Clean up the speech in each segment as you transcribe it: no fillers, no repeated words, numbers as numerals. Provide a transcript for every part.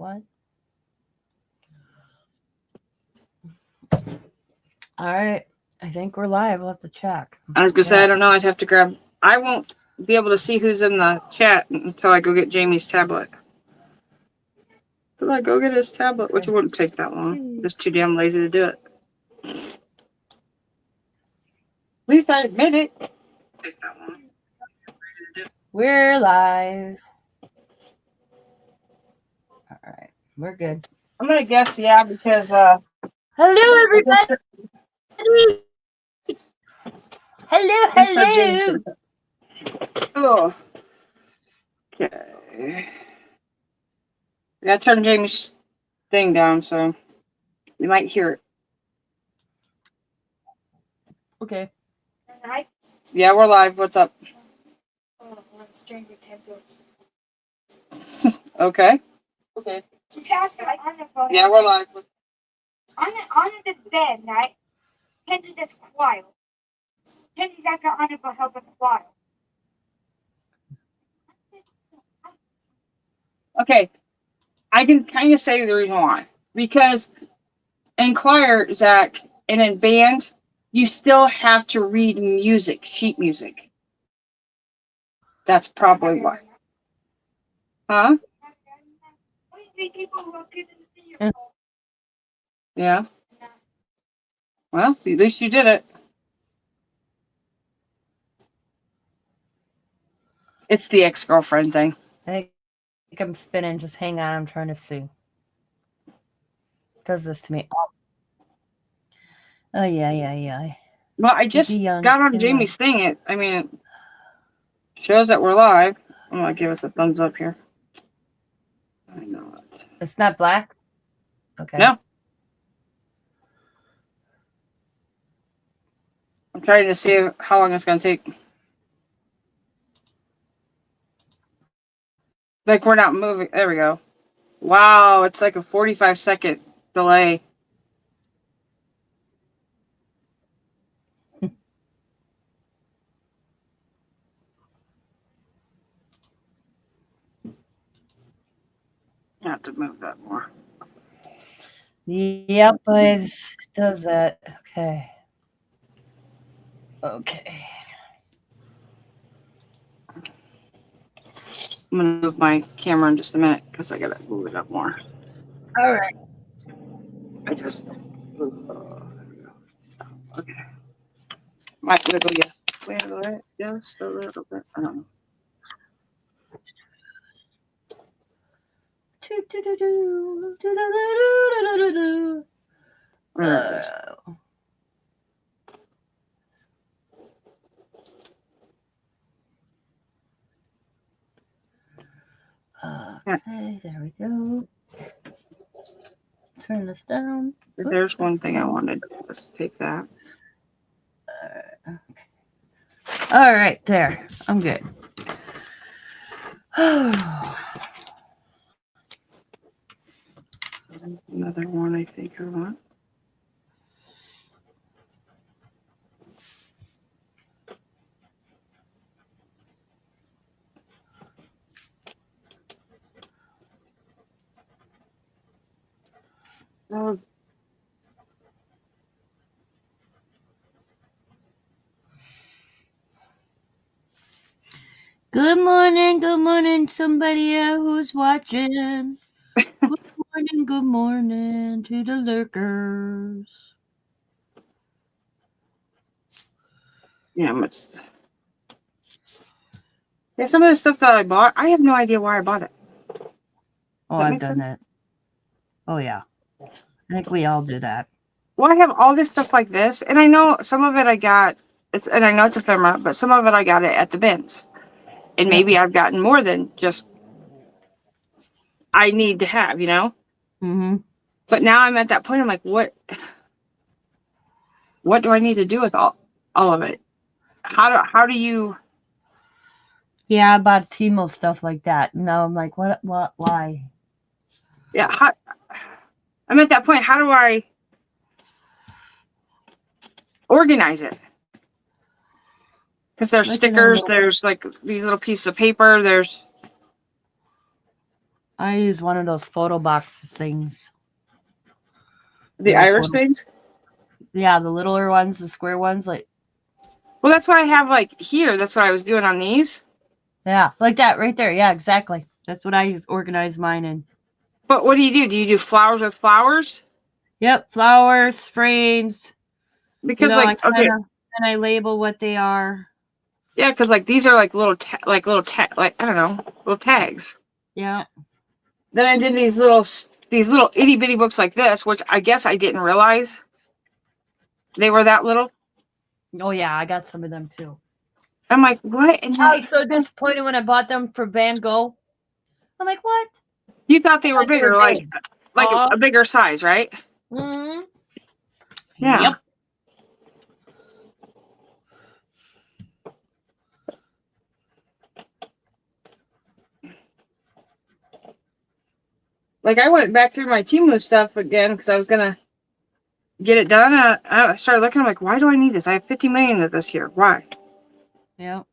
What? All right. I think we're live. We'll have to check. I was gonna say I don't know. I'd have to grab. I won't be able to see who's in the chat until I go get Jamie's tablet. Till I go get his tablet, which wouldn't take that long. I'm just too damn lazy to do it. At least I admit it. Take that long. We're live. All right. We're good. I'm gonna guess yeah because hello everybody. Hello. Oh. Okay. I gotta turn Jamie's thing down so you might hear it. Okay. Yeah, we're live. What's up? Okay. Okay. Yeah, we're live. On this bed, right? Can do this choir. Can you ask Anna for help with the choir? Okay. I can kind of say the reason why. Because in choir, Zach, and in band, you still have to read music, sheet music. That's probably why. Huh? Yeah. Well, at least you did it. It's the ex-girlfriend thing. I think I'm spinning. Just hang on. I'm trying to see. It does this to me. Oh, yeah. Well, I just got on Jamie's thing. It shows that we're live. I'm going to give us a thumbs up here. I know it. It's not black? Okay. No. I'm trying to see how long it's going to take. Like, we're not moving. There we go. Wow, it's like a 45-second delay. I have to move that more. Yep, it does that. Okay. I'm going to move my camera in just a minute because I got to move it up more. All right. I just... Okay. Might wiggle it just a little bit. I don't know. There it is. Okay, there we go. Turn this down. There's one thing I wanted. Let's take that. Okay. All right, there. I'm good. Another one, I think, or what? Good morning, somebody who's watching. Good morning to the lurkers. Yeah, some of the stuff that I bought, I have no idea why I bought it. Oh, I've done that. Oh, yeah. I think we all do that. Well, I have all this stuff like this, and I know some of it I got, and I know it's ephemera, but some of it I got it at the bins. And maybe I've gotten more than just I need to have, you know? Mm-hmm. But now I'm at that point, I'm like, what do I need to do with all of it? How do you... Yeah, I bought Timo stuff like that. Now I'm like, what, why? Yeah, I'm at that point, how do I organize it? Because there's stickers, there's like these little pieces of paper, there's... I use one of those photo box things. The Little iris photo- things. Yeah, the littler ones, the square ones, like Well, that's what I have like here. That's what I was doing on these. yeah, like that right there. Yeah, exactly. That's what I organize mine in. But what do you do? Do you do flowers with flowers? Yep, flowers, frames. Because I like okay, and I label what they are. yeah, because like these are like little like I don't know, little tags. Yeah. Then I did these little itty bitty books like this, which I guess I didn't realize they were that little. Oh yeah, I got some of them too. I'm like, what? And I was so disappointed when I bought them for Van Gogh. I'm like, what? you thought they were Like they bigger, were like big. a bigger size, right? Mm-hmm. Yeah. Yep. Like I went back through my Temu stuff again because I was gonna get it done. I started looking. I'm like, why do I need this? I have 50 million of this here. Why? Yep.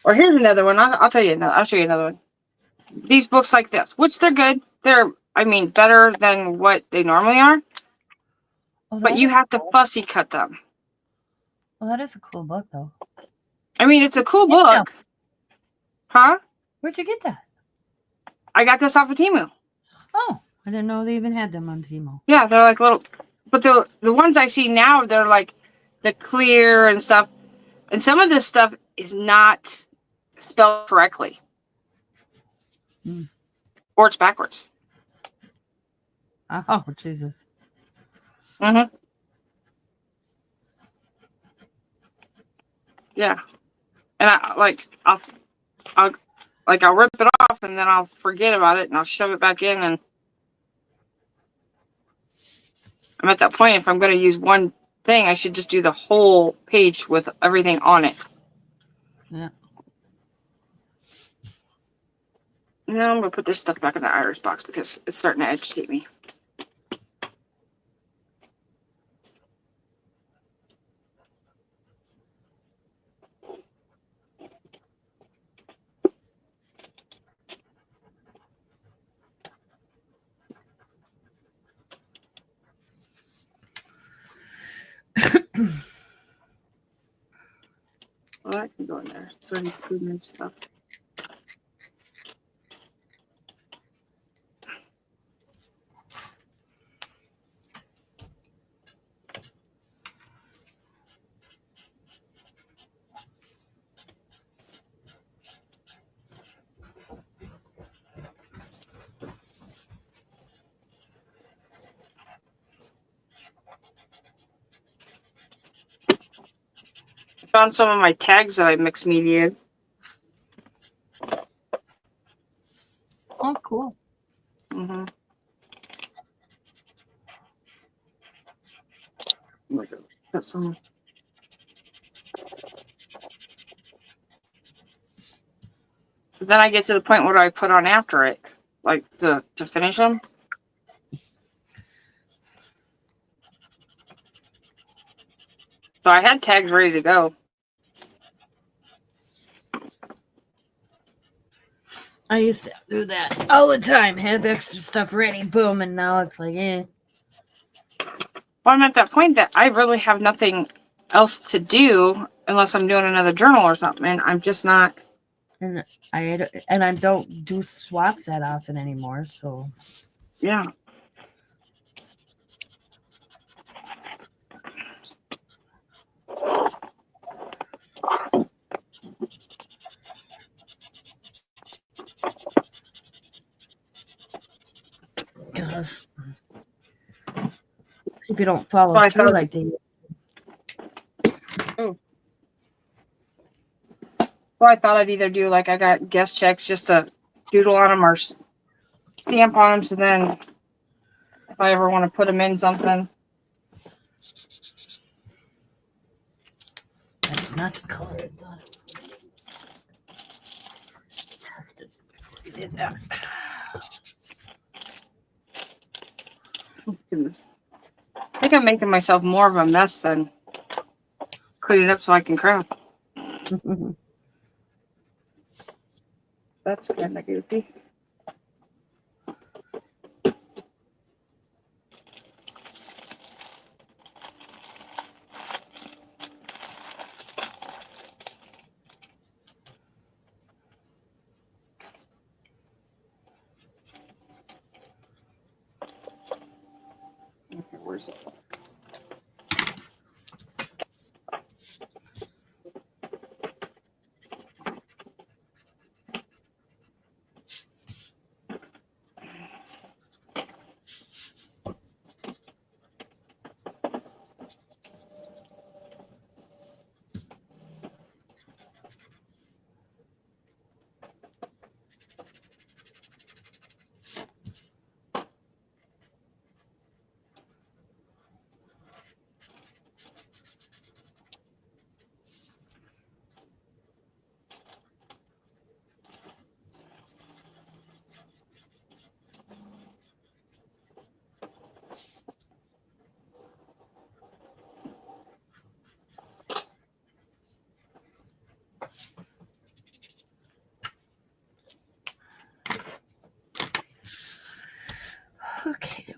Or here's another one. I'll tell you another. I'll show you another one. These books like this, which they're good. They're, I mean, better than what they normally are. Oh, But that you is have to cool. fussy cut them. Well, that is a cool book, though. I mean, it's a cool Yeah. book. Huh? Where'd you get that? I got this off of Temu. Oh, I didn't know they even had them on Temu. Yeah, they're like little. But the ones I see now, they're like the clear and stuff. And some of this stuff is not spelled correctly. Mm. Or it's backwards. Oh, Jesus. Mm-hmm. Yeah. And I'll rip it off and then I'll forget about it and I'll shove it back in, and I'm at that point, if I'm going to use one thing, I should just do the whole page with everything on it. Yeah. Now I'm going to put this stuff back in the iris box because it's starting to agitate me. Well, that can go in there. It's already food and stuff. I found some of my tags that I mixed mediated. Oh, cool. Mm-hmm. Oh my God. Got some. But then I get to the point, what do I put on after it? Like to finish them? So I had tags ready to go. I used to do that all the time. Have extra stuff ready, boom, and now it's like, eh. Well, I'm at that point that I really have nothing else to do unless I'm doing another journal or something, and I'm just not. And I don't do swaps that often anymore, so Yeah. because if you don't follow Well, I through thought- like they Well, I thought I'd either do like I got guest checks just to doodle on them or stamp on them, so then if I ever want to put them in something. that's not the color I thought it was. Tested before we did that. Goodness. I think I'm making myself more of a mess than cleaning up so I can crap. That's kind of goofy. Okay, where's it? Okay.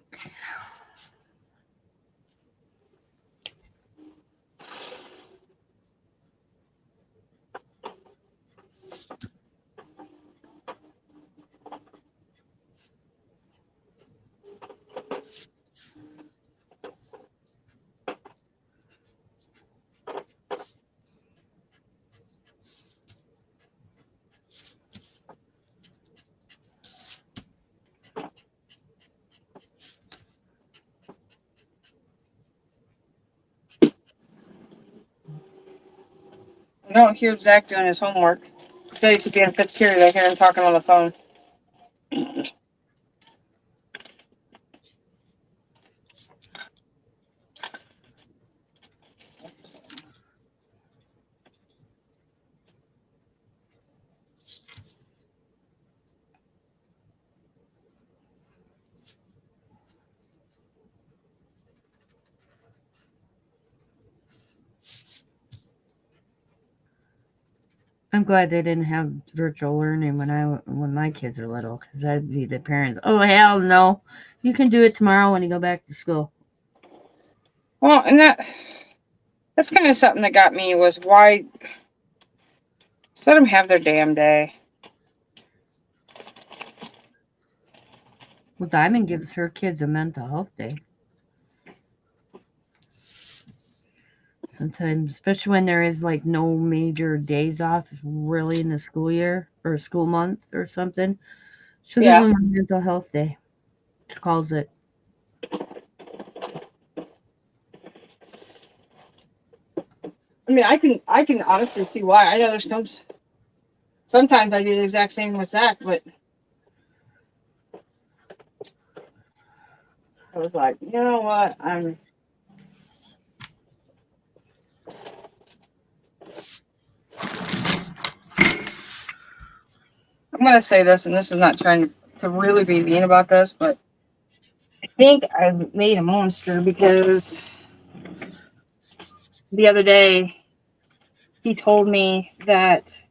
I don't hear Zach doing his homework. So he could be in fifth period. I hear him talking on the phone. I'm glad they didn't have virtual learning when my kids are little, because I'd be the parents. Oh hell no! You can do it tomorrow when you go back to school. Well, and that's kind of something that got me was why just let them have their damn day. Well, Diamond gives her kids a mental health day. Sometimes, especially when there is like no major days off really in the school year or school month or something, she'll give them a mental health day. She calls it. I mean, I can honestly see why. I know there's sometimes I do the exact same with Zach, but I was like, you know what? I'm gonna say this, and this is not trying to really be mean about this, but I think I made a monster because the other day he told me that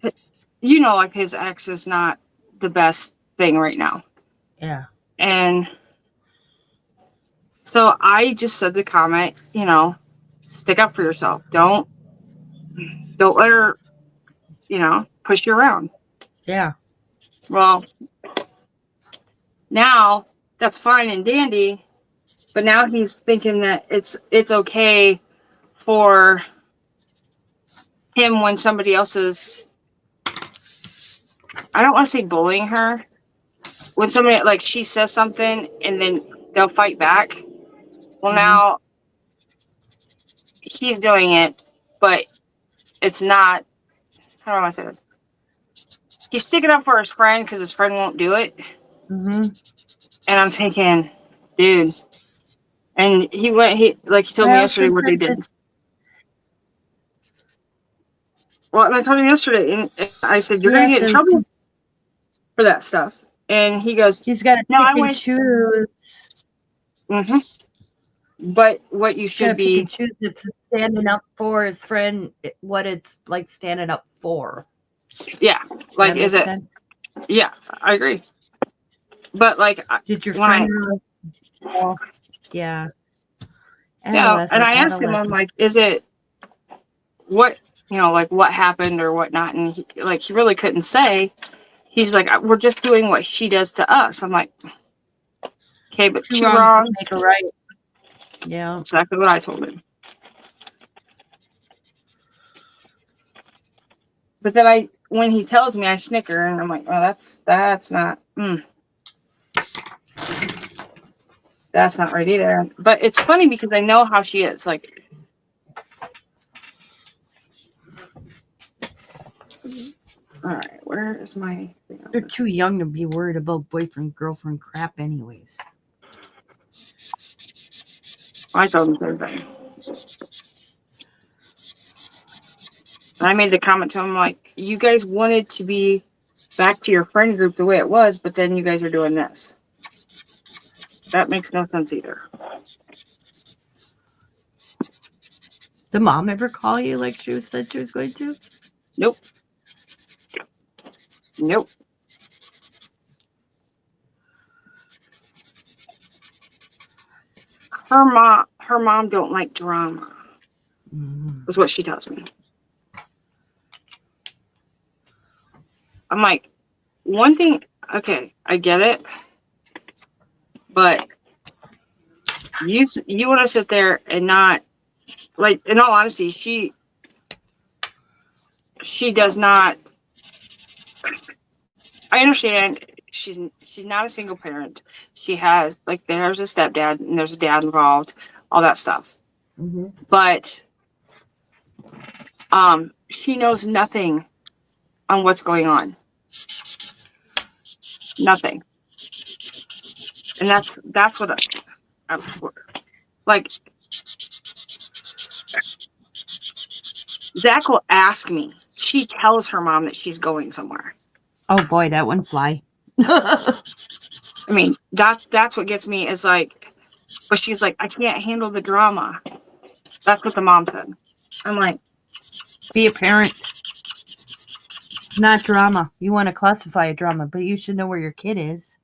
like his ex is not the best thing right now. Yeah. And so I just said the comment, stick up for yourself. Don't let her, push you around. Yeah. Well, now that's fine and dandy, but now he's thinking that it's okay for him when somebody else is, I don't want to say bullying her, when somebody like she says something and then they'll fight back. Well, now he's doing it, but it's not. How do I want to say this? He's sticking up for his friend because his friend won't do it. Mm-hmm. And I'm thinking, dude. And he told me yesterday what they did. Well, and I told him yesterday, and I said, you're going to get in trouble for that stuff. And he goes, he's got to pick and choose. Mm-hmm. But what you should be. Pick and choose, it's standing up for his friend, what it's like standing up for. Yeah. Does Like, that is make it? sense? Yeah, I agree. But like, Did your when I, friend oh, yeah. yeah, and Adolescent, I asked him, I'm adolescent. like, is it what, like what happened or whatnot? And he really couldn't say. He's like, we're just doing what she does to us. I'm like, okay, but Two two wrongs don't wrongs. make a right. Yeah. Exactly what I told him. But then when he tells me, I snicker, and I'm like, oh, that's not, that's not right either. But it's funny because I know how she is. Like, all right, where is my thing? They're too young to be worried about boyfriend, girlfriend crap anyways. I told him the same thing. And I made the comment to him, like, you guys wanted to be back to your friend group the way it was, but then you guys are doing this. That makes no sense either. Did mom ever call you like she said she was going to? Nope. Nope. Her mom don't like drama. Mm-hmm. Is what she tells me. I'm like, one thing, okay, I get it, but you want to sit there and not, like, in all honesty, she does not. I understand she's not a single parent. She has, like, there's a stepdad and there's a dad involved, all that stuff. Mm-hmm. But she knows nothing on what's going on. Nothing. And that's what I'm like. Zach will ask me. She tells her mom that she's going somewhere. Oh boy, that wouldn't fly. I mean, that's what gets me is like, but she's like, I can't handle the drama. That's what the mom said. I'm like, Be a parent, not drama. You want to classify a drama, but you should know where your kid is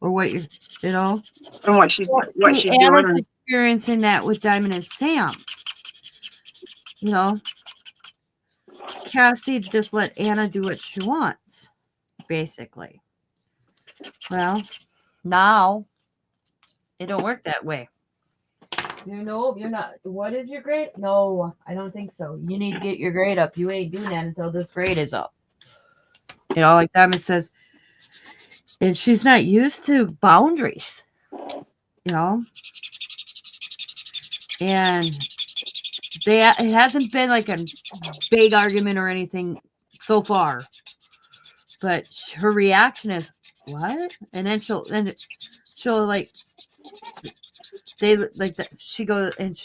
or what you're, you know. and what she's See, doing. Anna's experiencing that with Diamond and Sam. You know, Cassie just let Anna do what she wants, basically. Well, now it don't work that way. You know, you're not. What is your grade? No, I don't think so. You need to get your grade up. You ain't doing that until this grade is up. You know, like Diamond says, and she's not used to boundaries. You know, and it hasn't been like a big argument or anything so far. But her reaction is what? And then she'll like they like that. She goes and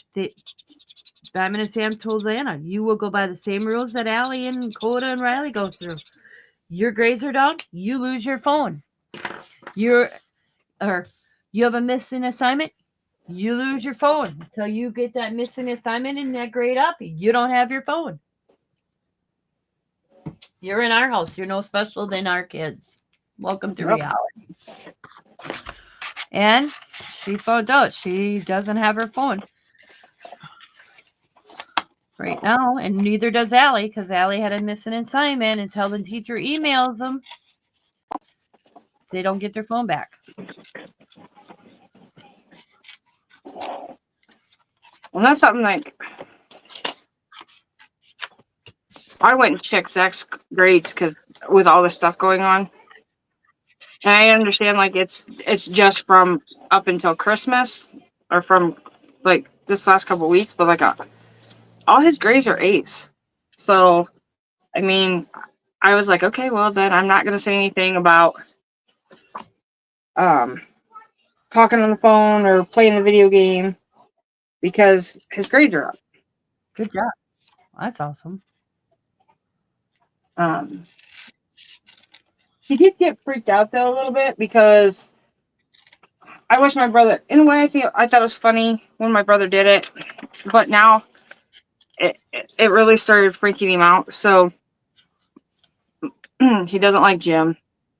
Diamond and Sam told Anna, "You will go by the same rules that Allie and Coda and Riley go through. Your grades are down, you lose your phone. You have a missing assignment, you lose your phone until you get that missing assignment and that grade up. You don't have your phone. You're in our house. You're no special than our kids. Welcome to reality." And she found out she doesn't have her phone right now, and neither does Allie, because Allie had a missing assignment until the teacher emails them. They don't get their phone back. Well, that's something like I went and checked Zach's grades because with all this stuff going on, and I understand like it's just from up until Christmas or from like this last couple of weeks, but like all his grades are A's. So I mean, I was like, okay, well then I'm not gonna say anything about talking on the phone or playing the video game because his grades are up. Good job. That's awesome. He did get freaked out though a little bit because I wish my brother. In a way, I thought it was funny when my brother did it, but now it really started freaking him out. So he doesn't like gym.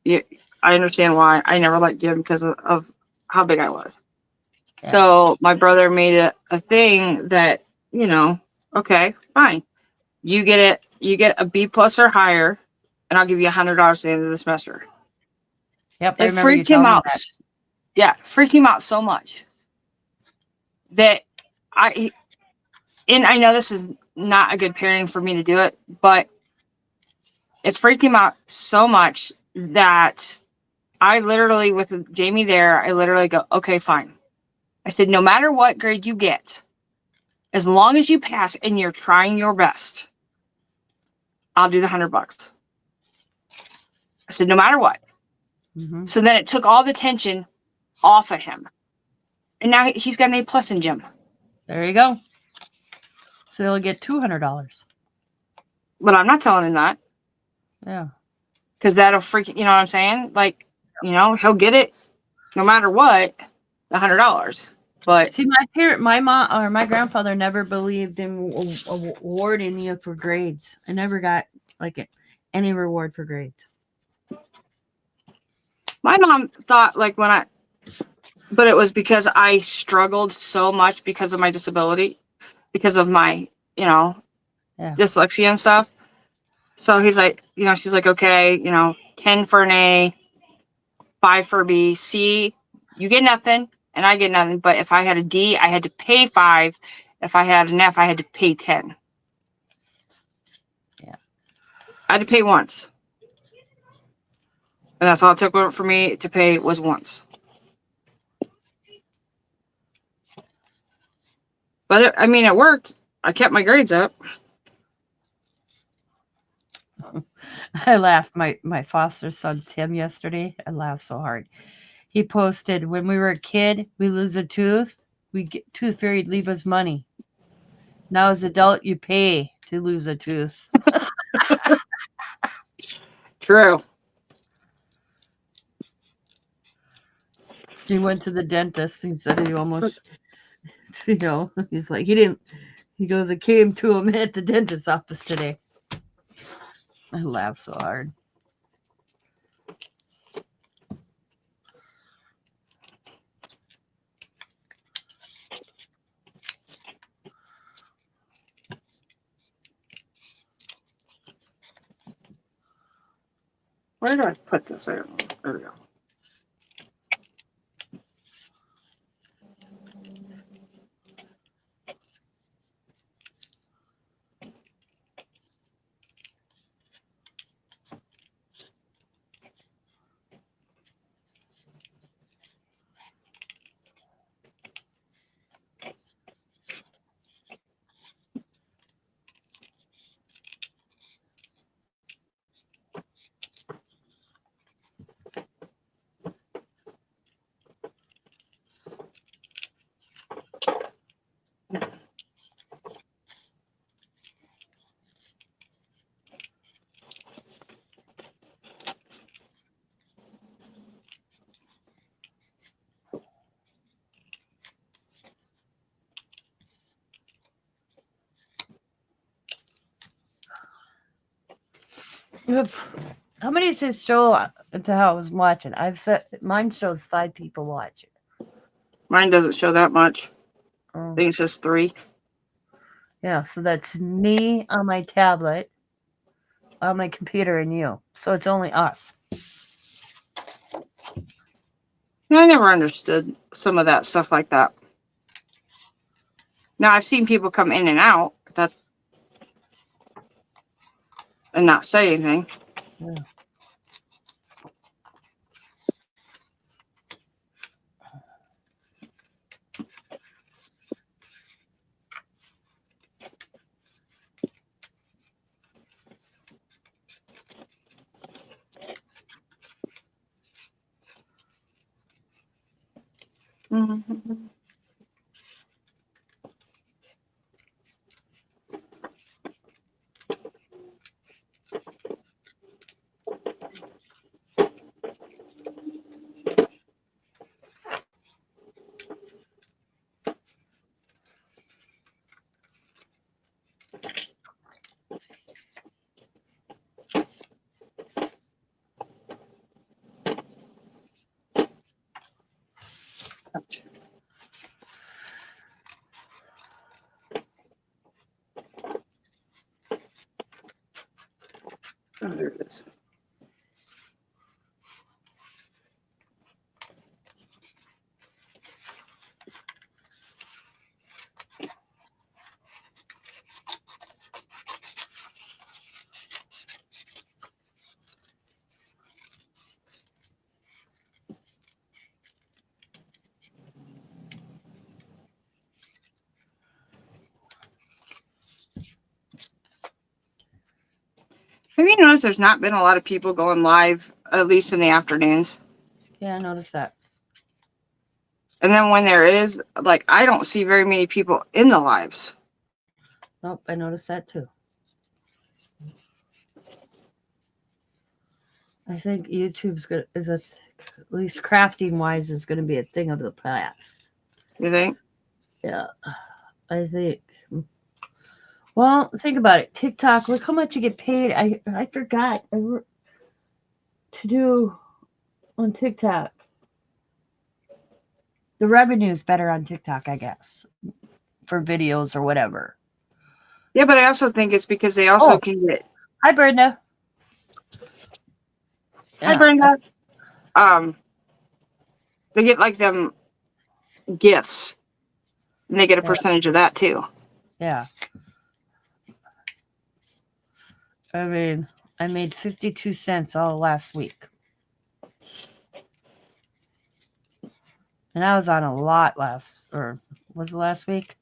I understand why. I never liked gym because of how big I was. Yeah. So my brother made a thing that, okay, fine. You get a B plus or higher, and I'll give you $100 at the end of the semester. Yep, I It remember you freaked him telling me out. that. Yeah, freaked him out so much that and I know this is not a good pairing for me to do it, but it freaked him out so much that I literally, with Jamie there, I literally go, okay, fine. I said, no matter what grade you get, as long as you pass and you're trying your best, I'll do the $100. I said, no matter what. Mm-hmm. So then it took all the tension off of him. And now he's got an A plus in gym. There you go. So he'll get $200. But I'm not telling him that. Yeah. Because that'll freak, you know what I'm saying? Like, he'll get it no matter what, the $100. But See, my mom or my grandfather never believed in awarding you for grades. I never got like any reward for grades. my mom thought but it was because I struggled so much because of my disability, because of my, Yeah. dyslexia and stuff. So he's like, she's like, okay, 10 for an A, 5 for a B, C, you get nothing and I get nothing. But if I had a D, I had to pay 5. If I had an F, I had to pay 10. Yeah. I had to pay once. And that's all it took for me to pay was once. But it worked. I kept my grades up. I laughed. My foster son Tim yesterday. I laughed so hard. He posted, when we were a kid, we lose a tooth, we get tooth fairy'd leave us money. Now as adult, you pay to lose a tooth. True. He went to the dentist. He said he almost, he's like, he goes, it came to him at the dentist's office today. I laughed so hard. Where do I put this? There we go. How many does it show to how I was watching? I've set mine shows 5 people watching. Mine doesn't show that much. I Oh. think it says 3. Yeah, so that's me on my tablet, on my computer, and you. So it's only us. I never understood some of that stuff like that. Now I've seen people come in and out and not say anything. Yeah. Mm-hmm. it is. Have you noticed there's not been a lot of people going live, at least in the afternoons? Yeah, I noticed that. And then when there is, like, I don't see very many people in the lives. Nope, I noticed that too. I think YouTube's good at least crafting wise is gonna be a thing of the past. You think? Yeah. I think. Well, think about it. TikTok, look how much you get paid. I forgot to do on TikTok. The revenue's better on TikTok, I guess, for videos or whatever. Yeah, but I also think it's because they also can get. Hi, Brenda. Hi, Brenda. They get like them gifts, and they get a percentage of that too. Yeah. I mean, I made 52 cents all last week. And I was on a lot was it last week?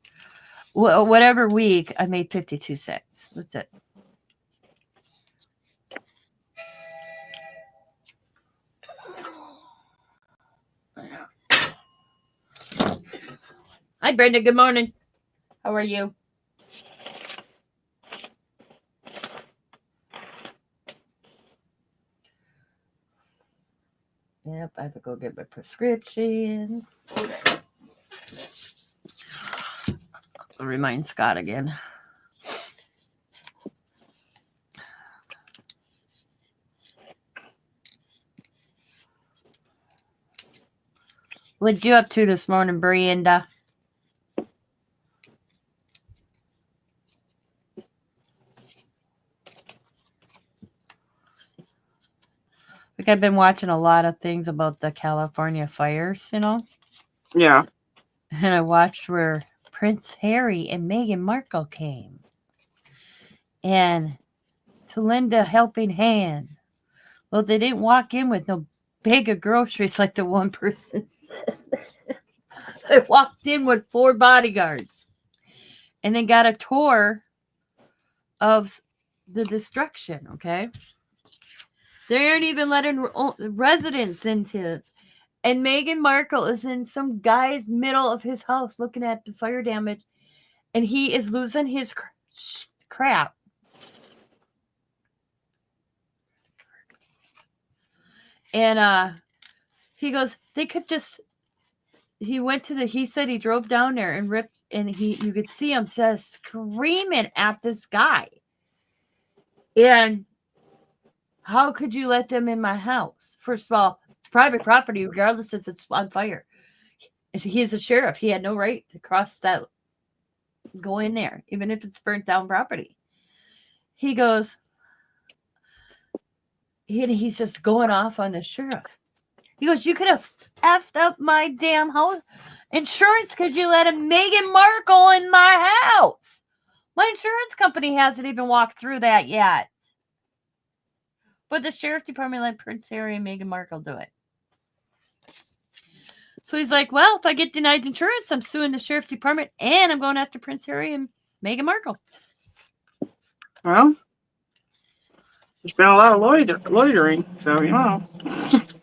Well, whatever week, I made 52 cents. That's it. Hi, Brenda. Good morning. How are you? Yep, I have to go get my prescription. I'll remind Scott again. What you up to this morning, Brenda? Like I've been watching a lot of things about the California fires, you know? Yeah. And I watched where Prince Harry and Meghan Markle came. And to lend a helping hand. Well, they didn't walk in with no bag of groceries like the one person said. They walked in with 4 bodyguards. And then got a tour of the destruction, okay? They aren't even letting residents into it. And Meghan Markle is in some guy's middle of his house looking at the fire damage. And he is losing his crap. And he goes, they could just, he said he drove down there and ripped, and you could see him just screaming at this guy. And how could you let them in my house? First of all, it's private property, regardless if it's on fire. He's a sheriff. He had no right to go in there, even if it's burnt down property. He goes, he's just going off on the sheriff. He goes, you could have effed up my damn house insurance because you let a Meghan Markle in my house. My insurance company hasn't even walked through that yet. But the sheriff department let Prince Harry and Meghan Markle do it. So he's like, well, if I get denied insurance, I'm suing the sheriff department and I'm going after Prince Harry and Meghan Markle. Well, there's been a lot of loitering, so you know.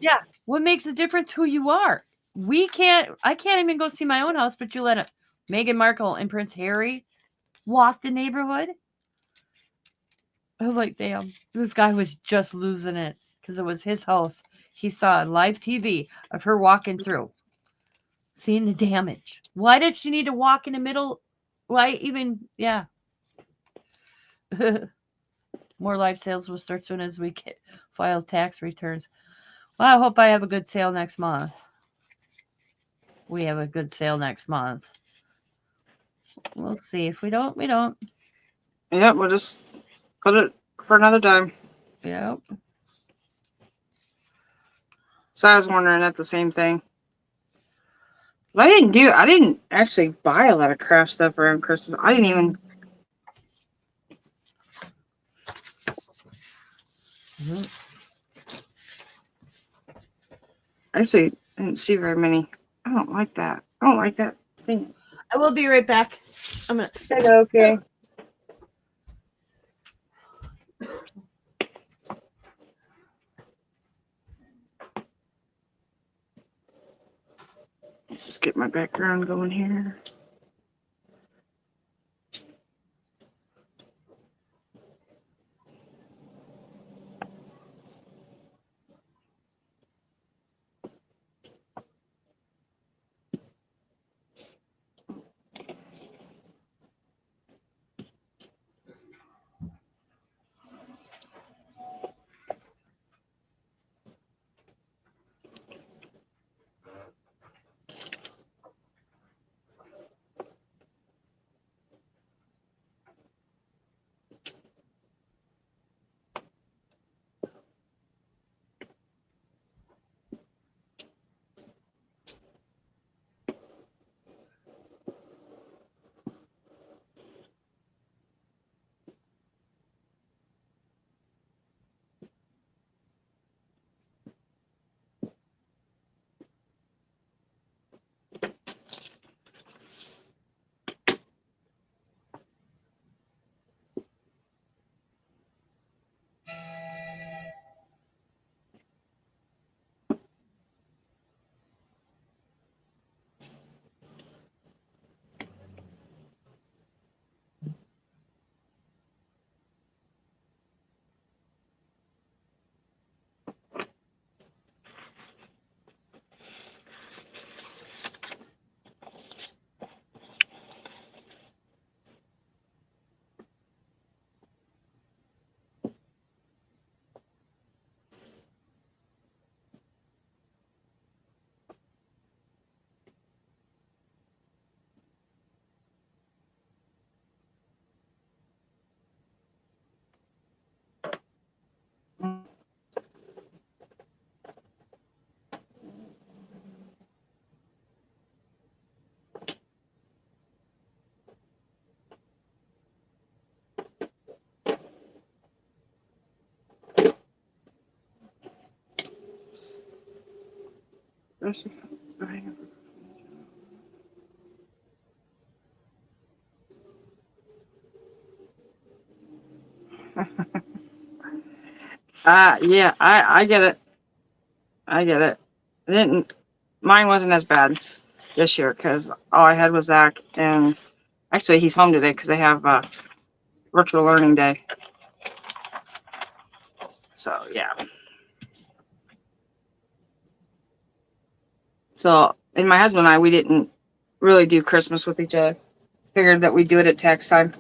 Yeah. What makes the difference who you are? I can't even go see my own house, but you let Meghan Markle and Prince Harry walk the neighborhood. I was like, damn, this guy was just losing it because it was his house. He saw on live TV of her walking through, seeing the damage. Why did she need to walk in the middle? Why even, yeah. More live sales will start soon as we file tax returns. Well, I hope I have a good sale next month. We have a good sale next month. We'll see. If we don't, we don't. Yeah, we'll just put it for another time. Yep. So I was wondering at the same thing. But I didn't actually buy a lot of craft stuff around Christmas. I didn't even. Mhm. Actually, I didn't see very many. I don't like that. I don't like that thing. I will be right back. I'm gonna. Okay. Just get my background going here. Yeah, I get it. I get it. I didn't. Mine wasn't as bad this year because all I had was Zach, and actually he's home today because they have virtual learning day. So yeah. So and my husband and I, we didn't really do Christmas with each other. Figured that we'd do it at tax time.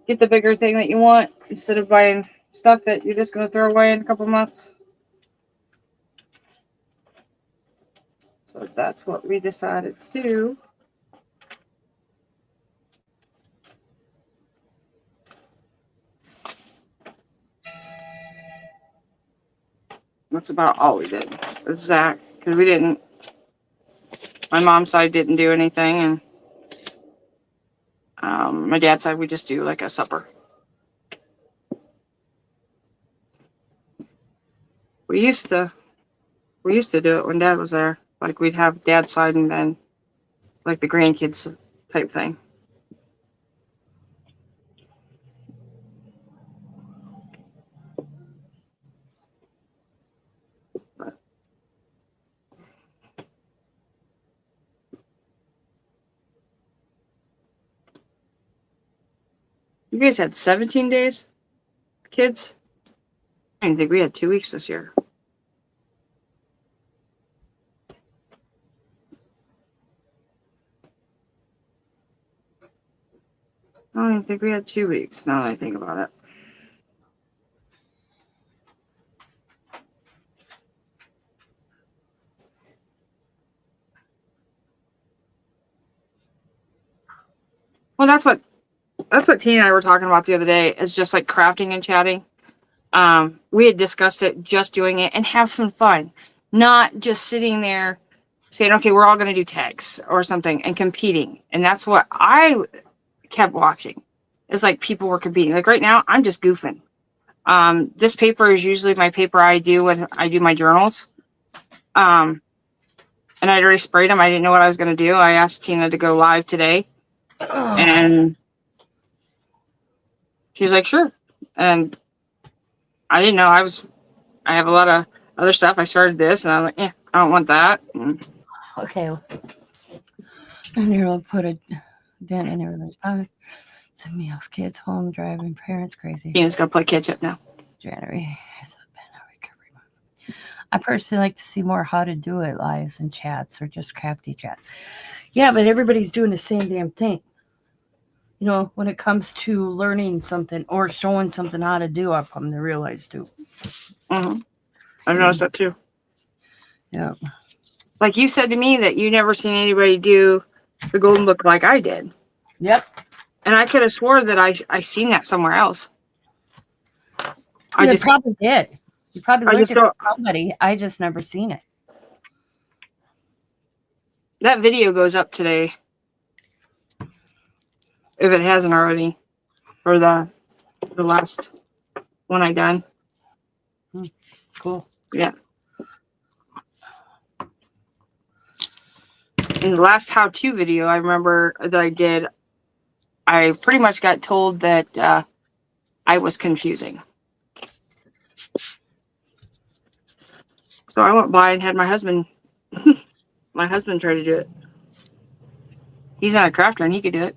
Get the bigger thing that you want instead of buying stuff that you're just going to throw away in a couple months. So that's what we decided to do. That's about all we did. Was Zach, because we didn't. My mom's side didn't do anything, and my dad's side we just do like a supper. We used to do it when Dad was there. Like we'd have Dad's side and then like the grandkids type thing. But you guys had 17 days, kids. I didn't think we had 2 weeks this year. I don't even think we had 2 weeks. Now that I think about it. Well, that's what Tina and I were talking about the other day. Is just like crafting and chatting. we had discussed it, just doing it and have some fun, not just sitting there saying, okay, we're all going to do tags or something and competing. And that's what I kept watching. It's like people were competing. Like right now, I'm just goofing. This paper is usually my paper I do when I do my journals. And I'd already sprayed them. I didn't know what I was going to do. I asked Tina to go live today. And she's like, sure. And I didn't know I have a lot of other stuff. I started this and I'm like, yeah, I don't want that. And Okay. And here we'll put a dent in everybody's pocket. Send me else kids home driving parents crazy. Tina's going to play catch up now. January. I personally like to see more how to do it lives and chats or just crafty chats. Yeah, but everybody's doing the same damn thing. You know, when it comes to learning something or showing something how to do, I've come to realize too. Mm-hmm. I've noticed that too. Yeah. Like you said to me that you never seen anybody do the golden book like I did. Yep. And I could have swore that I seen that somewhere else. You probably did. You probably learned it from don't. somebody. I just never seen it. That video goes up today. If it hasn't already. For the last one I done. Cool. Yeah. In the last how-to video I remember that I did, I pretty much got told that I was confusing. So I went by and had my husband try to do it. He's not a crafter and he could do it.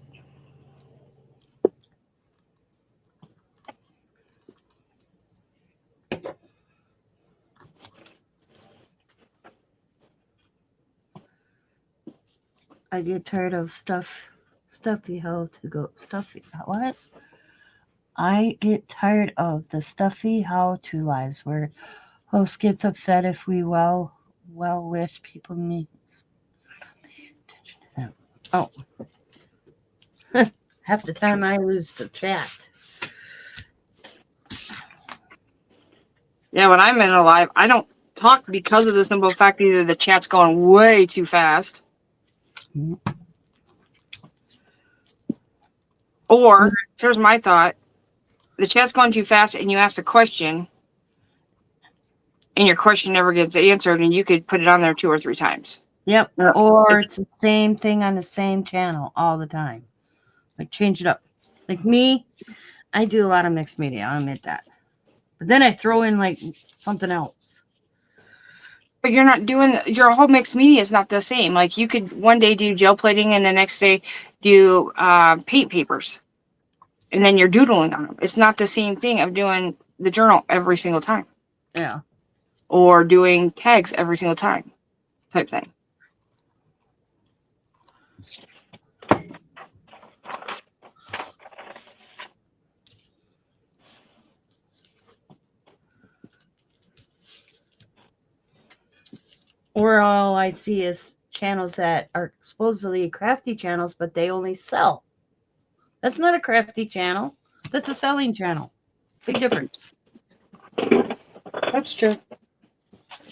I get tired of stuffy how to go stuffy. What? I get tired of the stuffy how to lives where host gets upset if we well wish people meet. Oh. Half the time I lose the chat. Yeah, when I'm in a live, I don't talk because of the simple fact either the chat's going way too fast. Or, here's my thought. The chat's going too fast and you ask a question and your question never gets answered and you could put it on there 2 or 3 times. Yep. Or it's the same thing on the same channel all the time. Like change it up. Like me, I do a lot of mixed media. I'll admit that. But then I throw in like something else. But you're not doing, your whole mixed media is not the same. Like you could one day do gel plating and the next day do paint papers. And then you're doodling on them. It's not the same thing of doing the journal every single time. Yeah. Or doing tags every single time type thing. Or all I see is channels that are supposedly crafty channels, but they only sell. That's not a crafty channel. That's a selling channel. Big difference. That's true.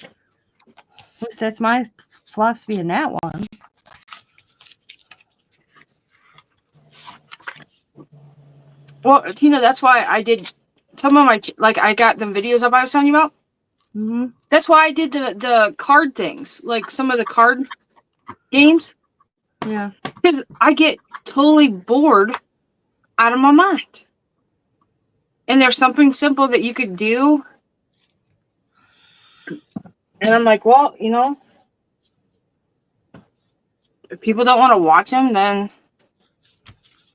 At least that's my philosophy in that one. Well, Tina, that's why I did some of my, like I got them videos up I was telling you about. Mm-hmm. That's why I did the card things, like some of the card games. Yeah. Because I get totally bored out of my mind. And there's something simple that you could do. And I'm like, well, you know, if people don't want to watch them, then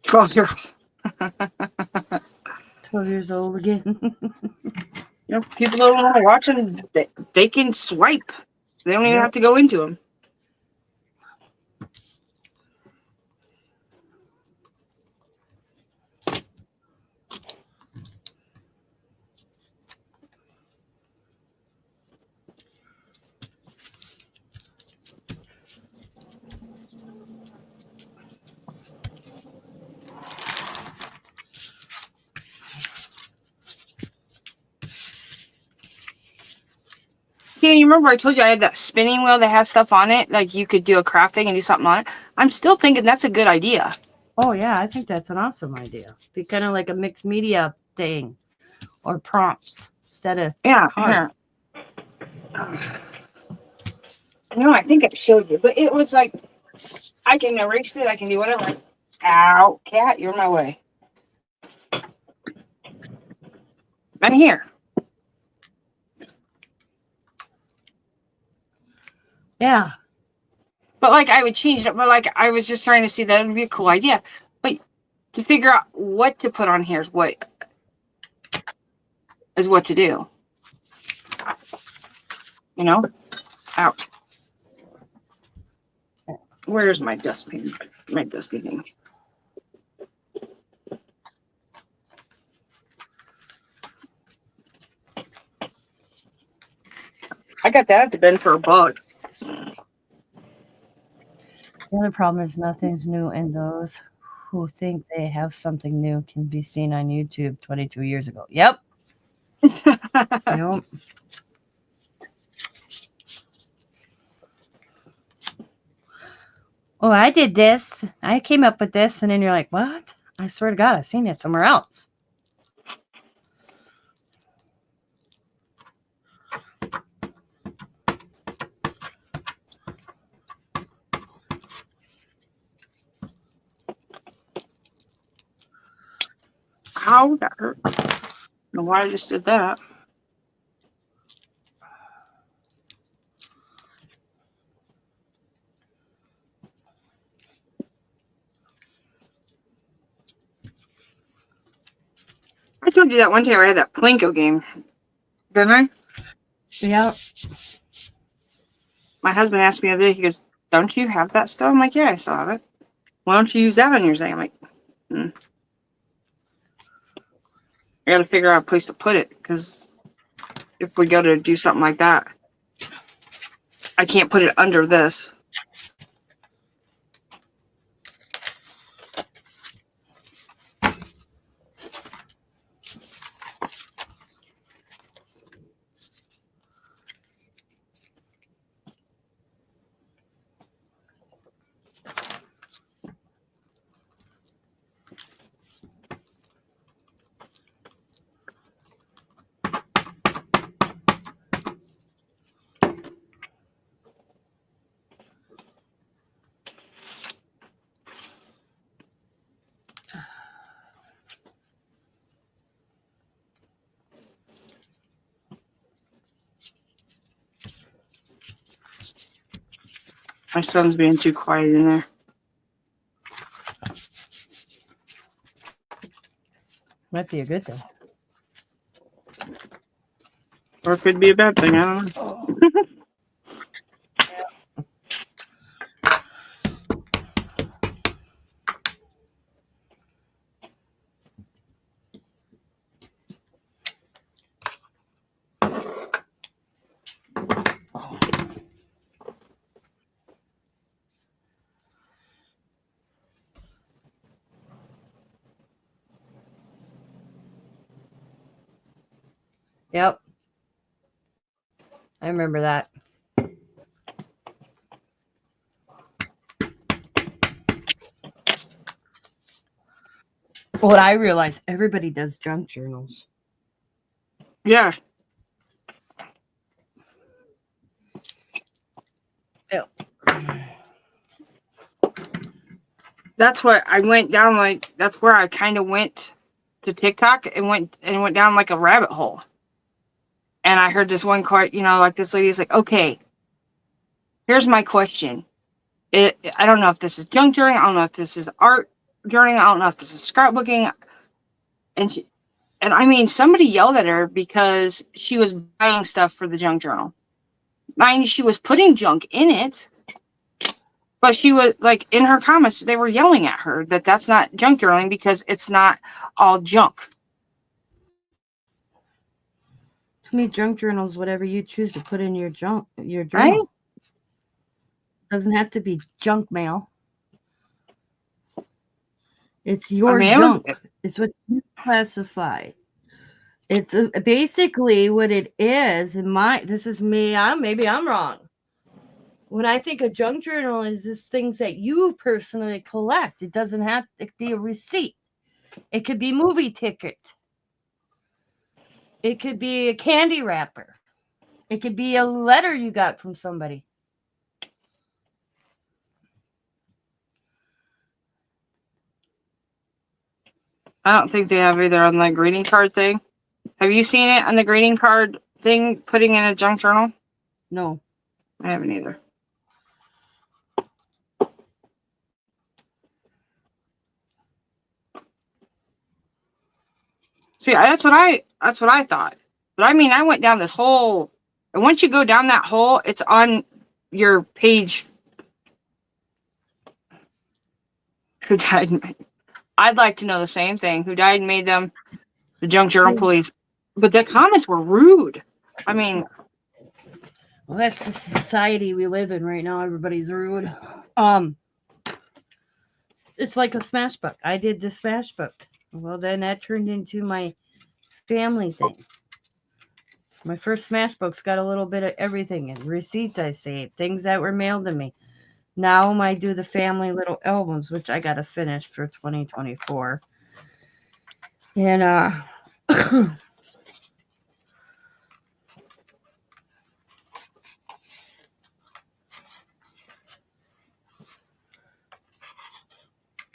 12 years old. 12 years old again. You know, people don't want to watch them, they can swipe. They don't even have to go into them. Yeah, you remember I told you I had that spinning wheel that has stuff on it? Like you could do a craft thing and do something on it. I'm still thinking that's a good idea. Oh yeah, I think that's an awesome idea. Be kind of like a mixed media thing, or prompts instead of Yeah, card. No, I think I showed you, but it was like I can erase it. I can do whatever. Ow, cat, you're in my way. I'm here. Yeah, But like I would change it. But like I was just trying to see that would be a cool idea. But to figure out what to put on here is what to do. You know? Out. Where's my dustpan? My dustpan. I got that at the bin for $1. the other problem is nothing's new, and those who think they have something new can be seen on YouTube 22 years ago. Yep. Yep. Oh, I did this. I came up with this, and then you're like, what? I swear to God, I've seen it somewhere else. Ow, that hurt. I don't know why I just did that. I told you that one time I had that Plinko game. Didn't I? Yep. My husband asked me the other day, he goes, don't you have that stuff? I'm like, yeah, I still have it. Why don't you use that on your thing? I'm like, I got to figure out a place to put it because if we go to do something like that, I can't put it under this. My son's being too quiet in there. Might be a good thing. Or it could be a bad thing. I don't know. Yep. I remember that. What I realized, everybody does junk journals. Yeah. Yep. That's what I went down like. That's where I kind of went to TikTok and went down like a rabbit hole. And I heard this one quote, like this lady's like, okay, here's my question. I don't know if this is junk journaling. I don't know if this is art journaling. I don't know if this is scrapbooking. And I mean, somebody yelled at her because she was buying stuff for the junk journal. Mind you, she was putting junk in it. But she was like, in her comments, they were yelling at her that that's not junk journaling because it's not all junk. To me, junk journal is whatever you choose to put in your journal. Right? Doesn't have to be junk mail. It's your I mean, junk. It's what you classify. It's basically what it is. This is me. Maybe I'm wrong. When I think a junk journal is just things that you personally collect. It doesn't have to be a receipt. It could be movie ticket. It could be a candy wrapper. It could be a letter you got from somebody. I don't think they have either on the greeting card thing. Have you seen it on the greeting card thing, putting in a junk journal? No. I haven't either. See, that's what I thought. But I mean, I went down this hole, and once you go down that hole, it's on your page. Who died? I'd like to know the same thing. Who died and made them the junk journal police? But the comments were rude. I mean, well, that's the society we live in right now. Everybody's rude. It's like a smash book. I did the smash book. Well, then that turned into my family thing. My first smash book's got a little bit of everything and receipts I saved, things that were mailed to me. Now I do the family little albums, which I got to finish for 2024. And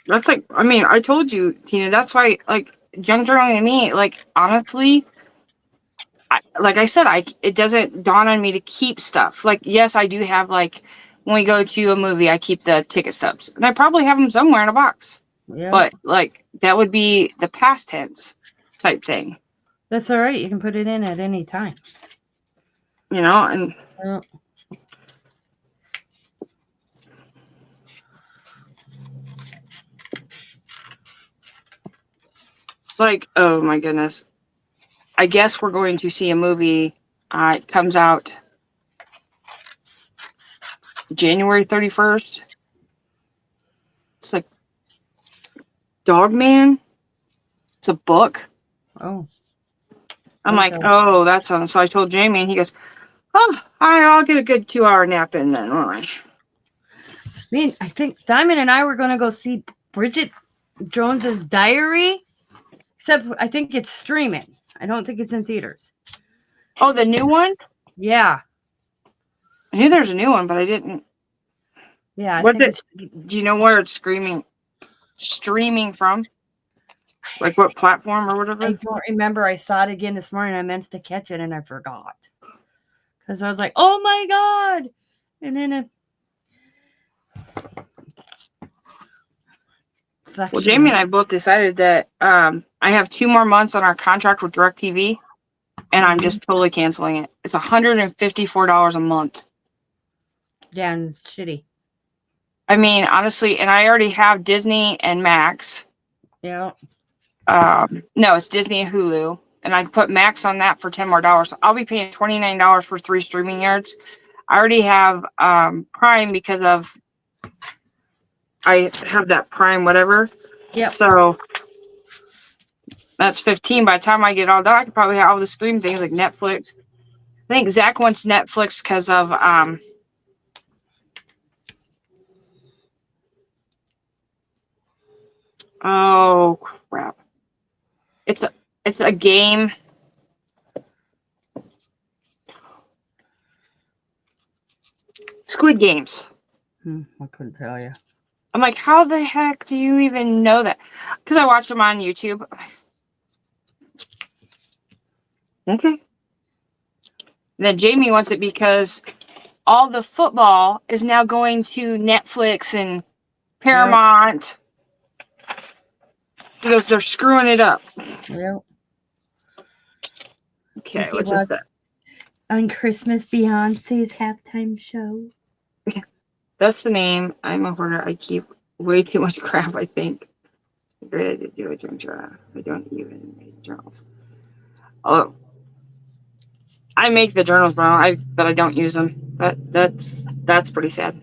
that's like, I mean, I told you, Tina, that's why, like, junk journaling to me, like, honestly, like I said, it doesn't dawn on me to keep stuff. Like, yes, I do have, like, when we go to a movie, I keep the ticket stubs. And I probably have them somewhere in a box. yeah, But, like, that would be the past tense type thing. that's all right. You can put it in at any time. You know, and... Yeah. Like, oh my goodness. I guess we're going to see a movie. It comes out January 31st. It's like Dog Man. It's a book. Oh. I'm like, oh, that sounds... So I told Jamie, and he goes, oh, I'll get a good 2-hour nap in then, won't I? I think Diamond and I were going to go see Bridget Jones's Diary. Except I think it's streaming. I don't think it's in theaters. Oh, the new one? Yeah. I knew there was a new one, but I didn't. Yeah. What's it? Do you know where it's streaming from? Like what platform or whatever? I don't remember. I saw it again this morning. I meant to catch it and I forgot. Because I was like, oh my God. And then well, Jamie and I both decided that I have 2 more months on our contract with DirecTV, and I'm just totally canceling it. It's $154 a month. Yeah, and it's shitty. I mean, honestly, and I already have Disney and Max. Yeah. No, it's Disney and Hulu, and I put Max on that for $10 more. So I'll be paying $29 for 3 streaming yards. I already have Prime because of... I have that Prime whatever. Yep. So that's $15. By the time I get all done, I could probably have all the stream things like Netflix. I think Zach wants Netflix because of oh crap. It's a game. Squid Games. I couldn't tell you. I'm like, how the heck do you even know that? Because I watched them on YouTube. Okay. And then Jamie wants it because all the football is now going to Netflix and Paramount. He goes, they're screwing it up. Yep. Okay, what's this? On Christmas, Beyonce's halftime show. That's the name. I'm a hoarder. I keep way too much crap, I think. Great to do a junk journal. I don't even make journals. Oh, I make the journals, but I don't use them. That's pretty sad.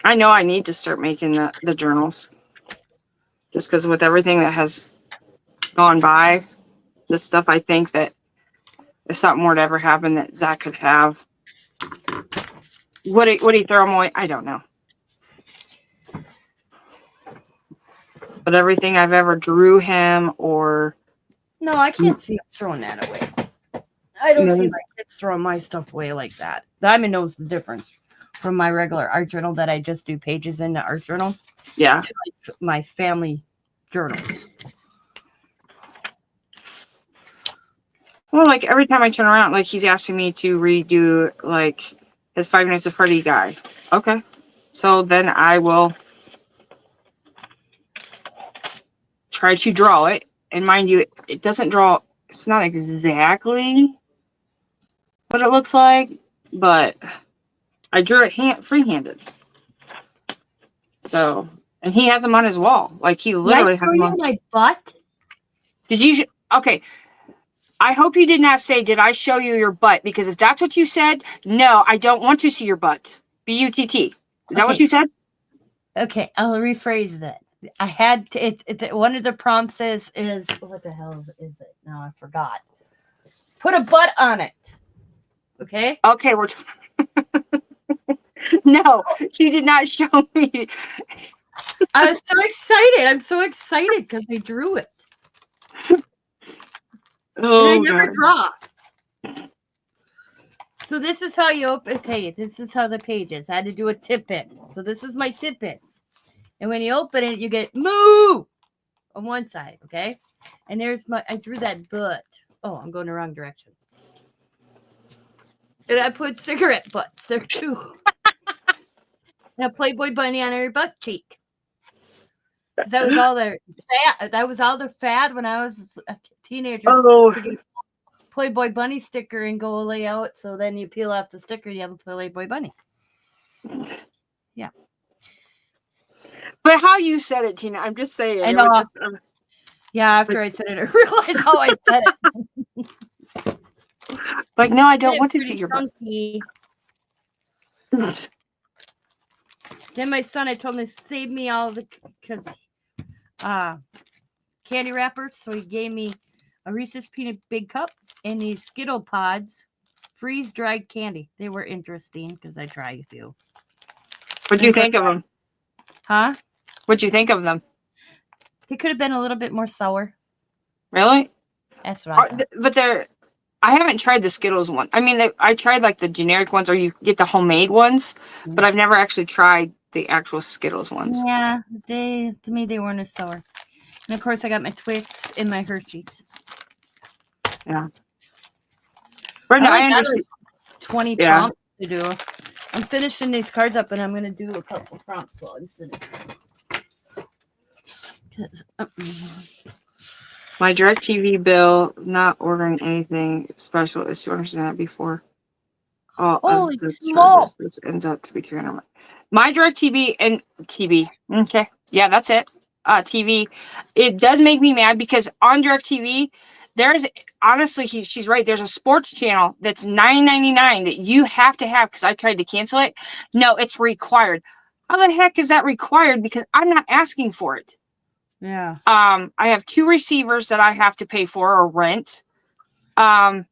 I know I need to start making the journals. Just because with everything that has gone by, the stuff I think that if something were to ever happen that Zach could have, would he throw them away? I don't know. But everything I've ever drew him or No, I can't see him throwing that away. I don't see my kids throwing my stuff away like that. Diamond knows the difference from my regular art journal that I just do pages in the art journal. Yeah. To my family journal. Well, like every time I turn around, like he's asking me to redo like his 5 Nights at Freddy guy. Okay. So then I will try to draw it. And mind you, it doesn't draw, it's not exactly what it looks like, but I drew it freehanded. So, and he has them on his wall. Like he literally has them on my butt. Did you? Okay. I hope you did not say, did I show you your butt? Because if that's what you said, no, I don't want to see your butt. B-U-T-T. Is that what you said? Okay, I'll rephrase that. I had to, one of the prompts is what the hell is it? No, I forgot. Put a butt on it. Okay? Okay, we're no, she did not show me. I was so excited. I'm so excited because I drew it. Oh, and I never draw. So this is how you open. Okay, this is how the page is. I had to do a tip in. So this is my tip in. And when you open it, you get moo on one side. Okay. And there's I drew that butt. Oh, I'm going the wrong direction. And I put cigarette butts there too. And a Playboy bunny on her butt cheek. That was all the fad. That was all the fad when I was a teenager. Oh. To get a Playboy bunny sticker and go lay out. So then you peel off the sticker, you have a Playboy bunny. Yeah. But how you said it, Tina, I'm just saying. I know. Yeah, after I said it, I realized how I said it. Like, no, I don't want to see your butt. Then my son, I told him to save me all the because candy wrappers. So he gave me a Reese's Peanut Big Cup and these Skittle Pods, freeze-dried candy. They were interesting because I tried a few. What'd you think of them? Huh? What'd you think of them? They could have been a little bit more sour. Really? That's right. But I haven't tried the Skittles one. I mean, I tried like the generic ones, or you get the homemade ones, but I've never actually tried the actual Skittles ones. Yeah, to me they weren't as sour. And of course, I got my Twix and my Hershey's. Yeah. Brenda, I understand. 20 prompts to do. I'm finishing these cards up, and I'm going to do a couple prompts while I'm sitting. My DirecTV bill, not ordering anything special. Is you understand that before? Holy smokes! Which ends up to be $300. My DirecTV and TV. Okay, yeah, that's it. TV. It does make me mad because on DirecTV, there's honestly, she's right. There's a sports channel that's $9.99 that you have to have because I tried to cancel it. No, it's required. How the heck is that required? Because I'm not asking for it. Yeah. I have 2 receivers that I have to pay for or rent. And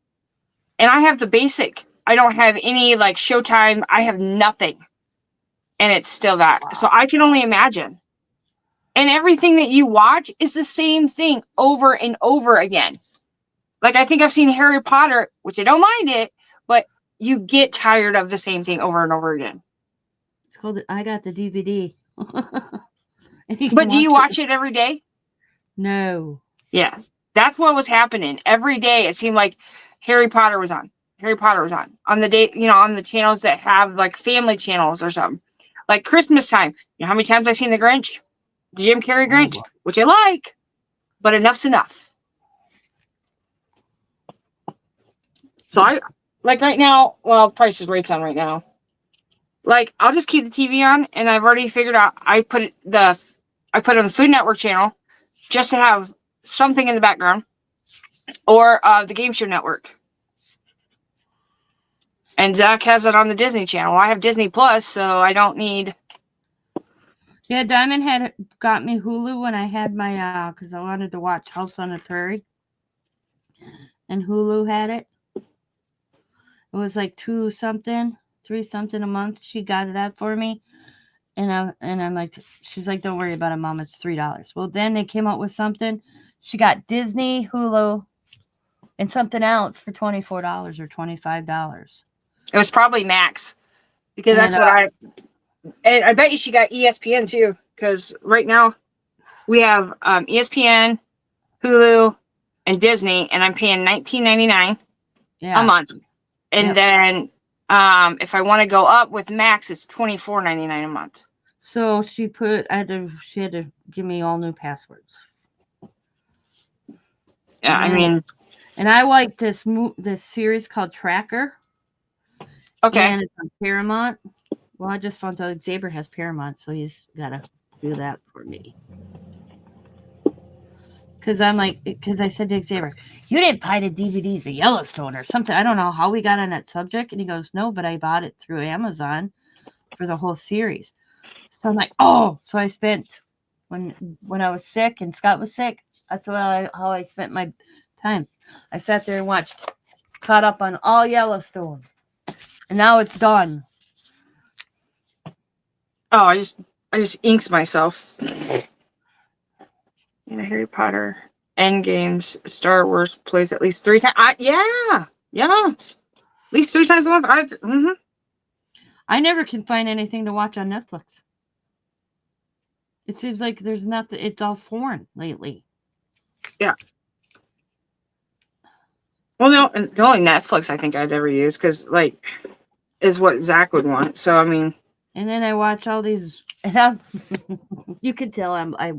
I have the basic. I don't have any like Showtime. I have nothing. And it's still that. Wow. So I can only imagine. And everything that you watch is the same thing over and over again. Like I think I've seen Harry Potter, which I don't mind it, but you get tired of the same thing over and over again. It's called I got the DVD. But do you watch it every day? No. Yeah. That's what was happening. Every day it seemed like Harry Potter was on. Harry Potter was on the day, on the channels that have like family channels or something. Like Christmas time. You know how many times I've seen the Grinch? The Jim Carrey Grinch, which I like, but enough's enough. So I like right now, well, Price is Right's on right now. Like I'll just keep the TV on, and I've already figured out I put it on the Food Network channel just to have something in the background, or the Game Show Network. And Zach has it on the Disney Channel. I have Disney Plus, so I don't need Yeah, Diamond had got me Hulu when I had my because I wanted to watch House on the Prairie, and Hulu had it. It was like 2 something, 3 something a month. She got that for me, and I'm like, she's like, don't worry about it, Mom. It's $3. Well, then they came out with something. She got Disney, Hulu, and something else for $24 or $25. It was probably Max because that's And what and I bet you she got ESPN too because right now we have ESPN, Hulu, and Disney, and I'm paying $19.99 a month. And then if I want to go up with Max, it's $24.99 a month. So she had to give me all new passwords. Yeah, I mean, and I like this series called Tracker. Okay. And it's on Paramount. Well, I just found out Xavier has Paramount, so he's got to do that for me. Because I said to Xavier, you didn't buy the DVDs of Yellowstone or something. I don't know how we got on that subject. And he goes, no, but I bought it through Amazon for the whole series. So I'm like, oh, so I spent when I was sick and Scott was sick. That's how I spent my time. I sat there and caught up on all Yellowstone, and now it's done. Oh, I just inked myself. Harry Potter, Endgames, Star Wars plays at least 3 times. Yeah, at least 3 times a month. I never can find anything to watch on Netflix. It seems like there's nothing. It's all foreign lately. Yeah. Well, the only Netflix I think I'd ever use because is what Zach would want. So I mean. And then I watch all these. And you can tell I.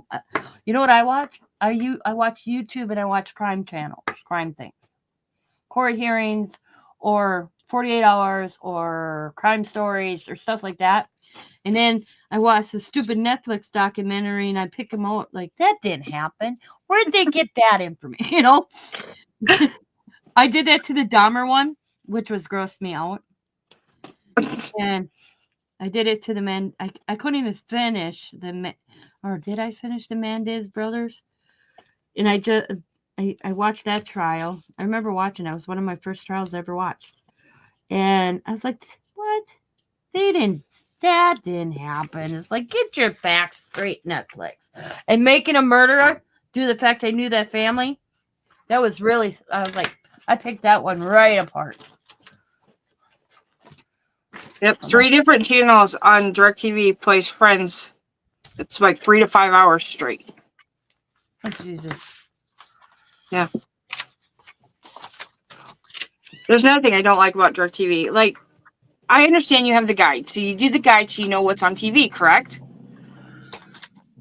You know what I watch? I watch YouTube and I watch crime things, court hearings, or 48 Hours, or crime stories, or stuff like that. And then I watch the stupid Netflix documentary and I pick them out like, that didn't happen. Where did they get that information? I did that to the Dahmer one, which was grossed me out. And I did it to the man. I couldn't even finish or did I finish the Mendez brothers? And I watched that trial. I remember watching it. It was one of my first trials I ever watched. And I was like, what? That didn't happen. It's like, get your facts straight, Netflix. And making a murderer, due to the fact I knew that family, that was really, I was like, I picked that one right apart. Yep, 3 different channels on DirecTV plays Friends. It's like 3 to 5 hours straight. Oh, Jesus. Yeah. There's another thing I don't like about DirecTV. Like, I understand you have the guide. So you do the guide so you know what's on TV, correct?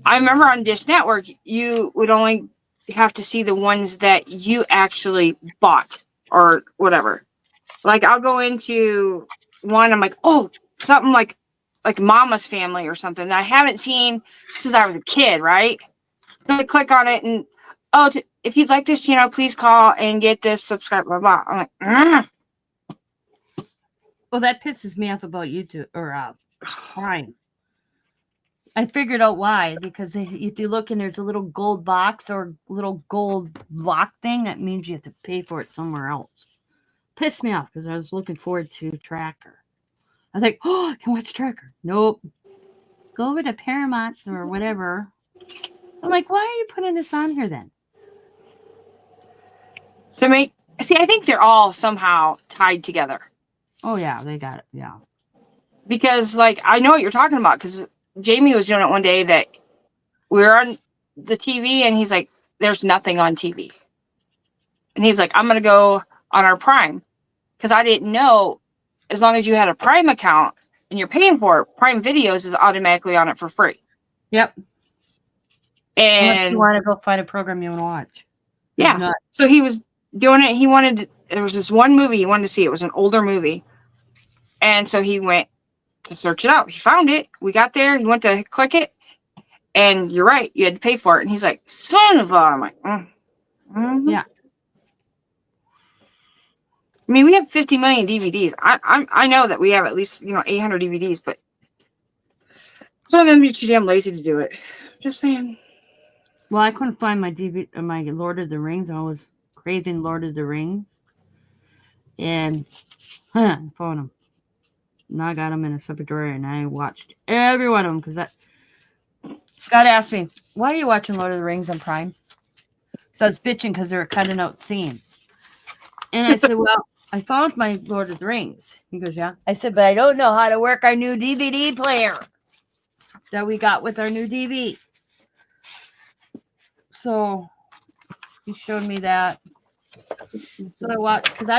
I remember on Dish Network, you would only have to see the ones that you actually bought or whatever. Like, I'll go into one, I'm like, oh, something like Mama's Family or something that I haven't seen since I was a kid, right? So I click on it and, if you'd like this channel, please call and get this, subscribe, blah, blah. I'm like, Well, that pisses me off about YouTube or Prime. I figured out why, because if you look and there's a little gold box or little gold lock thing, that means you have to pay for it somewhere else. Pissed me off because I was looking forward to Tracker. I was like, oh, I can watch Tracker. Nope. Go over to Paramount or whatever. I'm like, why are you putting this on here then? I think they're all somehow tied together. Oh, yeah, they got it. Yeah. Because, I know what you're talking about because Jamie was doing it one day that we were on the TV and he's like, there's nothing on TV. And he's like, I'm going to go on our Prime. Because I didn't know, as long as you had a Prime account and you're paying for it, Prime Videos is automatically on it for free. Yep. And unless you want to go find a program you want to watch. Yeah. So he was doing it. There was this one movie he wanted to see. It was an older movie. And so he went to search it out. He found it. We got there. He went to click it. And you're right. You had to pay for it. And he's like, son of a. I'm like, Yeah. I mean, we have 50 million DVDs. I know that we have at least, 800 DVDs, but Some of them be too damn lazy to do it. Just saying. Well, I couldn't find my DVD, my Lord of the Rings. I was craving Lord of the Rings, and found them. Now I got them in a separate drawer, and I watched every one of them because Scott asked me, "Why are you watching Lord of the Rings on Prime?" So I was bitching because they were cutting out scenes, and I said, "Well, I found my Lord of the Rings." He goes, "Yeah." I said, "But I don't know how to work our new DVD player that we got with our new DV." So he showed me that. So I watched because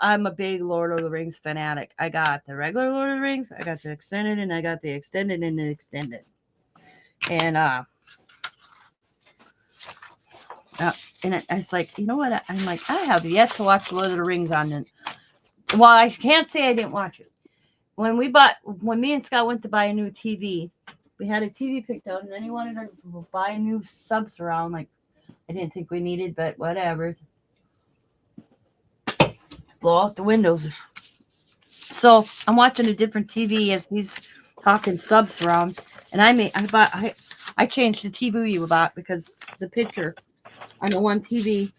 I'm a big Lord of the Rings fanatic. I got the regular Lord of the Rings, I got the extended, and I got the extended and the extended. And it's like, you know what? I'm like, I have yet to watch Lord of the Rings on it. Well, I can't say I didn't watch it. When me and Scott went to buy a new TV, we had a TV picked out, and then he wanted to buy a new sub surround. Like, I didn't think we needed, but whatever. Blow out the windows. So I'm watching a different TV as he's talking sub surround, and I changed the TV you bought because the picture on the one TV.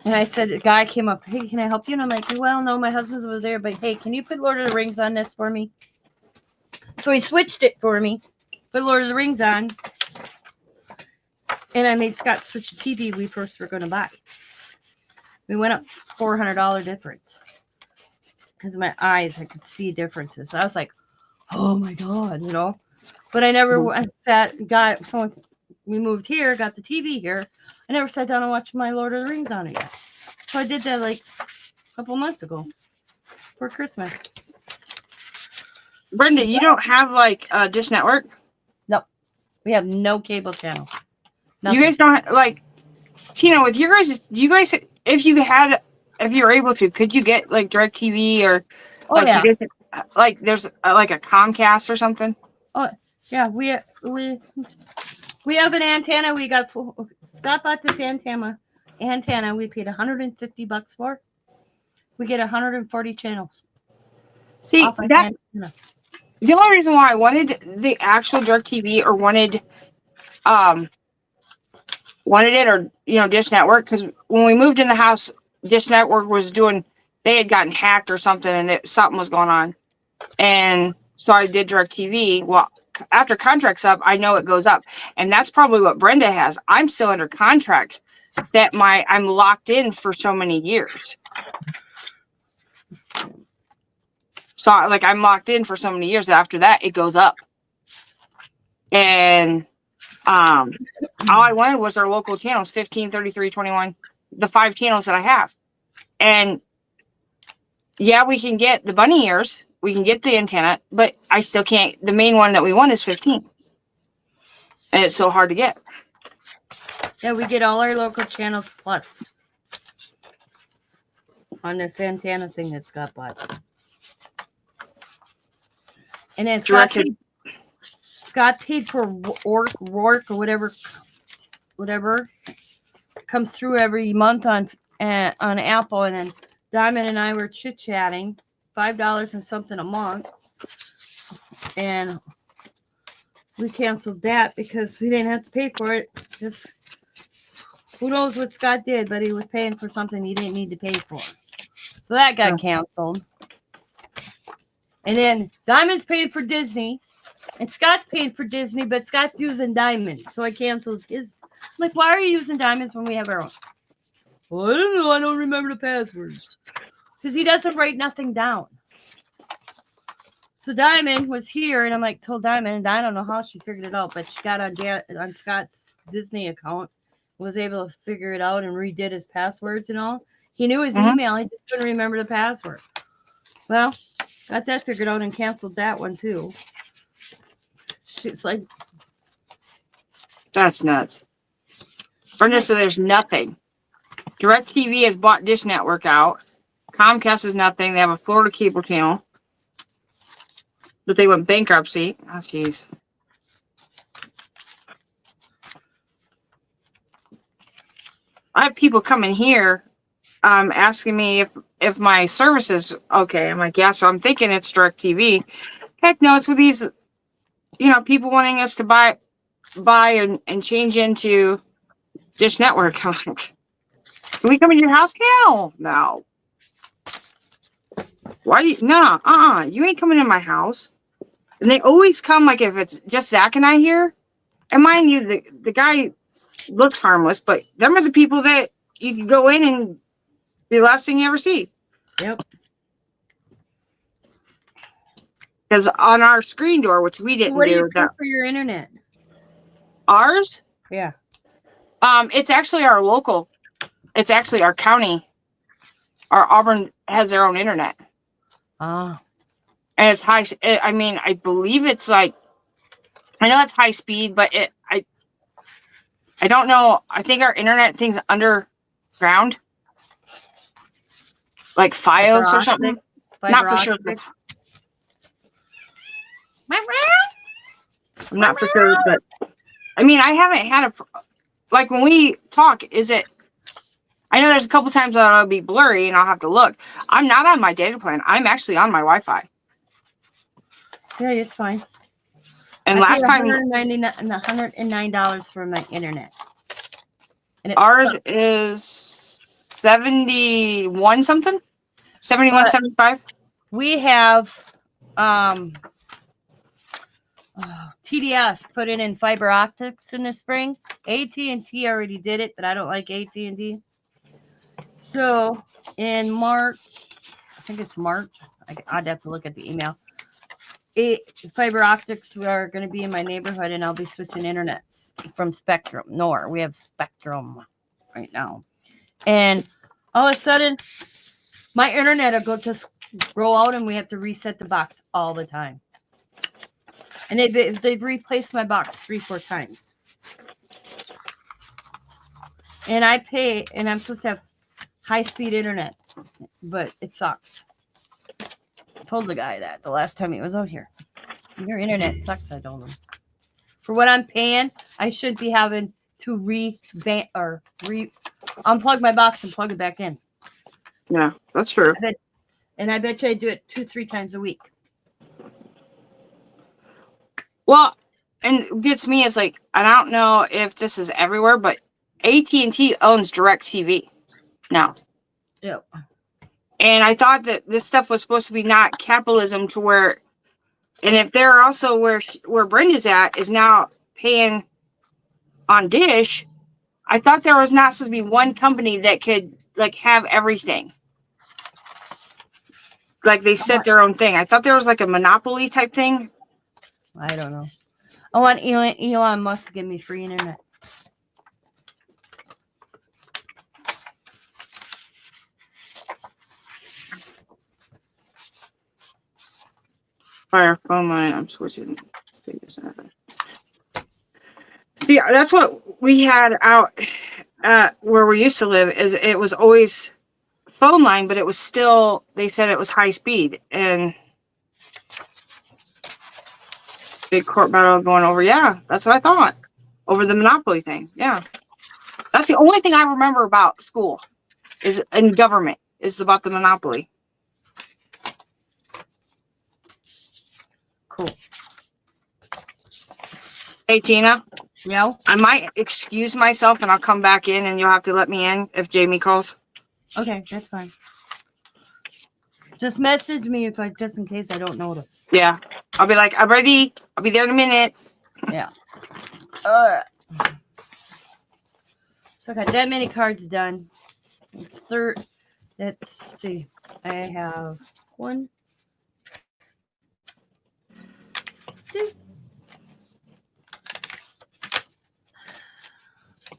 And I said, the guy came up, "Hey, can I help you?" And I'm like, "Well, no, my husband's over there, but hey, can you put Lord of the Rings on this for me?" So he switched it for me, put Lord of the Rings on, and I made Scott switch the TV we first were going to buy. We went up $400 difference because of my eyes. I could see differences. So I was like, "Oh my God," you know. But I never we moved here, got the TV here. I never sat down and watched my Lord of the Rings on it yet. So I did that like a couple months ago for Christmas. Brenda, you don't have like a Dish Network? No, we have no cable channel. You guys don't like Tina, with your guys, do you guys, if you're able to, could you get like DirecTV or like yeah. you guys, like there's like a Comcast or something? Oh yeah, we have an antenna. We got Scott bought this antenna. We paid $150 for. We get 140 channels. See, the only reason why I wanted the actual DirecTV or wanted it or Dish Network, because when we moved in the house, Dish Network was they had gotten hacked or something, and something was going on, and so I did DirecTV. Well, after contract's up, I know it goes up, and that's probably what Brenda has. I'm still under contract that I'm locked in for so many years. So like I'm locked in for so many years. After that, it goes up, and all I wanted was our local channels, 15, 33, 21, the 5 channels that I have. And yeah, we can get the bunny ears, we can get the antenna, but I still can't. The main one that we want is 15. And it's so hard to get. Yeah, we get all our local channels plus on this antenna thing that Scott bought. And then Scott paid for Rourke or whatever comes through every month on Apple, and then Diamond and I were chit-chatting, $5 and something a month, and we canceled that because we didn't have to pay for it. Just who knows what Scott did, but he was paying for something he didn't need to pay for. So that got canceled. And then Diamond's paid for Disney, and Scott's paid for Disney, but Scott's using Diamond, so I canceled his. I'm like, why are you using Diamonds when we have our own? Well, I don't know. I don't remember the passwords. Because he doesn't write nothing down. So Diamond was here, and I'm like, told Diamond, and I don't know how she figured it out, but she got on Scott's Disney account, was able to figure it out and redid his passwords and all. He knew his email, he just couldn't remember the password. Well, got that figured out and canceled that one too. She's like, that's nuts. Brenda said there's nothing. DirecTV has bought Dish Network out. Comcast is nothing. They have a Florida cable channel, but they went bankruptcy. Oh, jeez. I have people coming here asking me if my service is okay. I'm like, yeah, so I'm thinking it's DirecTV. Heck no, it's with these people wanting us to buy and change into Dish Network. I'm like, can we come in your house? Hell no. Why do you? No, you ain't coming in my house. And they always come like if it's just Zach and I here. And mind you, the guy looks harmless, but them are the people that you can go in and be the last thing you ever see. Yep. Because on our screen door, which we didn't What do you do, pay for your internet? ours, Yeah. it's actually our local. It's actually our county. Our Auburn has their own internet, Ah. and it's high. I mean, I believe it's like, I know it's high speed, but I don't know. I think our internet thing's underground, like FiOS or something. Not for sure. I'm not for sure, but I mean, I haven't had like when we talk. Is it? I know there's a couple times that it'll be blurry and I'll have to look. I'm not on my data plan. I'm actually on my Wi-Fi. Yeah, it's fine. And I last paid time, $109 for my internet. And ours sucks. is 71 something, 71, 75. We have TDS put it in fiber optics in the spring. AT&T already did it, but I don't like AT&T. So in March, I think it's March. I'd have to look at the email. Fiber optics are going to be in my neighborhood, and I'll be switching internets from Spectrum. We have Spectrum right now, and all of a sudden, my internet will go just roll out, and we have to reset the box all the time. And they've replaced my box 3-4 times, and I pay, and I'm supposed to have high-speed internet, but it sucks. I told the guy that the last time he was out here. Your internet sucks, I told him. For what I'm paying, I should be having to unplug my box and plug it back in. Yeah, that's true. I bet you I do it 2-3 times a week. Well, and it gets me is like, and I don't know if this is everywhere, but AT&T owns DirecTV now. Yep. And I thought that this stuff was supposed to be not capitalism to where, and if they're also where Brenda's at is now paying on Dish, I thought there was not supposed to be one company that could like have everything. Like they set their own thing. I thought there was like a monopoly type thing. I don't know. I want Elon Musk to give me free internet. Fire phone line. I'm switching. See, that's what we had out at where we used to live. Is it was always phone line, but it was still. They said it was high speed and big court battle going over. Yeah, that's what I thought over the monopoly thing. Yeah, that's the only thing I remember about school is in government is about the monopoly. Cool. Hey, Tina. Yeah. I might excuse myself and I'll come back in and you'll have to let me in if Jamie calls. Okay, that's fine. Just message me just in case I don't notice. Yeah. I'll be like, I'm ready. I'll be there in a minute. Yeah. All right. So I got that many cards done. Let's see. I have 1, 2.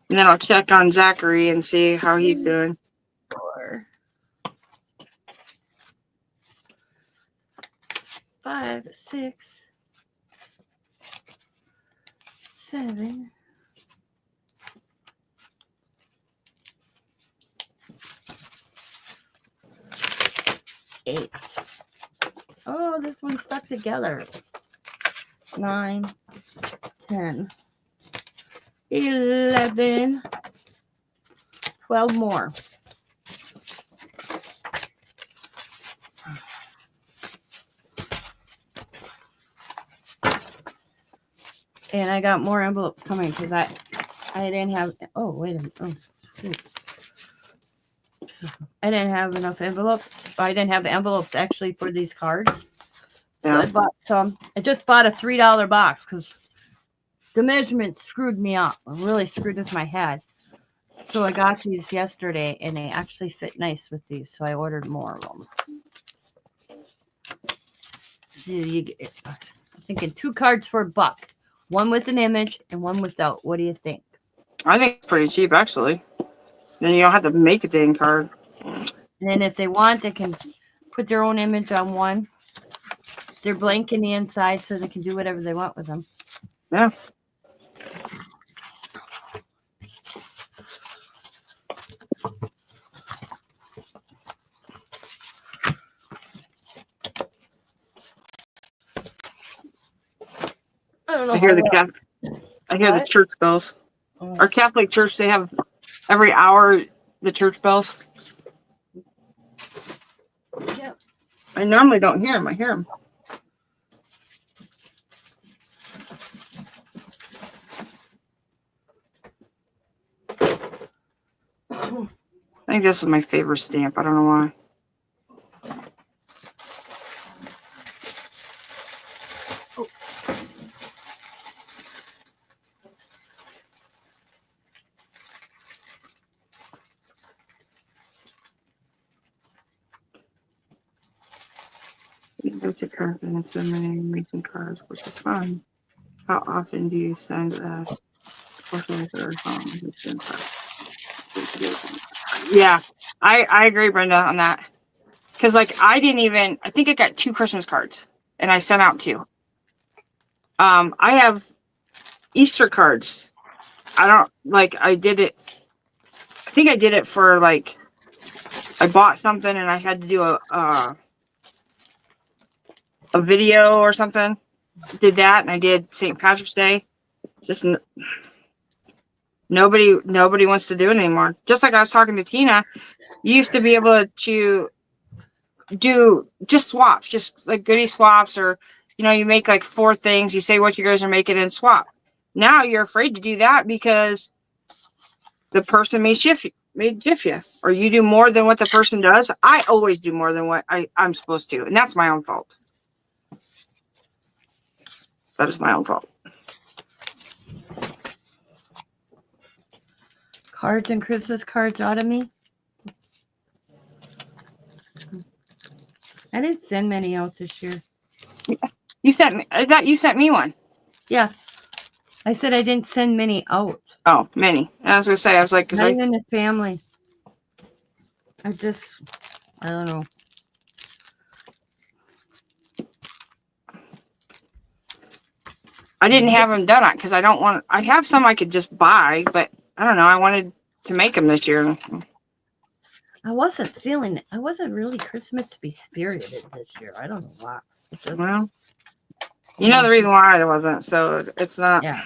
And then I'll check on Zachary and see how he's doing. 4, 5, 6, 7, 8. Oh, this one's stuck together. 9, 10, 11, 12 more. And I got more envelopes coming because I didn't have. Oh wait a minute. Oh, shoot. I didn't have enough envelopes. I didn't have the envelopes actually for these cards. So Yeah. I bought some. I just bought a $3 box because the measurement screwed me up. It really screwed with my head. So I got these yesterday, and they actually fit nice with these. So I ordered more of them. So I'm thinking 2 cards for $1. One with an image and one without. What do you think? I think it's pretty cheap, actually. Then you don't have to make a dang card. And then if they want, they can put their own image on one. They're blank in the inside, so they can do whatever they want with them. Yeah. I don't know. I hear the church bells. Oh. Our Catholic church, they have every hour the church bells. Yep. I normally don't hear them. I hear them. I think this is my favorite stamp. I don't know why. You go to cards and so many recent cards, which is fun. How often do you send a portrait or home? Yeah, I agree, Brenda, on that. Because, like, I think I got 2 Christmas cards, and I sent out 2. I have Easter cards. I think I did it for, like, I bought something and I had to do a video or something. Did that, and I did St. Patrick's Day. Just nobody wants to do it anymore. Just like I was talking to Tina, you used to be able to do just swaps, just like goodie swaps, or you make like 4 things, you say what you guys are making and swap. Now you're afraid to do that because the person may jiff you, or you do more than what the person does. I always do more than what I'm supposed to, and that's my own fault. That is my own fault. Cards and Christmas cards out of me. I didn't send many out this year. I thought you sent me one. Yeah. I said I didn't send many out. Oh, many. I was gonna say, I was like, Not even the family. I don't know. I didn't have them done because I don't want. I have some I could just buy, but I don't know. I wanted to make them this year. I wasn't really Christmas-y spirited this year. I don't know why. Well, you know the reason why I wasn't, so it's not. Yeah.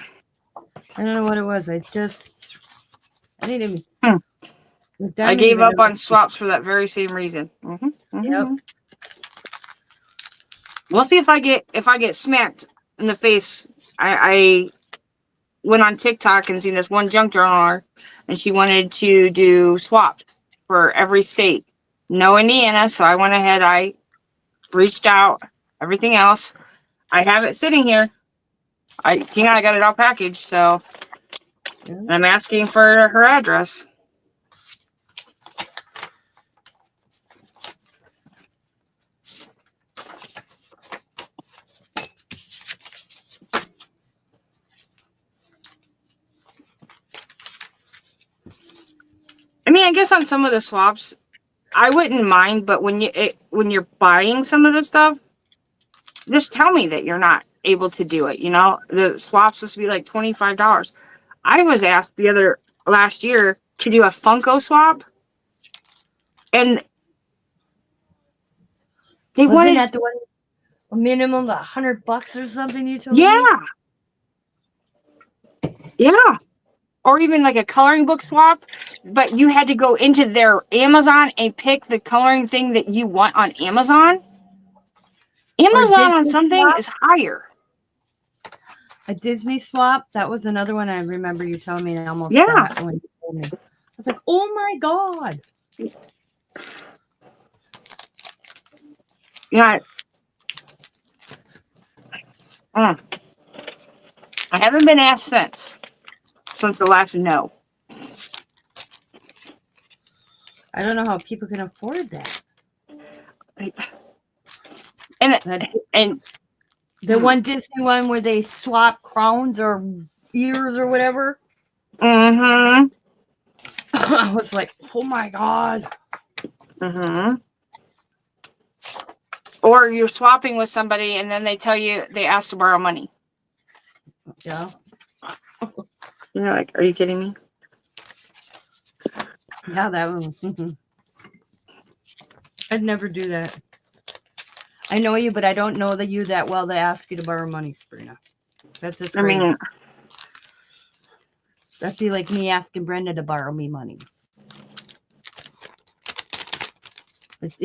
I don't know what it was. I didn't even. I gave up on swaps for that very same reason. Yep. We'll see if I get smacked in the face. I went on TikTok and seen this one junk journaler, and she wanted to do swaps for every state. No Indiana, so I went ahead. I reached out. Everything else, I have it sitting here. I got it all packaged, so I'm asking for her address. I mean, I guess on some of the swaps, I wouldn't mind, but when you're buying some of the stuff, just tell me that you're not able to do it. The swap's supposed to be like $25. I was asked last year to do a Funko swap, and they wanted that the one a minimum of $100 or something. You told me. Yeah. Or even like a coloring book swap, but you had to go into their Amazon and pick the coloring thing that you want on Amazon. Amazon on something is higher. A Disney swap. That was another one I remember you telling me. I almost Yeah. got when you told me. I was like, oh my god. Yeah. I haven't been asked since the last no. I don't know how people can afford that. And The one Disney one where they swap crowns or ears or whatever. mm-hmm. I was like, oh my god. Mm-hmm. Or you're swapping with somebody and then they tell you they ask to borrow money. Yeah. You're like, are you kidding me? Yeah, that one. I'd never do that. I know you, but I don't know that you that well to ask you to borrow money, Sabrina. That's just crazy. I mean, That'd be like me asking Brenda to borrow me money. It's,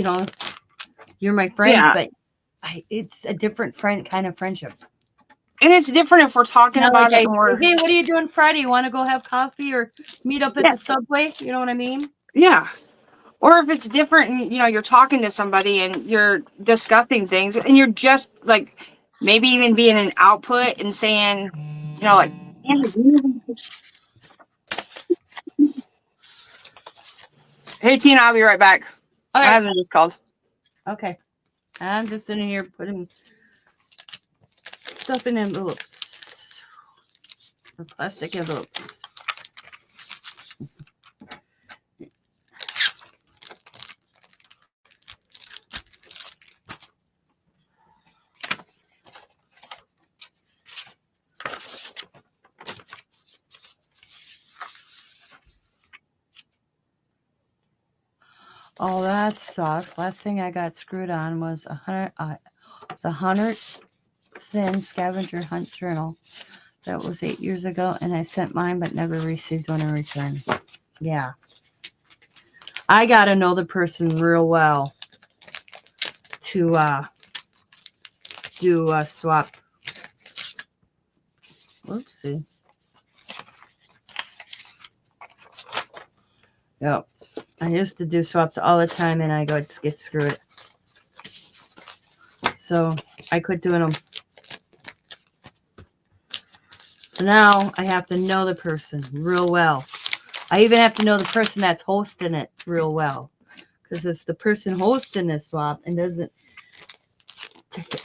you're my friends, yeah. but it's a different kind of friendship. And it's different if we're talking Not about like it more. hey, what are you doing Friday? You want to go have coffee or meet up at Yeah. the Subway? You know what I mean? Yeah. Or if it's different and, you're talking to somebody and you're discussing things and you're just like maybe even being an output and saying, like, hey, Tina, I'll be right back. All My right. husband just called. Okay. I'm just sitting here putting stuff in envelopes. Or plastic envelopes. Oh, that sucks. Last thing I got screwed on was a 100 thin scavenger hunt journal. That was 8 years ago, and I sent mine but never received one in return. Yeah. I got to know the person real well to do a swap. Oopsie. Yep. I used to do swaps all the time, and I go get screwed. So I quit doing them. So now I have to know the person real well. I even have to know the person that's hosting it real well. Because if the person hosting this swap and doesn't, it's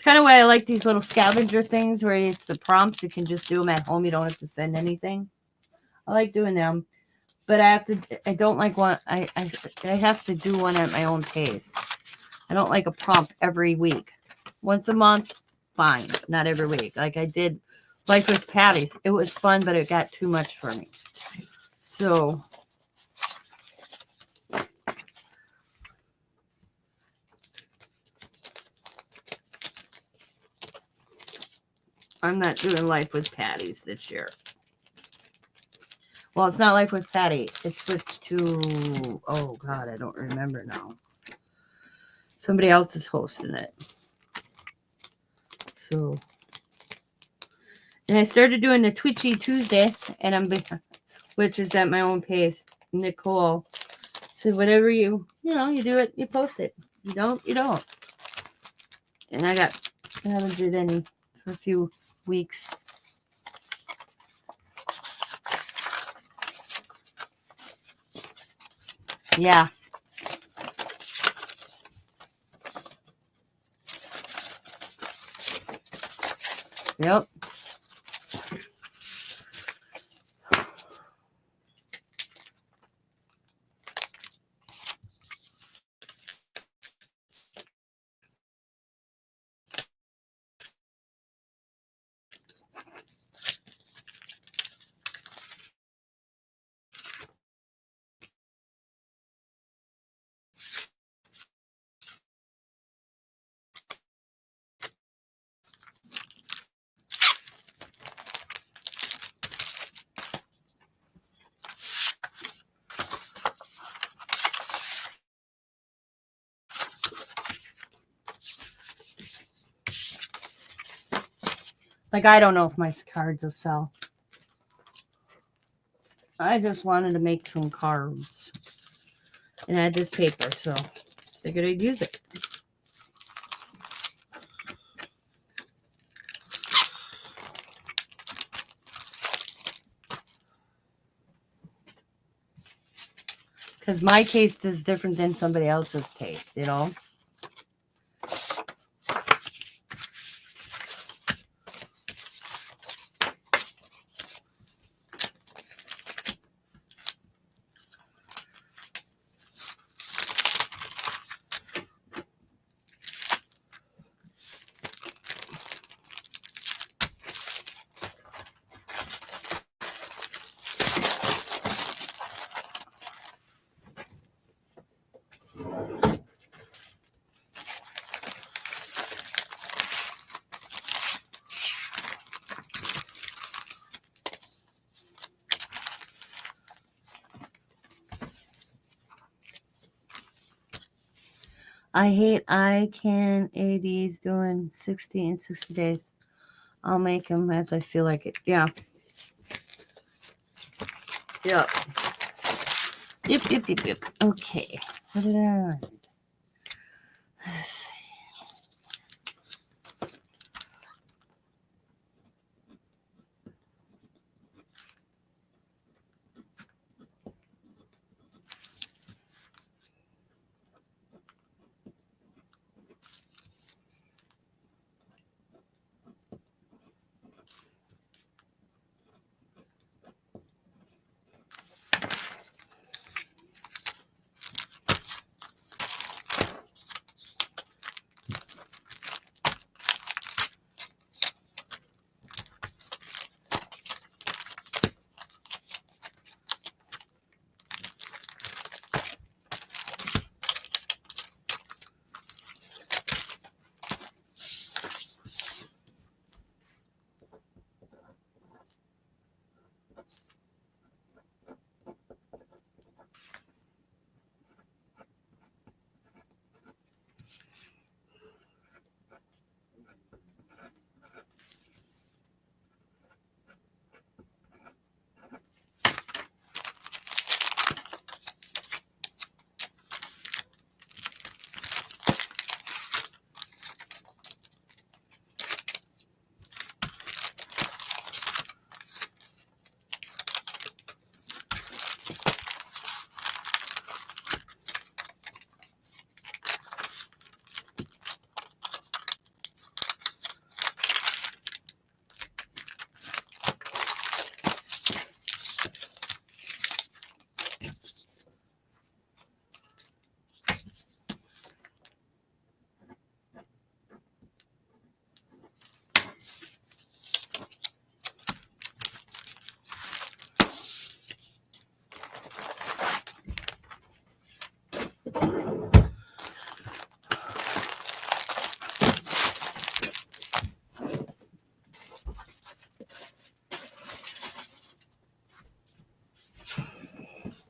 kind of why I like these little scavenger things where it's the prompts. You can just do them at home. You don't have to send anything. I like doing them. But I don't like one. I have to do one at my own pace. I don't like a prompt every week. Once a month, fine. Not every week. Like I did Life with Patty's. It was fun, but it got too much for me. So I'm not doing Life with Patty's this year. Well, it's not Life with Patty. It's switched to, oh God, I don't remember now. Somebody else is hosting it. So, and I started doing the Twitchy Tuesday, and which is at my own pace. Nicole said, whatever you do it, you post it. You don't, you don't. And I haven't did any for a few weeks. Yeah. Yep. Like, I don't know if my cards will sell. I just wanted to make some cards. And I had this paper, so figured I'd use it. Because my taste is different than somebody else's taste, you know? I can AD's doing 60 in 60 days. I'll make them as I feel like it. Yeah. Yep. Yep. Okay. Put it on. Let's see.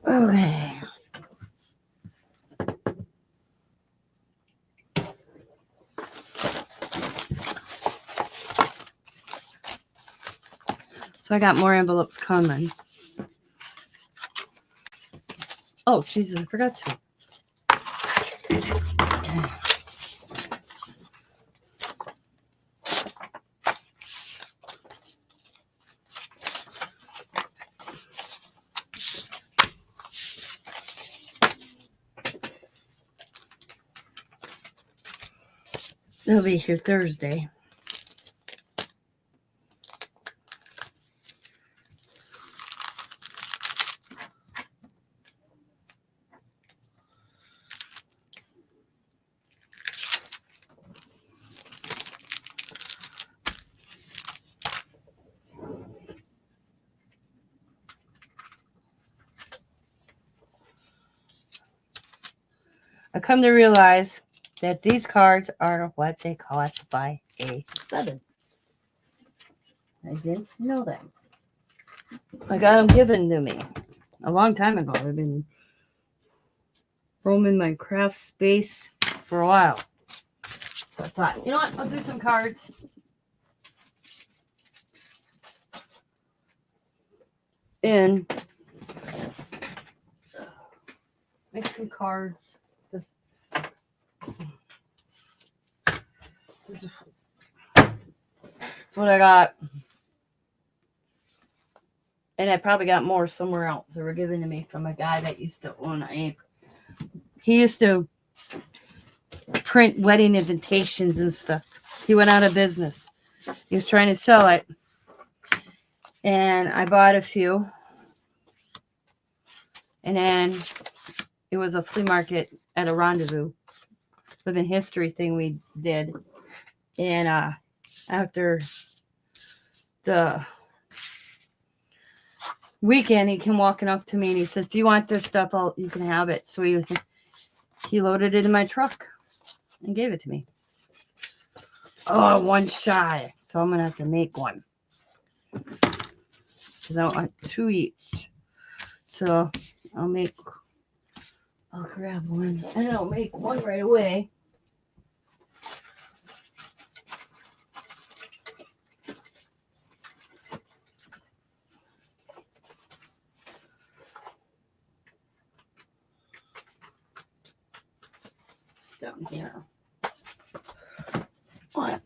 Okay. So I got more envelopes coming. Oh, Jesus, I forgot to. They'll be here Thursday. I come to realize that these cards are what they classify a 7. I didn't know that. I got them given to me a long time ago. I've been roaming my craft space for a while. So I thought, you know what? I'll do some cards. and make some cards. This is what I got. And I probably got more somewhere else that were given to me from a guy that used to own a. He used to print wedding invitations and stuff. He went out of business. He was trying to sell it. And I bought a few. And then it was a flea market at a rendezvous. Living history thing we did. And after the weekend, he came walking up to me and he said, if you want this stuff, you can have it. So he loaded it in my truck and gave it to me. Oh, one shy. So I'm going to have to make one. Because I want 2 each. So I'll grab one. And I'll make one right away. Down here. What?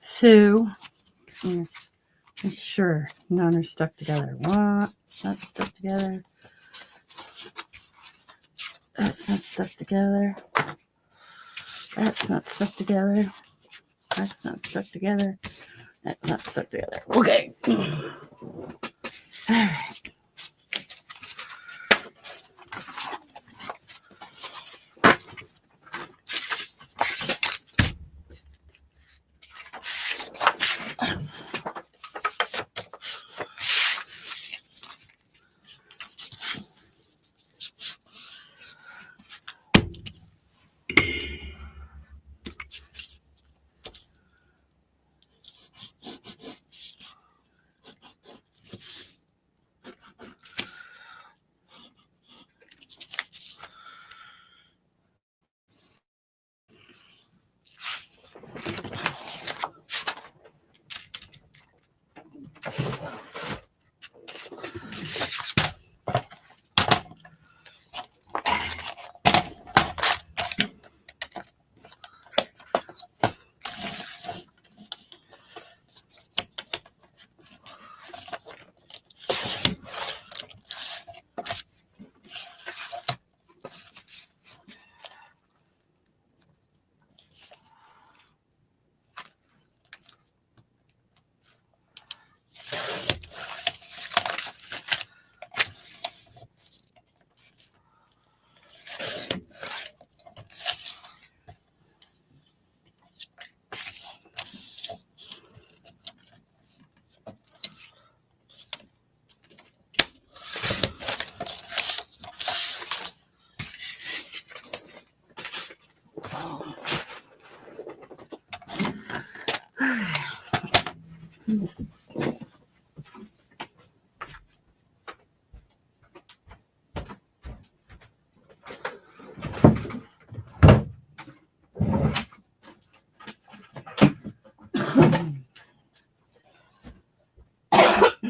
So, make sure none are stuck together. What? That's stuck together. That's not stuck together. That's not stuck together. That's not stuck together. That's not stuck together. Okay. All right.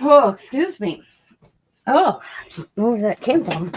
Oh, excuse me. Oh, I don't know where that came from.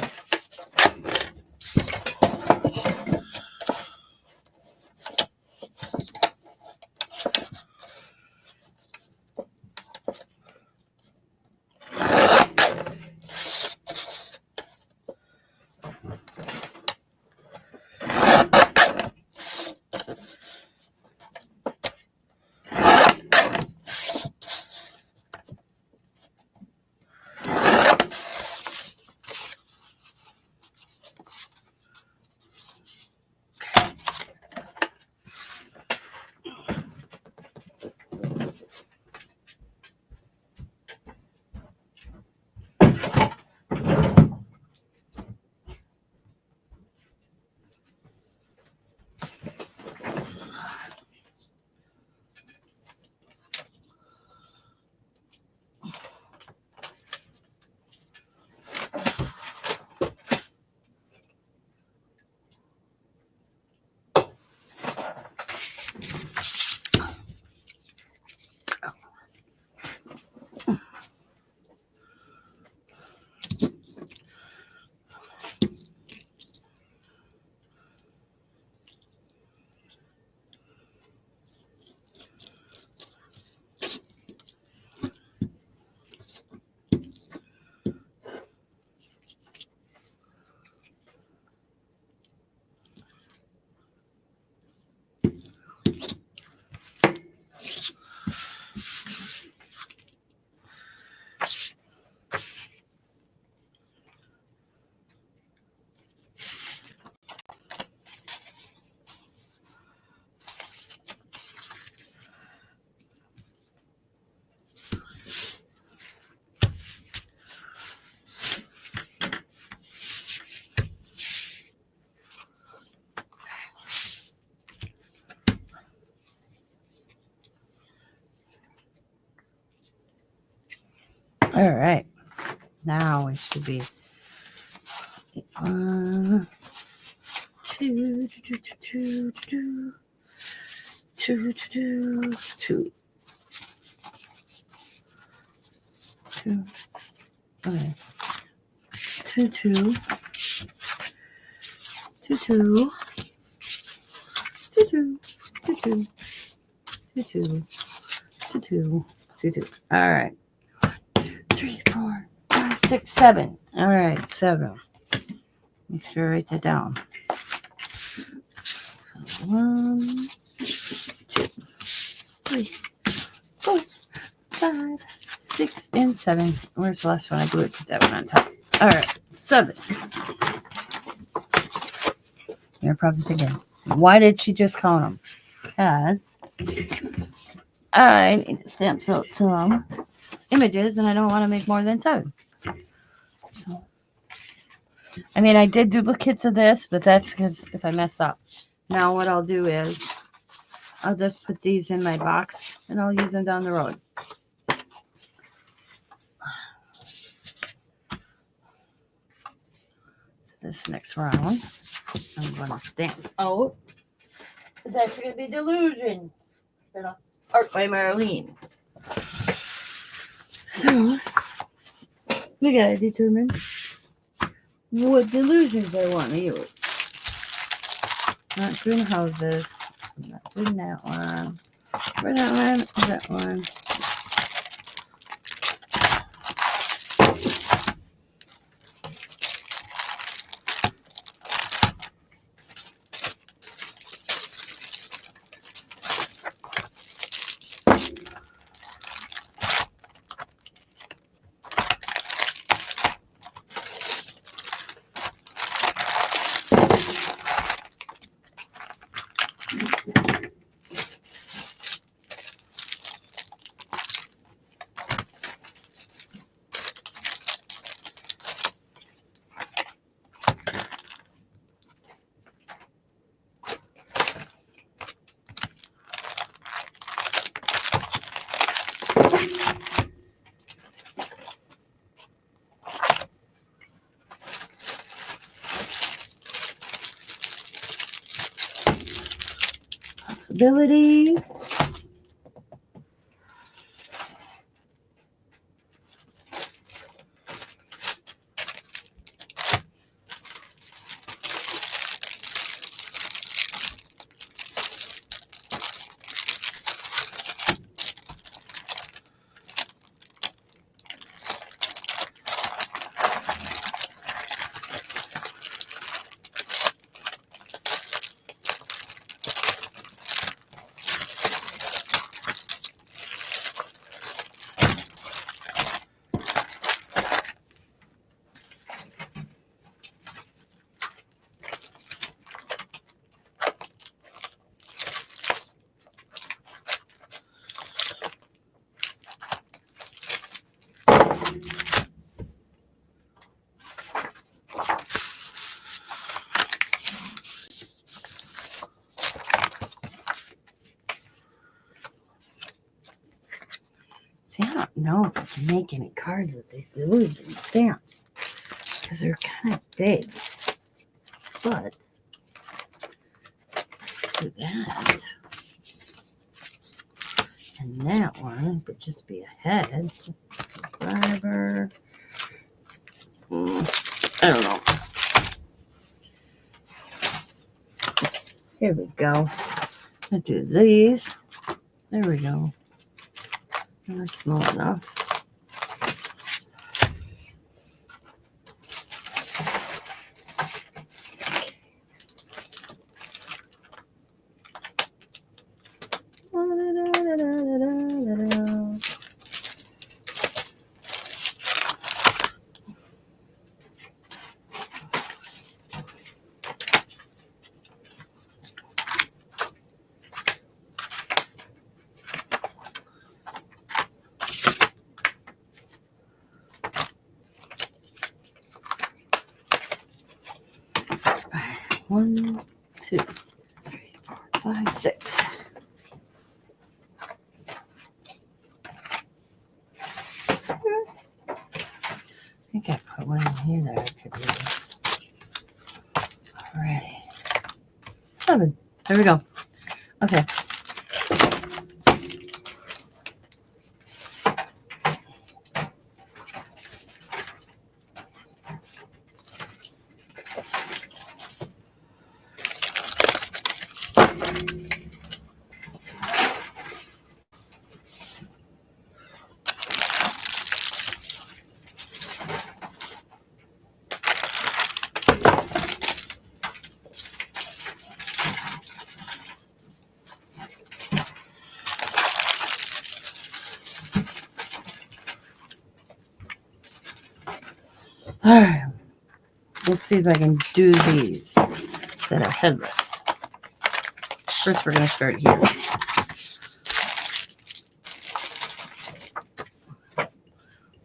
All right. Now we should be 1, 2, 2, 2, 2. Okay. 2, 2, 2, 2, 2, 2, 2, 2, 2, 2. All right. 3, 4, 5, 6, 7. All right, 7. Make sure I write that down. So 1, 2, 3, 4, 5, 6, and 7. Where's the last one? I glued that one on top. All right, 7. You're probably thinking, why did she just count them? Because I need to stamp out some images, and I don't want to make more than 7. So, I mean, I did duplicates of this, but that's because if I mess up. Now what I'll do is I'll just put these in my box, and I'll use them down the road. This next round, I'm going to stamp out. It's actually going to be Delusions. Art by Marlene. So, we got to determine what delusions I want to use. Not doing houses. I'm not doing that one. Or that one. Or that one. Possibility. See, I don't know if I can make any cards with these delusion stamps because they're kind of big. But do that, and that one would just be a head. Subscriber. I don't know. Here we go. I'll do these. There we go. That's small enough. One, 2, 3, 4, 5, 6. here that I could use. All right. 7. There we go. Okay. All right. Let's see if I can do these that are headless. First, we're going to start here.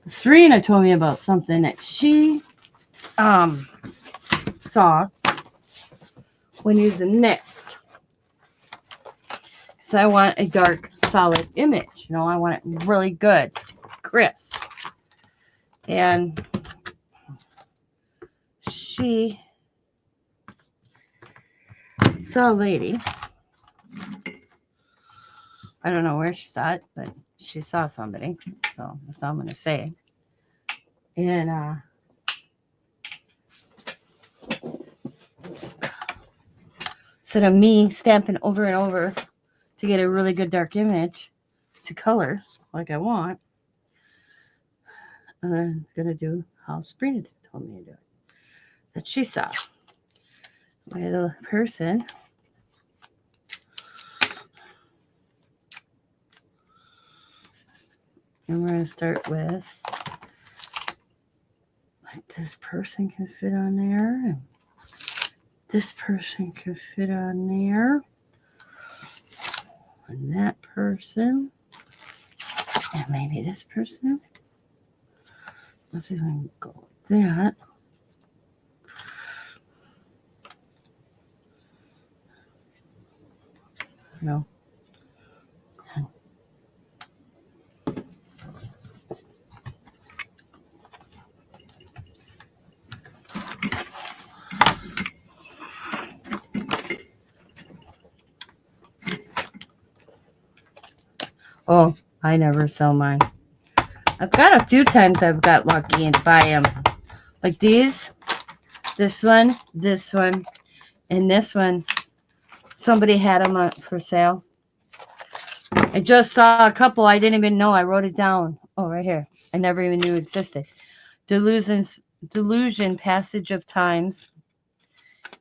Sabrina told me about something that she saw when using this. So I want a dark, solid image. You know, I want it really good, crisp. And she saw a lady. I don't know where she saw it, but she saw somebody. So that's all I'm going to say. And instead of me stamping over and over to get a really good dark image to color like I want, I'm going to do how Sabrina told me to do it. That she saw. By the person. And we're going to start with, like, this person can fit on there. And this person can fit on there. And that person. And maybe this person. Let's see if I can go with that. No. Oh, I never sell mine. I've got a few times I've got lucky and buy them. Like these, this one, and this one. Somebody had them for sale. I just saw a couple I didn't even know. I wrote it down. Oh, right here. I never even knew existed. Delusion, Passage of Times,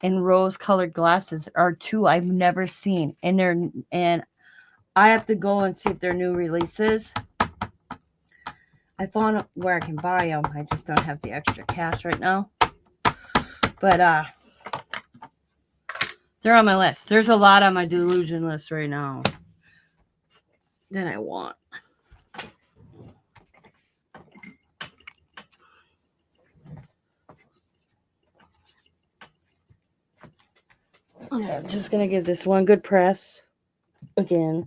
and rose-colored glasses are 2 I've never seen. And I have to go and see if they're new releases. I found where I can buy them. I just don't have the extra cash right now. But they're on my list. There's a lot on my delusion list right now that I want. Okay, I'm just going to give this one good press again.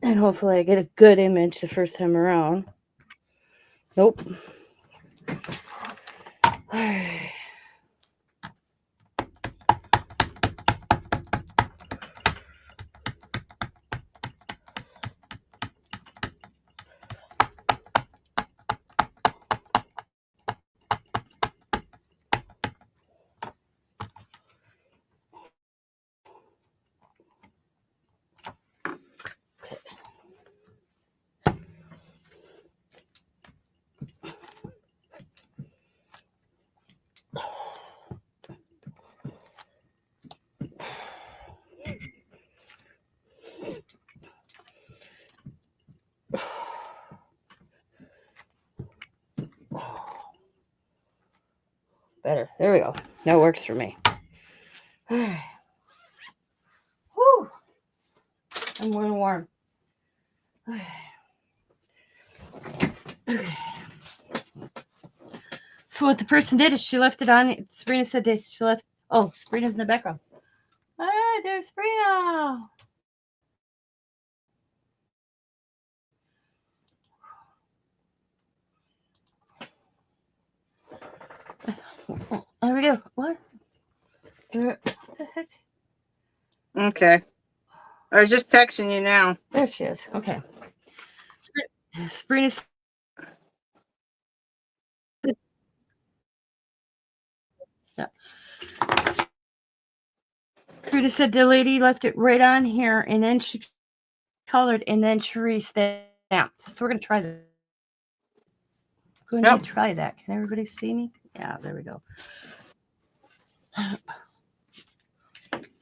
And hopefully I get a good image the first time around. Nope. All right. Better. There we go. That works for me. All right. Whew. I'm warm. Okay. So what the person did is she left it on. Sabrina said that she left. Oh, Sabrina's in the background. All right, there's Sabrina. There we go. What? What the heck? Okay. I was just texting you now. There she is. Okay. Sabrina. Yeah. Sabrina said the lady left it right on here, and then she colored, and then she re-stamped. So we're gonna try that. Going Yep. to try that. Can everybody see me? Yeah, there we go.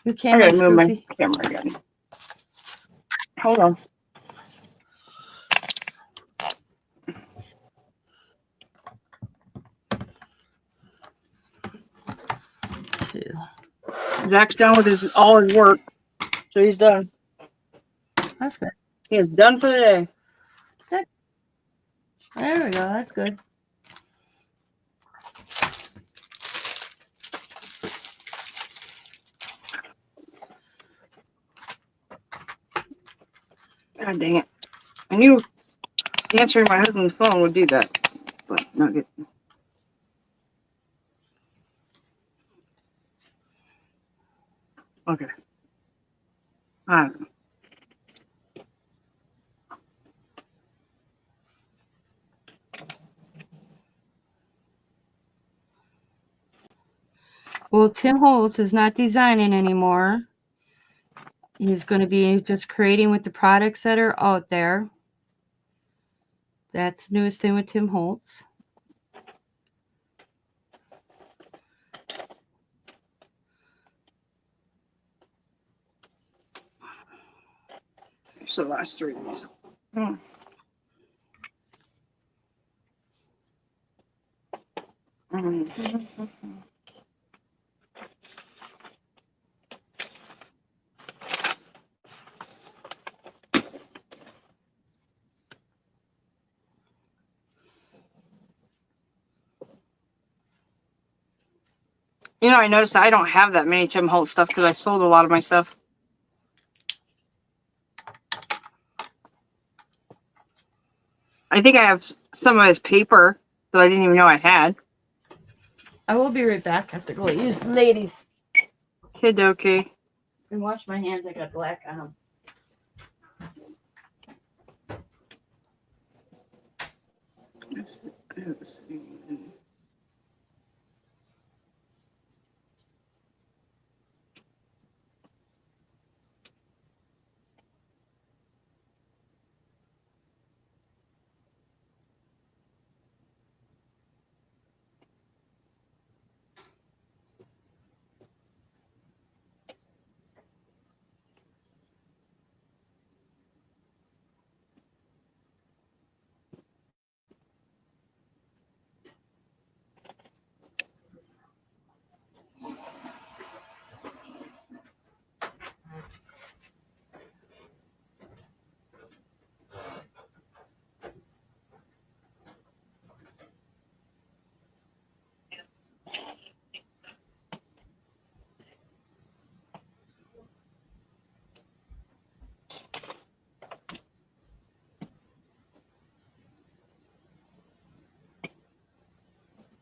New I camera, gotta move my Scoofy. camera again. Hold on. Two. Zach's done with all his work, so he's done. That's good. He is done for the day. There we go. That's good. God dang it! I knew answering my husband's phone would do that, but not good. Okay. I don't know. Well, Tim Holtz is not designing anymore. He's going to be just creating with the products that are out there. That's the newest thing with Tim Holtz. It's the last 3 days. Hmm. You know, I noticed I don't have that many Tim Holtz stuff because I sold a lot of my stuff. I think I have some of his paper that I didn't even know I had. I will be right back. I have to go use the ladies Kidoki. and wash my hands. I got black on them.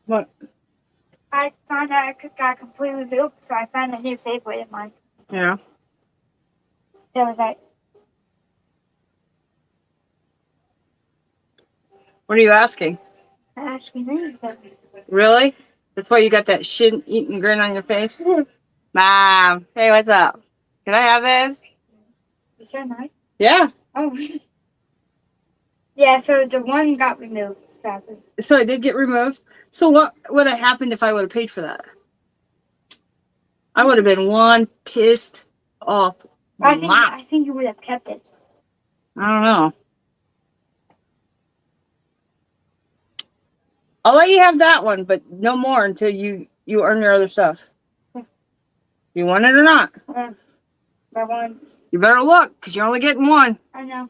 What? I found out I got completely moved, so I found a new favorite of mine. Yeah. It was like, What are you asking? ask me anything. Really? That's why you got that shit-eating grin on your face? Mom, hey, what's up? Can I have this? You sure not? Yeah. Oh. Yeah, so the one got removed, sadly. So it did get removed. So what would have happened if I would have paid for that? I would have been one pissed off mom. I think you would have kept it. I don't know. I'll let you have that one, but no more until you earn your other stuff. You want it or not? That one. You better look, because you're only getting one. I know.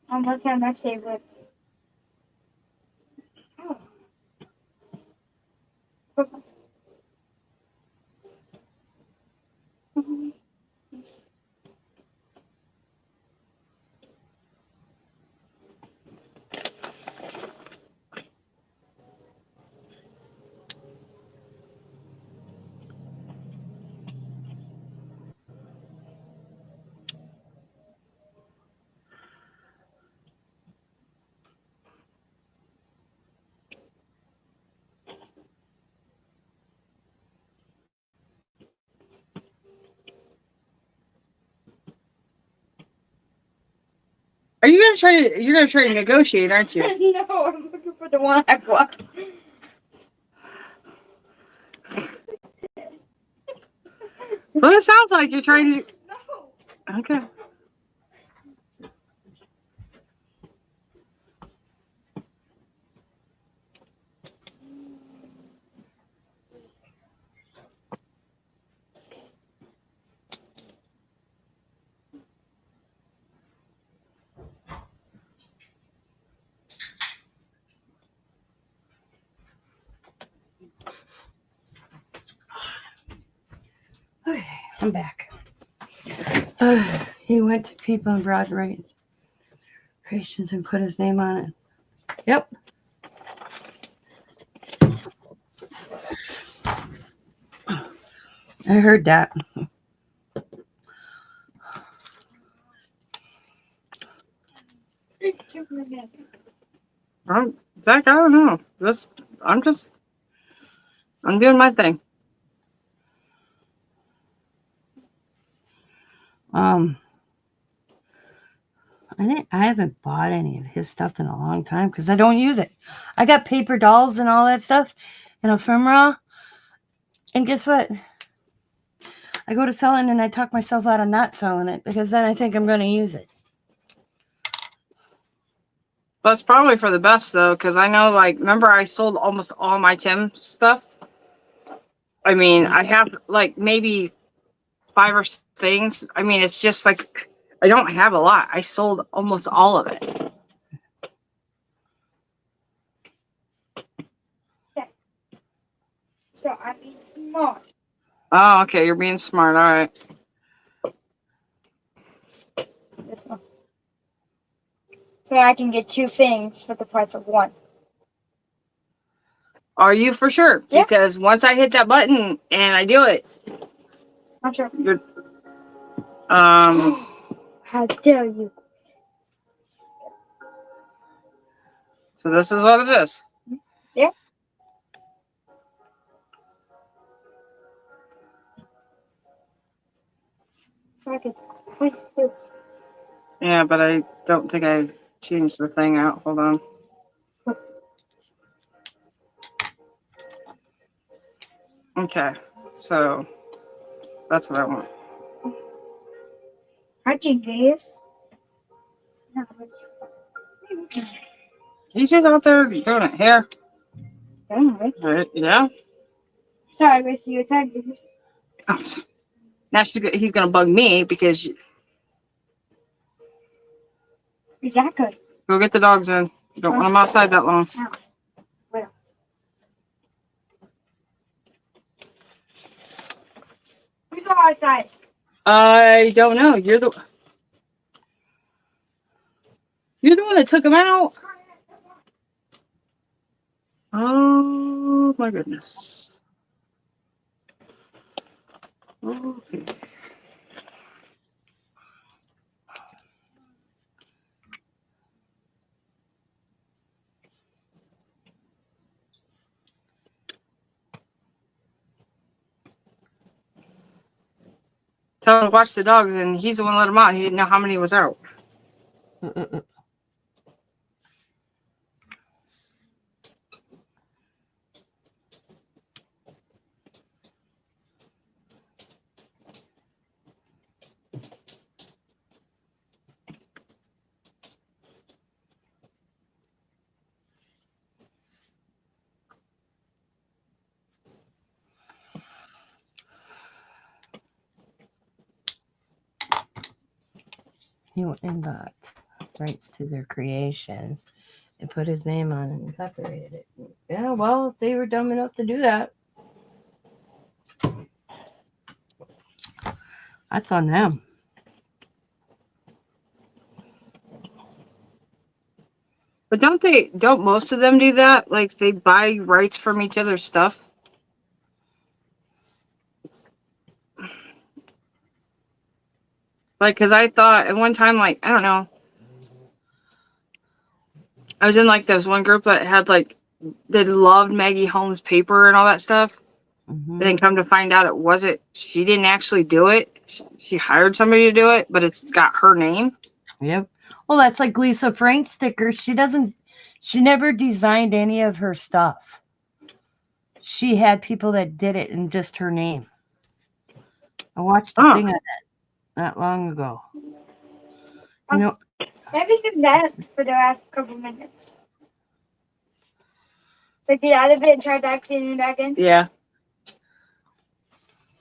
I'm looking at my favorites. Oh. Are you gonna try to? You're gonna try to negotiate, aren't you? No, I'm looking for the one I want. So it sounds like you're trying to. No. Okay. Okay, I'm back. He went to people in Broad Range Creations and put his name on it. Yep. I heard that. Zach, I don't know. I'm doing my thing. I haven't bought any of his stuff in a long time because I don't use it. I got paper dolls and all that stuff and ephemera. And guess what? I go to selling and I talk myself out of not selling it because then I think I'm going to use it. That's probably for the best though, because I know, like, remember I sold almost all my Tim stuff. I mean, I have like maybe 5 or 6 things. I mean, it's just like I don't have a lot. I sold almost all of it. So I'm being smart. Oh, okay. You're being smart. All right. This one. So I can get 2 things for the price of 1. Are you for sure? Yeah. Because once I hit that button and I do it, I'm sure. you're, How dare you? so this is what it is. Yeah. Points too. Yeah, but I don't think I changed the thing out. Hold on. Okay, so that's what I want. Hi, Jinkies. No, He's just out there doing it here. anyway. Right? Yeah. Sorry, I wasted your time, Jinkies. Now he's gonna bug me because Is that good? go get the dogs in. You don't want them outside that long. Well. We go outside. I don't know. You're the one that took him out. Oh my goodness. Okay. Tell him to watch the dogs, and he's the one that let him out. He didn't know how many was out. He went and got rights to their creations and put his name on it and copyrighted it. Yeah, well, they were dumb enough to do that. That's on them. But don't most of them do that? Like, they buy rights from each other's stuff? Like, because I thought at one time, like, I don't know. I was in, like, this one group that had, like, they loved Maggie Holmes' paper and all that stuff. Mm-hmm. And then come to find out it wasn't, she didn't actually do it. She hired somebody to do it, but it's got her name. Yep. Well, that's like Lisa Frank stickers. She never designed any of her stuff. She had people that did it in just her name. I watched a Oh, thing on that not long ago. You know, I've been doing that for the last couple minutes. So get out of it and try back in and back in. yeah.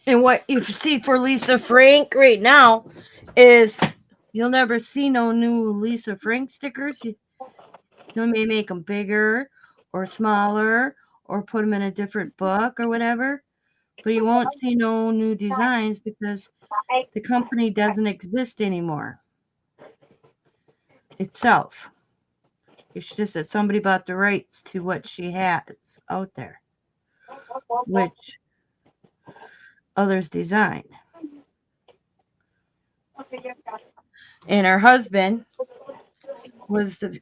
and what you see for Lisa Frank right now is you'll never see no new Lisa Frank stickers. You may make them bigger or smaller or put them in a different book or whatever, but you won't see no new designs because the company doesn't exist anymore itself. It's just that somebody bought the rights to what she has out there, which others designed. And her husband was the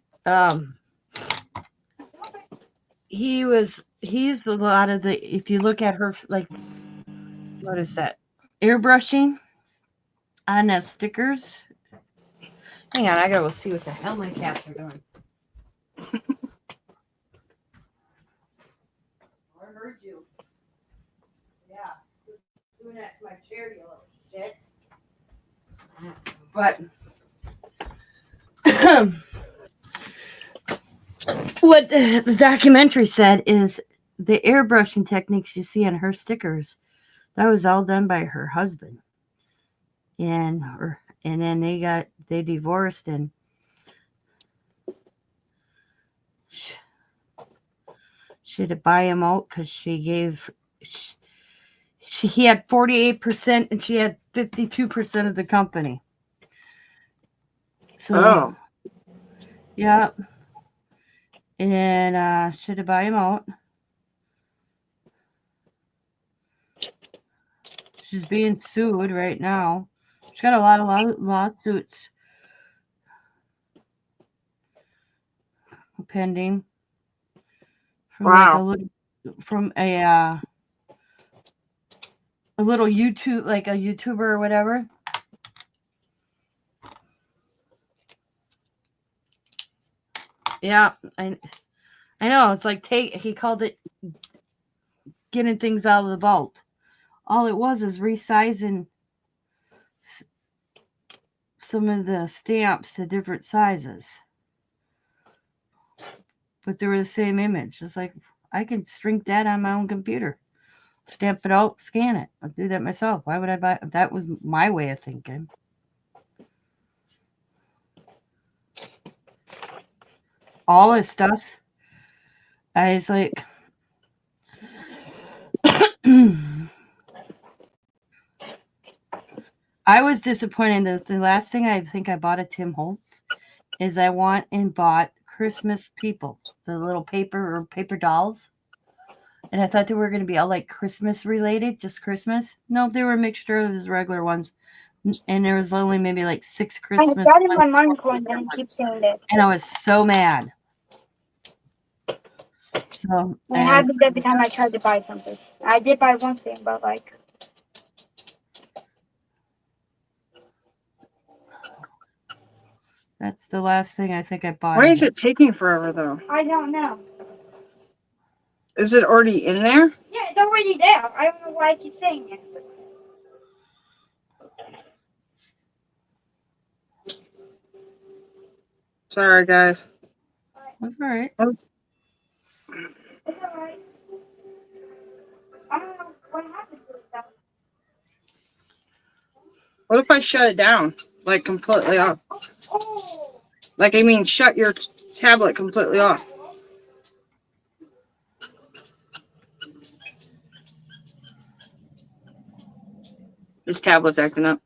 he's a lot of the, if you look at her, like, what is that, airbrushing on the stickers. Hang on, I gotta go see what the hell my cats are doing. I heard you. Yeah, doing that to my chair, you little shit. But what the documentary said is the airbrushing techniques you see on her stickers, that was all done by her husband. And then they divorced, and she had to buy him out because he had 48% and she had 52% of the company. So yeah, and she had to buy him out. She's being sued right now. She's got a lot of lawsuits pending from Wow. a little YouTube, like a YouTuber or whatever. Yeah, I know. It's like he called it getting things out of the vault. All it was is resizing some of the stamps to different sizes. But they were the same image. It's like, I can shrink that on my own computer. Stamp it out, scan it. I'll do that myself. Why would I buy? That was my way of thinking. All this stuff, I was like, I was disappointed that the last thing I think I bought at Tim Holtz is I went and bought Christmas people, the little paper dolls. And I thought they were going to be all like Christmas related, just Christmas. No, they were a mixture of those regular ones. And there was only maybe like 6 Christmas I got in my mind going and keep saying that. and I was so mad. So It happens every time I tried to buy something. I did buy one thing, but like, that's the last thing I think I bought. Why is it taking forever though? I don't know. Is it already in there? Yeah, it's already there. I don't know why I keep saying it. Sorry, guys. That's all right. It's alright. I don't know what happened to it though. What if I shut it down? Like completely off? Oh. Like, I mean, shut your tablet completely off. This tablet's acting up.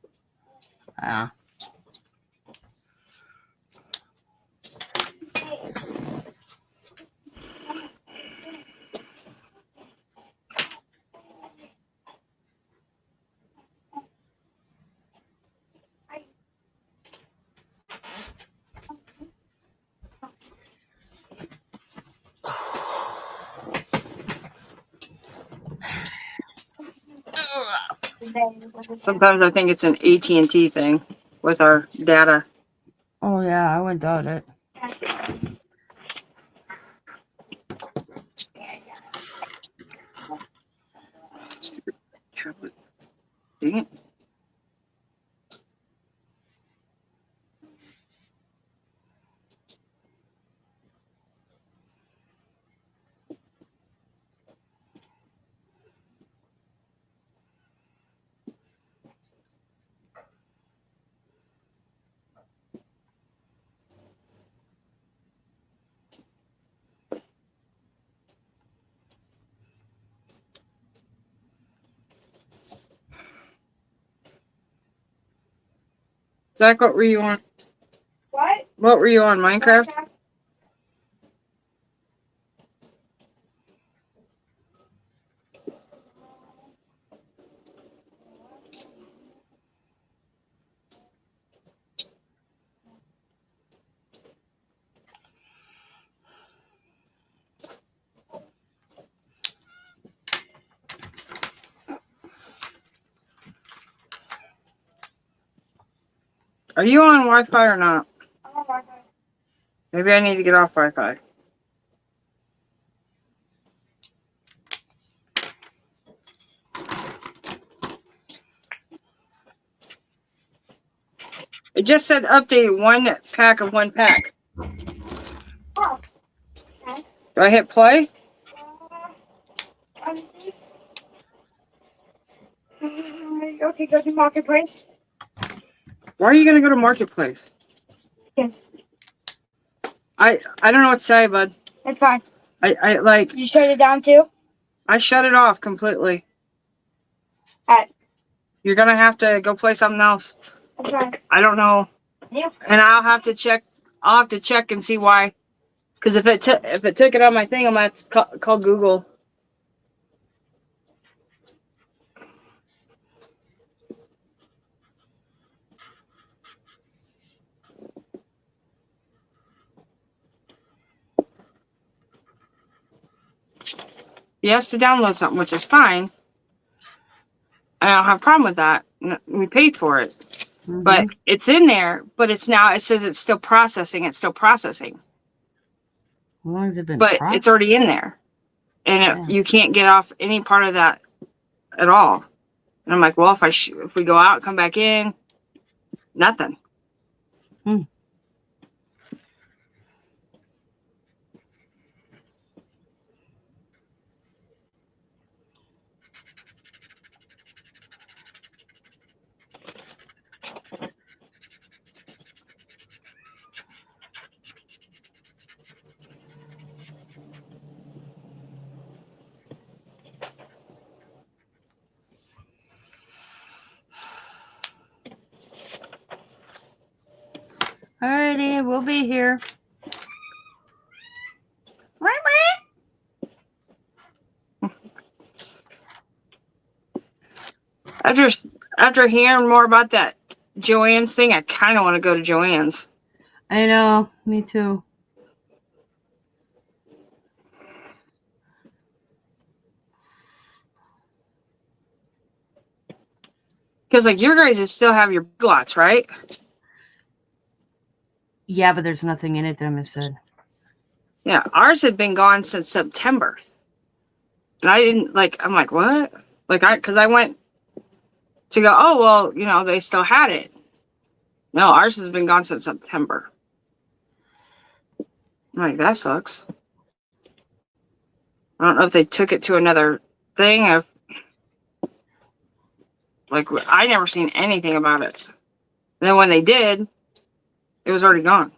Sometimes I think it's an AT&T thing with our data. Oh yeah, I wouldn't doubt it. Tablet. Dang it. Zach, what were you on? What? What were you on? Minecraft? Are you on Wi-Fi or not? Oh my god. Maybe I need to get off Wi-Fi. It just said update 1 pack of 1 pack. Oh. Do I hit play? Um, okay, go to Marketplace. Why are you gonna go to Marketplace? Yes, I don't know what to say, bud. it's fine. I like You shut it down too? I shut it off completely. Alright, You're gonna have to go play something else. it's fine. I don't know, Yeah. and I'll have to check. I'll have to check and see why. Because if it took it on my thing, I'm gonna have to call Google. He has to download something, which is fine. I don't have a problem with that. We paid for it. Mhm. But it's in there, but it says it's still processing. It's still processing. How long has it been? But it's already in there. And Yeah. you can't get off any part of that at all. And I'm like, well, if we go out, come back in, nothing. Alrighty, we'll be here. After hearing more about that Joanne's thing, I kind of want to go to Joanne's. I know, me too. Because, like, your guys still have your big lots, right? Yeah, but there's nothing in it, them said. Yeah, ours had been gone since September. And I didn't, like, I'm like, what? Like, because I went to go, oh, well, you know, they still had it. No, ours has been gone since September. I'm like, that sucks. I don't know if they took it to another thing. Like, I never seen anything about it. And then when they did, it was already gone.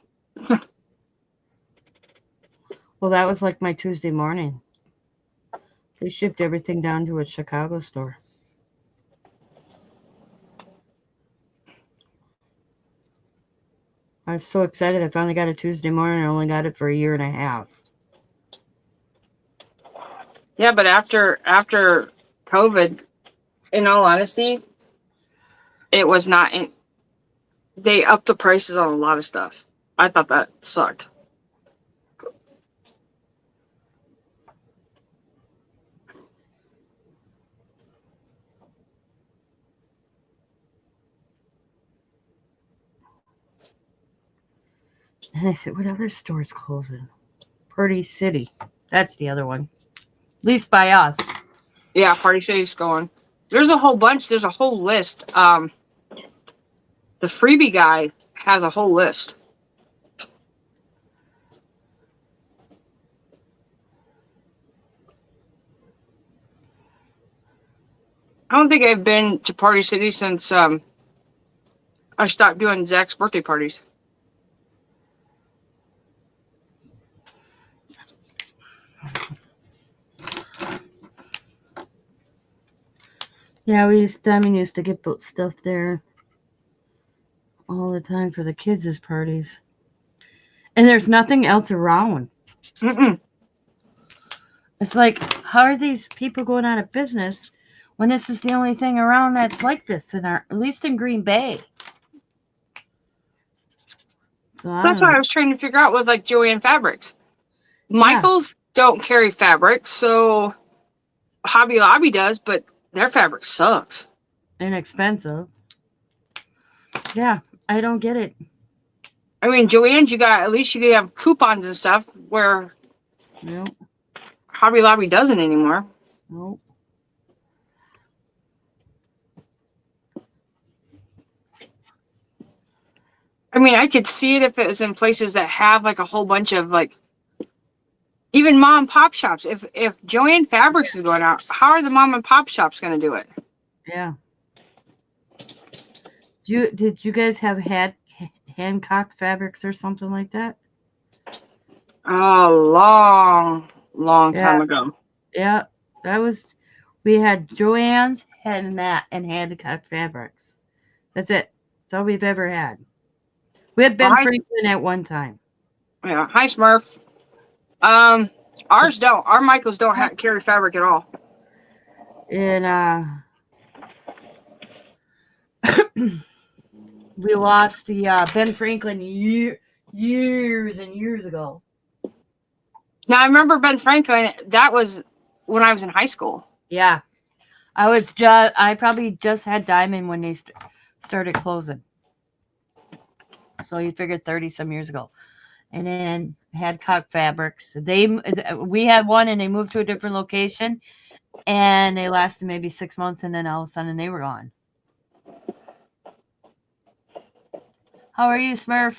Well, that was like my Tuesday morning. They shipped everything down to a Chicago store. I was so excited. I finally got it Tuesday morning. I only got it for a year and a half. Yeah, but after COVID, in all honesty, it was not. They upped the prices on a lot of stuff. I thought that sucked. And I said, what other store's closing? Party City. That's the other one. At least by us. Yeah, Party City's going. There's a whole bunch. There's a whole list. The freebie guy has a whole list. I don't think I've been to Party City since I stopped doing Zach's birthday parties. Yeah, Diamond used to get stuff there all the time for the kids' parties. And there's nothing else around. Mm-mm. It's like, how are these people going out of business when this is the only thing around that's like this at least in Green Bay? So That's what I was trying to figure out with like Joanne Fabrics. Michaels don't carry fabrics, so Hobby Lobby does, but their fabric sucks. Inexpensive. Yeah, I don't get it. I mean, Joanne's, at least you have coupons and stuff where Nope. Hobby Lobby doesn't anymore. Nope. I mean, I could see it if it was in places that have like a whole bunch of like even mom and pop shops. If Joanne Fabrics is going out, how are the mom and pop shops going to do it? Yeah. Did you guys have Hancock Fabrics or something like that? Oh, long time ago. Yeah, we had Joann's, and Hancock Fabrics. That's it. That's all we've ever had. We had Ben Franklin at one time. Yeah. Hi, Smurf. Ours don't. Our Michaels don't carry fabric at all. And we lost the Ben Franklin years and years ago. Now I remember Ben Franklin. That was when I was in high school. Yeah, I probably just had Diamond when they started closing. So you figured 30 some years ago. And then Hadcock Fabrics. We had one and they moved to a different location and they lasted maybe 6 months and then all of a sudden they were gone. How are you, Smurf?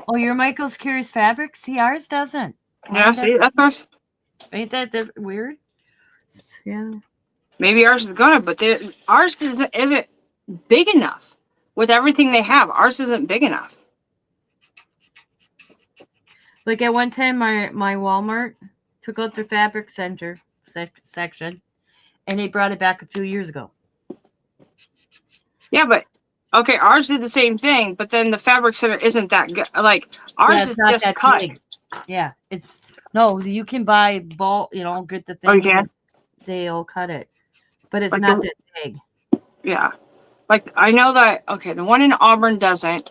Oh, your Michael's carries fabric? See, ours doesn't. Yeah, see, that's ours. Ain't that weird? Yeah. Maybe ours is gonna, but ours isn't big enough. With everything they have, ours isn't big enough. Like at one time, my Walmart took out their fabric center section, and they brought it back a few years ago. Yeah, but okay, ours did the same thing, but then the fabric center isn't that good. Like ours is just cut. Big. Yeah, you can buy bulk. Get the thing. Oh, you can. They'll cut it, but it's like not that big. Yeah, like I know that. Okay, the one in Auburn doesn't.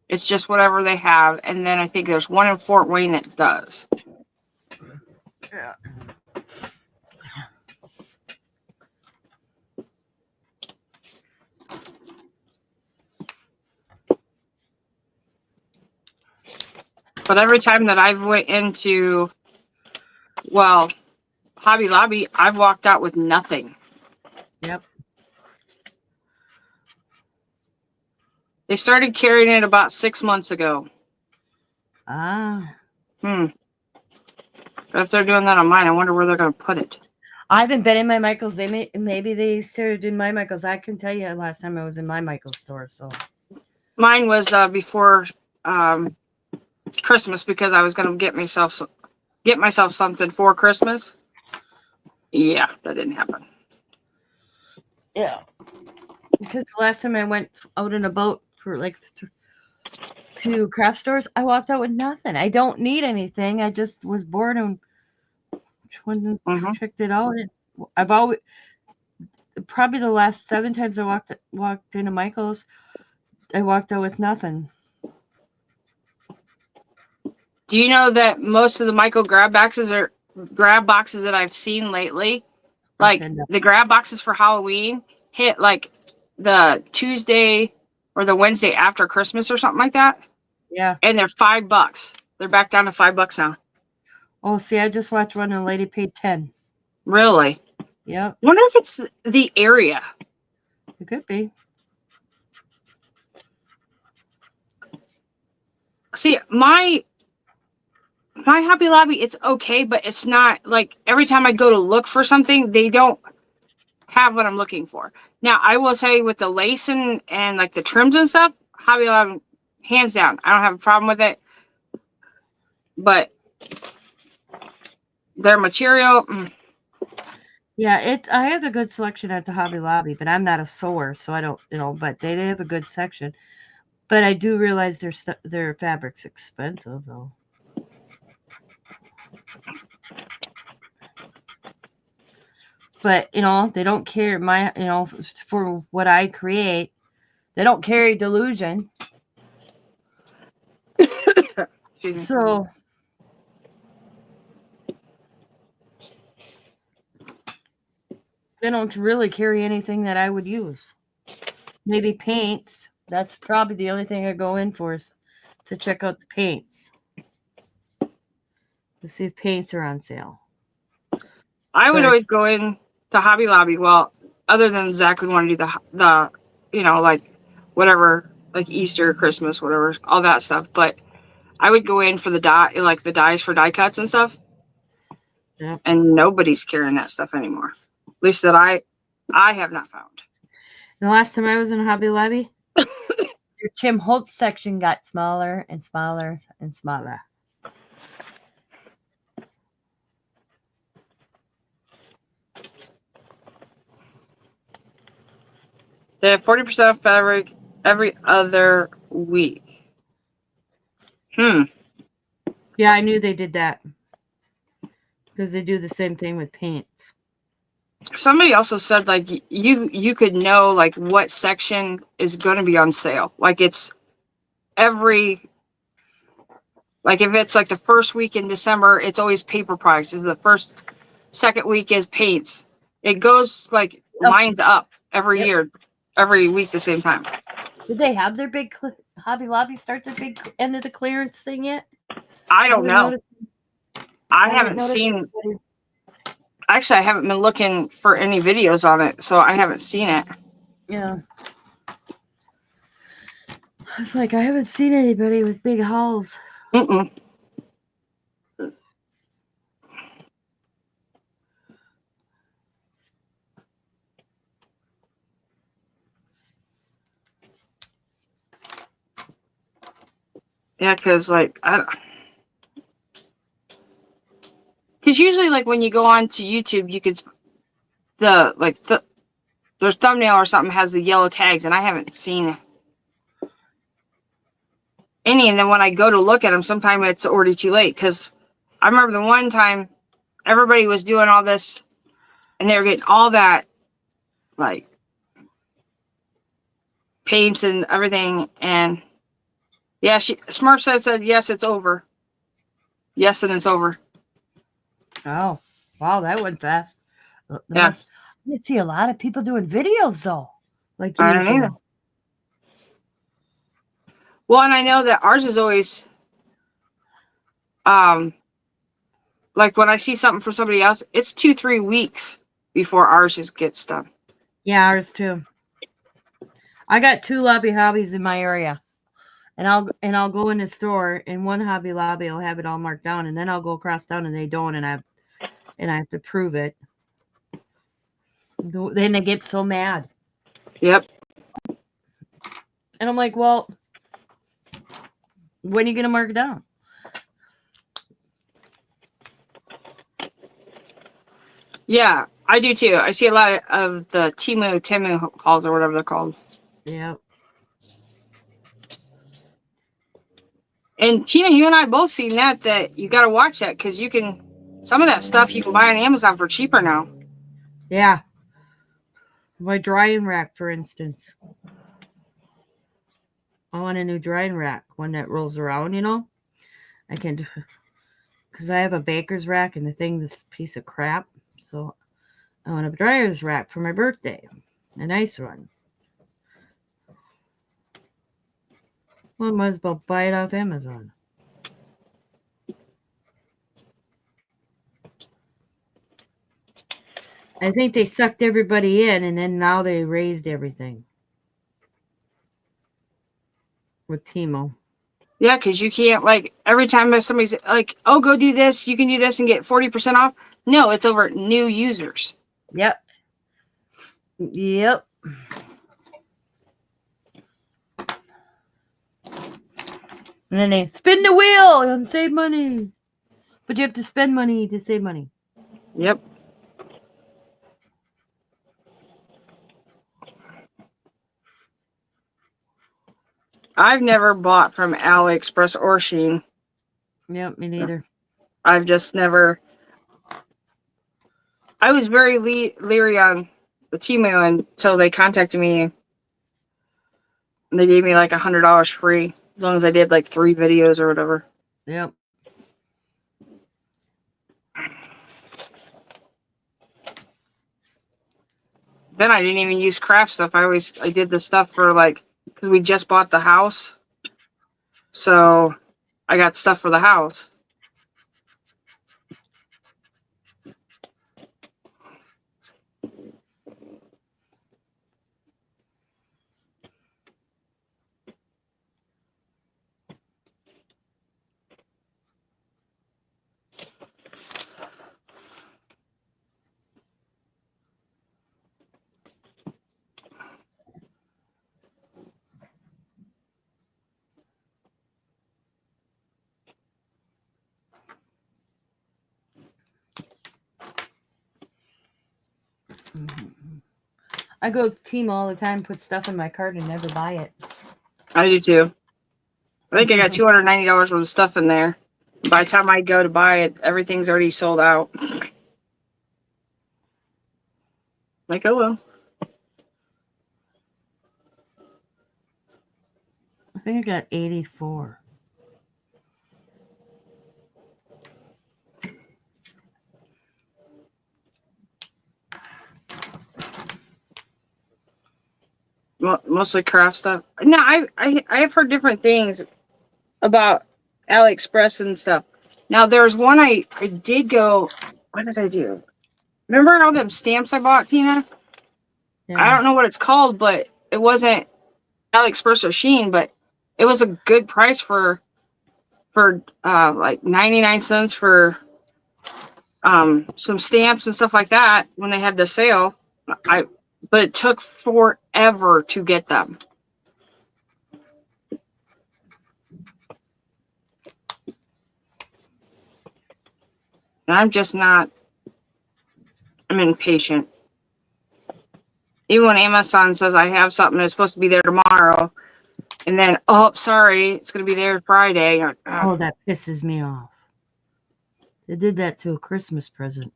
It's just whatever they have, and then I think there's one in Fort Wayne that does. Yeah. But every time that I've went into, Hobby Lobby, I've walked out with nothing. Yep. They started carrying it about 6 months ago. Ah. But if they're doing that on mine, I wonder where they're going to put it. I haven't been in my Michaels. Maybe they started in my Michaels. I can tell you last time I was in my Michaels store. So mine was before Christmas because I was going to get myself something for Christmas. Yeah, that didn't happen. Yeah, because the last time I went out and about for like to craft stores, I walked out with nothing. I don't need anything. I just was bored and checked it out. I've always probably the last 7 times I walked into Michael's, I walked out with nothing. Do you know that most of the Michael grab boxes that I've seen lately, like the grab boxes for Halloween, hit like the Tuesday or the Wednesday after Christmas or something like that? Yeah. and they're $5. They're back down to $5 now. Oh, see, I just watched one and a lady paid 10. Really? Yep. Wonder if it's the area. It could be. See, my Hobby Lobby, it's okay, but it's not like every time I go to look for something, they don't have what I'm looking for. Now, I will say with the lace and like the trims and stuff, Hobby Lobby, hands down, I don't have a problem with it. But their material, Yeah, I have a good selection at the Hobby Lobby, but I'm not a sewer, so I don't, but they have a good section. But I do realize their fabric's expensive, though. But, they don't care, for what I create, they don't carry delusion. So, they don't really carry anything that I would use. Maybe paints. That's probably the only thing I go in for is to check out the paints. To see if paints are on sale. I would always go in to Hobby Lobby. Well, other than Zach would want to do the like whatever, like Easter, Christmas, whatever, all that stuff. But I would go in for the like the dies for die cuts and stuff. Yep. And nobody's carrying that stuff anymore. At least that I have not found. The last time I was in Hobby Lobby, your Tim Holtz section got smaller and smaller and smaller. They have 40% off fabric every other week. Yeah, I knew they did that. Because they do the same thing with paints. Somebody also said like you could know like what section is going to be on sale. Like it's every, like if it's like the first week in December, it's always paper products. Is the second week is paints. It goes like lines up every year, every week the same time. Did they have their big Hobby Lobby start their big end of the clearance thing yet? I don't know. I haven't seen. Actually, I haven't been looking for any videos on it, so I haven't seen it. Yeah. It's like I haven't seen anybody with big hauls. Mm-mm. Yeah, because like because usually like when you go on to YouTube, you could their thumbnail or something has the yellow tags, and I haven't seen any. And then when I go to look at them, sometimes it's already too late. Because I remember the one time everybody was doing all this, and they were getting all that like paints and everything, and yeah, Smurf said yes, it's over. Yes, and it's over. Oh, wow, that went fast. Yeah. I didn't see a lot of people doing videos though. Like I don't either. Well, and I know that ours is always like when I see something for somebody else, it's 2-3 weeks before ours just gets done. Yeah, ours too. I got 2 Lobby Hobbies in my area. And I'll go in the store, and one Hobby Lobby will have it all marked down, and then I'll go across town and they don't, and I have to prove it. Then they get so mad. Yep. And I'm like, well, when are you gonna mark it down? Yeah, I do too. I see a lot of the Temu calls or whatever they're called. Yeah. And Tina, you and I both seen that you got to watch that because some of that stuff you can buy on Amazon for cheaper now. Yeah. My drying rack, for instance. I want a new drying rack, one that rolls around, I can, because I have a baker's rack and the thing, this piece of crap. So I want a dryer's rack for my birthday. A nice one. Well, might as well buy it off Amazon. I think they sucked everybody in, and then now they raised everything with Timo. Yeah, because you can't, like, every time somebody's like, oh, go do this, you can do this and get 40% off. No, it's over new users. Yep. Yep. And then they spin the wheel and save money. But you have to spend money to save money. Yep. I've never bought from AliExpress or Shein. Yep, me neither. I've just never. I was very leery on the Temu until they contacted me. And they gave me like $100 free as long as I did like 3 videos or whatever. Yep. Then I didn't even use craft stuff. I did the stuff for like, because we just bought the house. So I got stuff for the house. I go to Temu all the time, put stuff in my cart, and never buy it. I do too. I think I got $290 worth of stuff in there. By the time I go to buy it, everything's already sold out. Like, oh well. I think I got 84. Mostly craft stuff. No, I have heard different things about AliExpress and stuff. Now there's one I did go. What did I do? Remember all them stamps I bought, Tina? Yeah. I don't know what it's called, but it wasn't AliExpress or Shein, but it was a good price for like 99 cents for some stamps and stuff like that when they had the sale. But it took forever to get them. And I'm just not. I'm impatient. Even when Amazon says I have something that's supposed to be there tomorrow, and then, oh, sorry, it's going to be there Friday. Oh, that pisses me off. They did that to a Christmas present.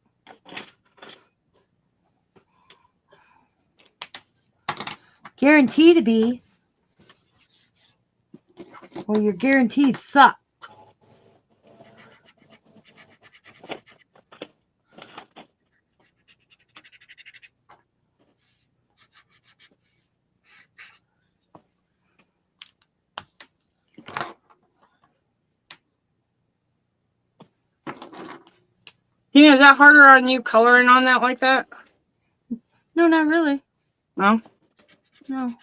Guaranteed to be. Well, your guaranteed suck. Tina, is that harder on you coloring on that like that? No, not really. No? No.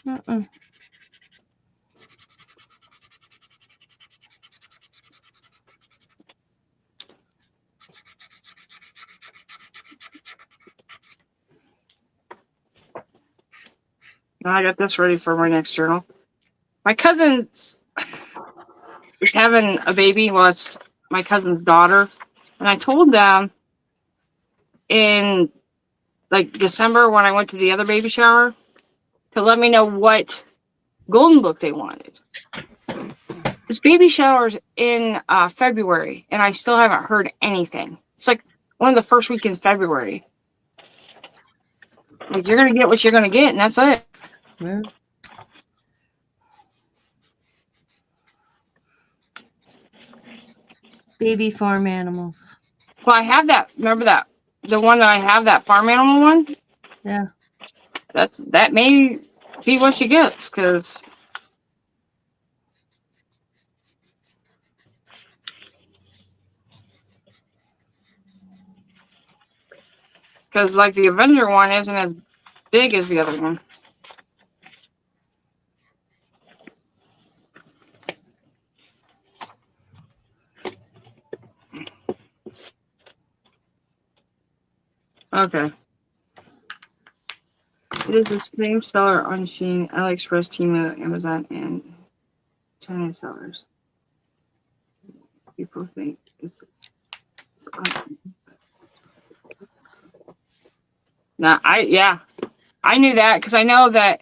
Uh-uh. I got this ready for my next journal. My cousin's is having a baby. Well, it's my cousin's daughter. And I told them in like December when I went to the other baby shower to let me know what golden book they wanted. This baby shower's in February, and I still haven't heard anything. It's like one of the first week in February. Like, you're going to get what you're going to get, and that's it. Yeah. Baby farm animals. Well, I have that. Remember that? The one that I have, that farm animal one? Yeah. That may see what she gets, because like the Avenger one isn't as big as the other one. Okay. It is the same seller on Shein, AliExpress, Temu, Amazon, and China sellers. People think it's nah, I knew that because I know that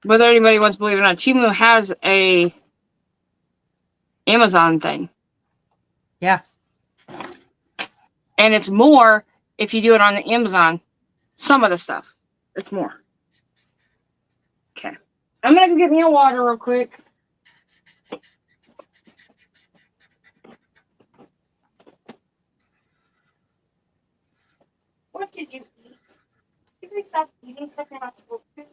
whether anybody wants to believe it or not, Temu has a Amazon thing. Yeah. And it's more if you do it on the Amazon. Some of the stuff. It's more. Okay. I'm going to go get me a water real quick. What did you eat? Did we stop eating something not supposed to?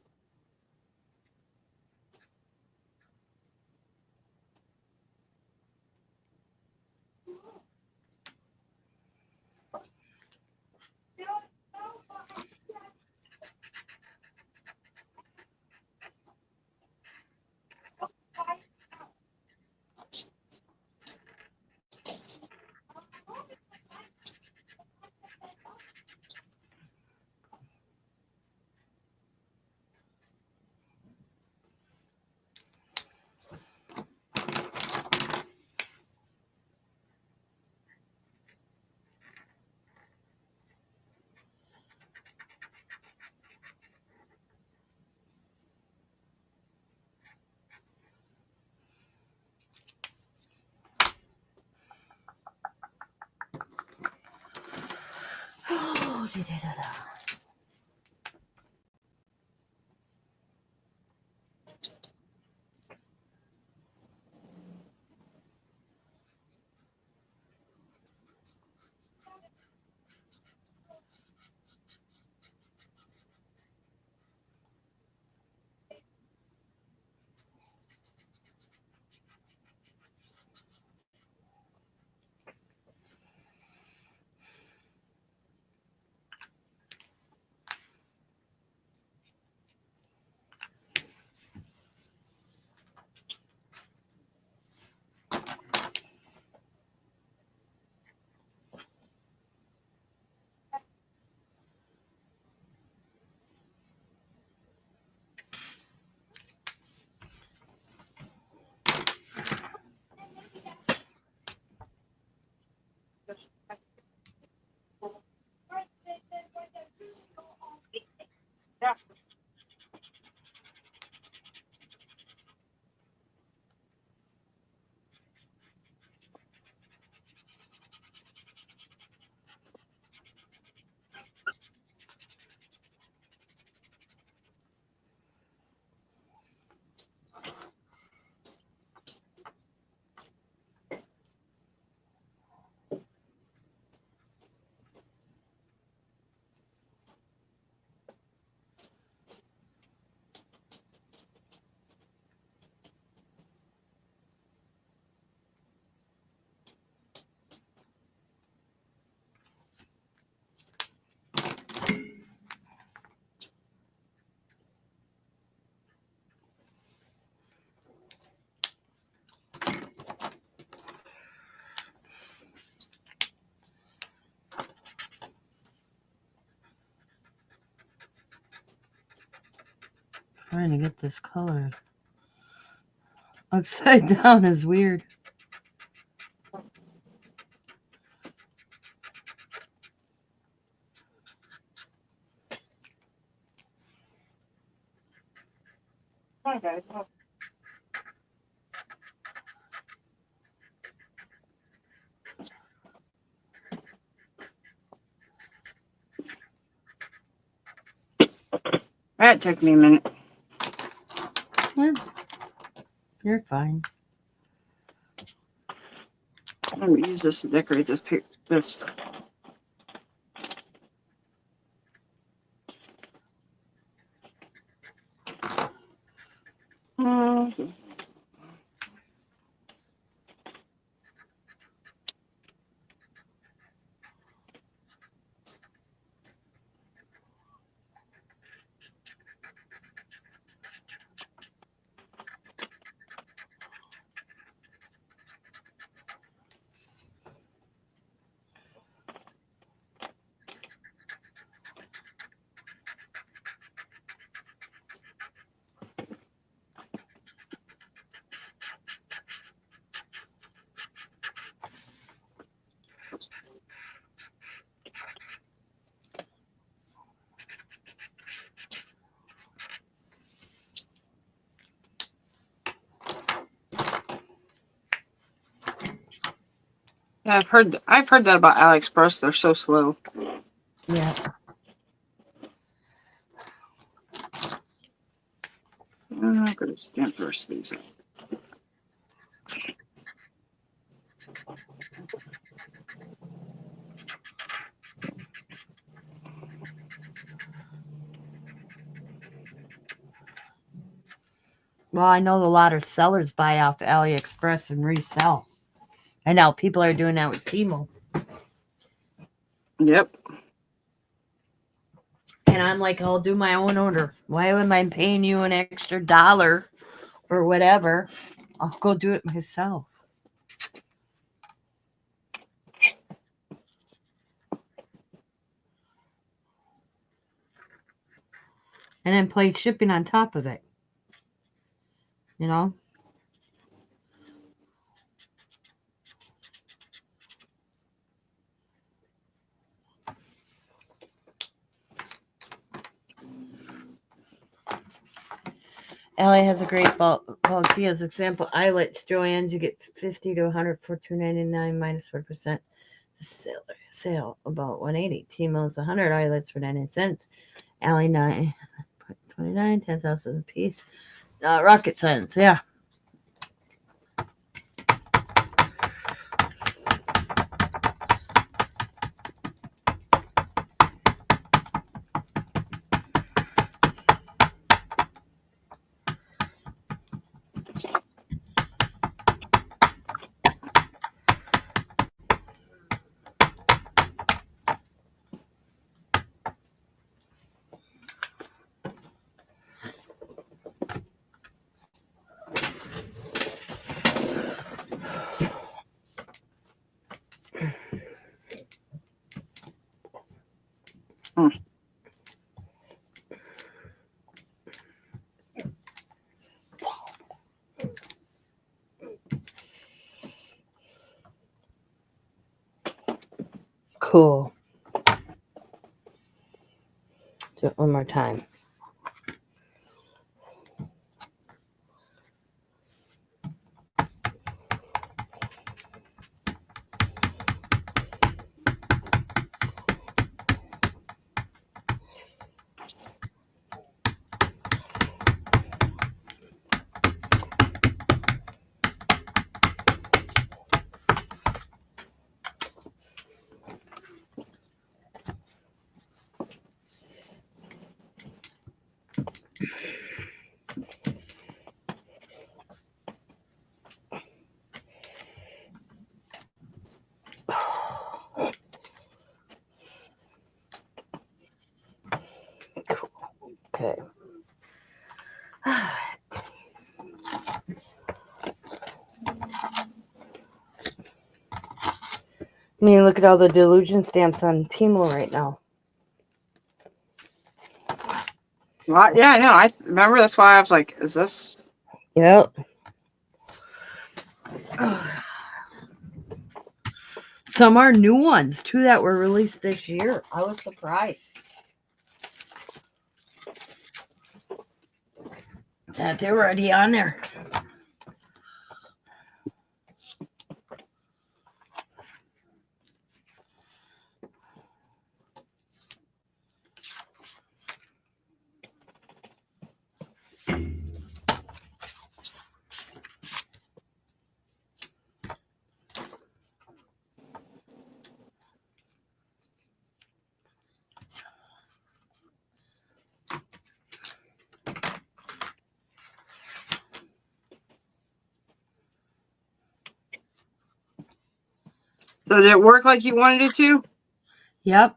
Yeah. Trying to get this color upside down is weird. Okay. That took me a minute. Yeah. You're fine. I'm going to use this to decorate this. Yeah, I've heard that about AliExpress. They're so slow. Yeah. I'm going to stamp the rest of these. Well, I know a lot of sellers buy off AliExpress and resell. I know people are doing that with Temu. Yep. And I'm like, I'll do my own order. Why am I paying you an extra $1 or whatever? I'll go do it myself. And then pay shipping on top of it. You know? Allie has a great bulk. She has example eyelets. Joann's, you get 50 to 100 for $2.99 minus 4%. Sale about $180. T-Mo's 100 eyelets for 99 cents. Allie 9.29, 10,000 a piece. Rocket Science, yeah. Cool. Do it one more time. Okay. I mean, look at all the delusion stamps on Temu right now. Well, yeah, I know. I remember that's why I was like, is this? Yep. Some are new ones, too, that were released this year. I was surprised that they were already on there. So did it work like you wanted it to? Yep.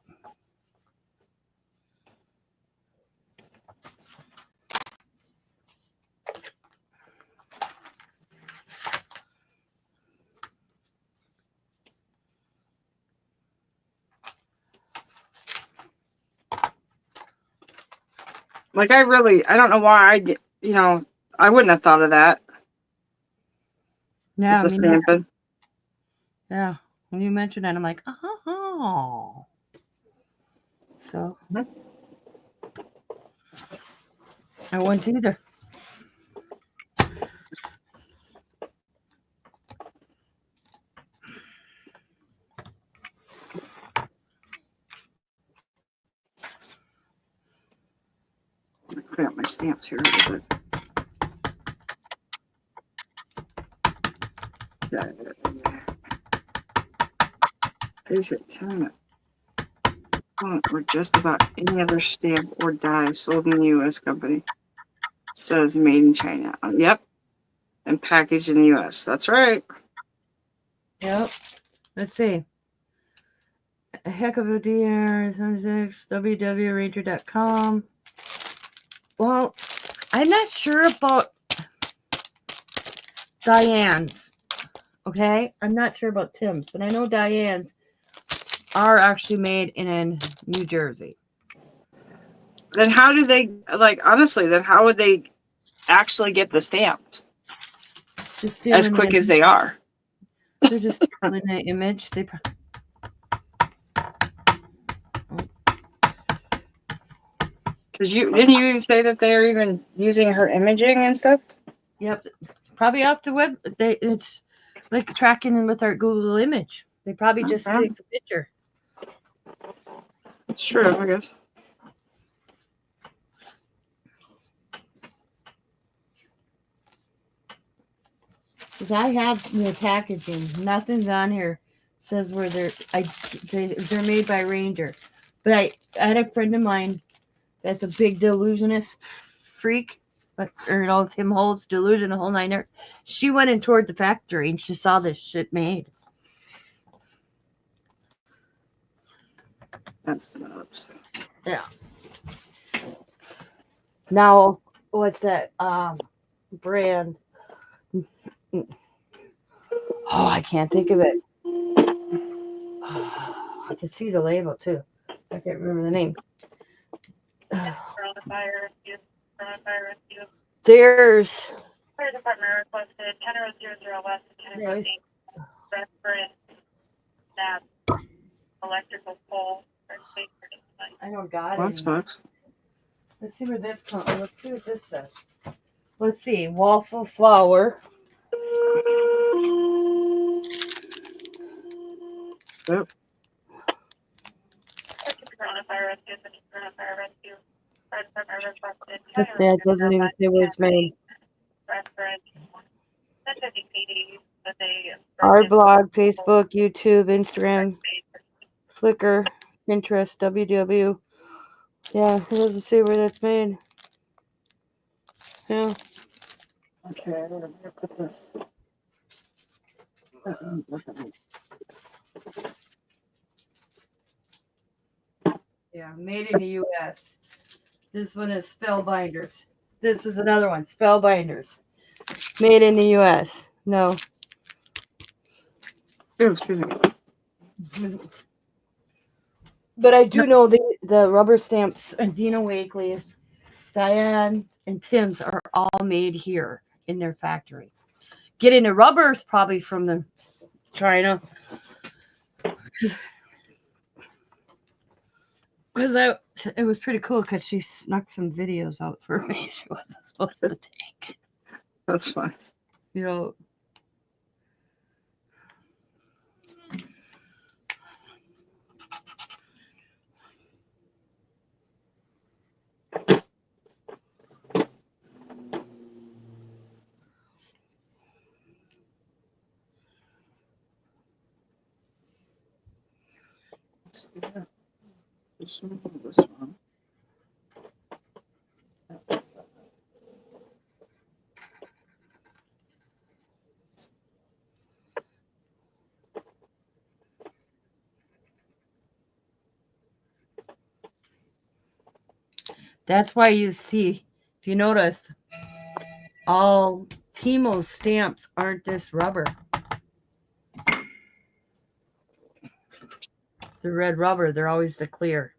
Like I don't know why I did, I wouldn't have thought of that. Yeah. With the stamping. Yeah. When you mentioned that, I'm like, oh. So I wouldn't either. Put out my stamps here a little bit. Is it telling it? Or just about any other stamp or die sold in the U.S. company. It says made in China. Yep. And packaged in the U.S. That's right. Yep. Let's see. A heck of a DR 76 www.ranger.com. Well, I'm not sure about Diane's. Okay? I'm not sure about Tim's, but I know Diane's are actually made in New Jersey. Then how do they, honestly, then how would they actually get the stamps? Just As quick as they are. They're just stealing the image. Because didn't you even say that they're even using her imaging and stuff? Yep. Probably off the web. It's like tracking with our Google image. They probably just take the picture. It's true, I guess. Because I have the packaging. Nothing's on here says where they're made by Ranger. But I had a friend of mine that's a big delusionist freak. Tim Holtz, delusion, the whole nine. She went in toward the factory and she saw this shit made. That's nuts. Yeah. Now, what's that brand? Oh, I can't think of it. I can see the label too. I can't remember the name. There's Fire department requested 10000 west of Tennessee. Reference that electrical pole. I don't got it. That sucks. Let's see where this comes. Let's see what this says. Let's see. Waffle flour. Yep. That doesn't even say where it's made. Our blog, Facebook, YouTube, Instagram, Flickr, Pinterest, WW. Yeah, it doesn't say where that's made. Yeah. Okay, I'm gonna put this. Yeah, made in the U.S. This one is Spellbinders. This is another one, Spellbinders. Made in the U.S. No. Oh, excuse me. But I do know the rubber stamps and Dina Wakely's, Diane, and Tim's are all made here in their factory. Getting the rubber is probably from China. Because it was pretty cool because she snuck some videos out for me she wasn't supposed to take. That's fine. You know. This one. That's why you see, if you notice, all Timo's stamps aren't this rubber. The red rubber, they're always the clear.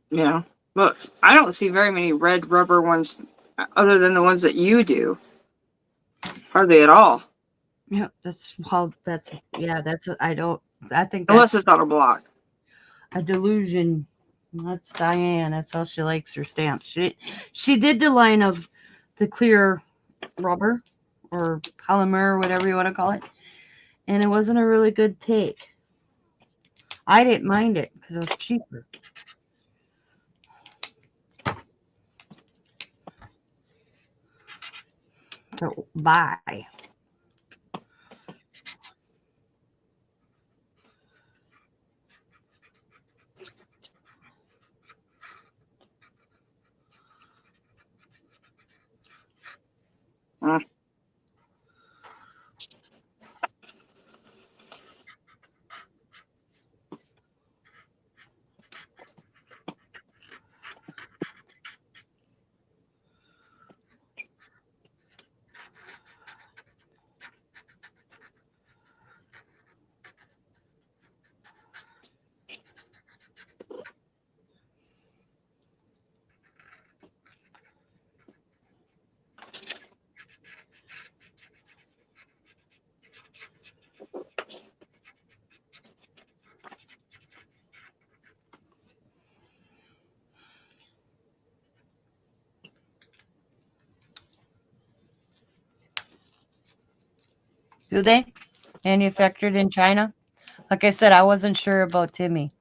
Yeah. But I don't see very many red rubber ones other than the ones that you do. Hardly at all. Yeah, that's how that's I think Unless that's it's on a block. a delusion. That's Diane. That's how she likes her stamps. She did the line of the clear rubber or polymer or whatever you want to call it. And it wasn't a really good take. I didn't mind it because it was cheaper. So bye. Do they? Manufactured in China? Like I said, I wasn't sure about Timmy.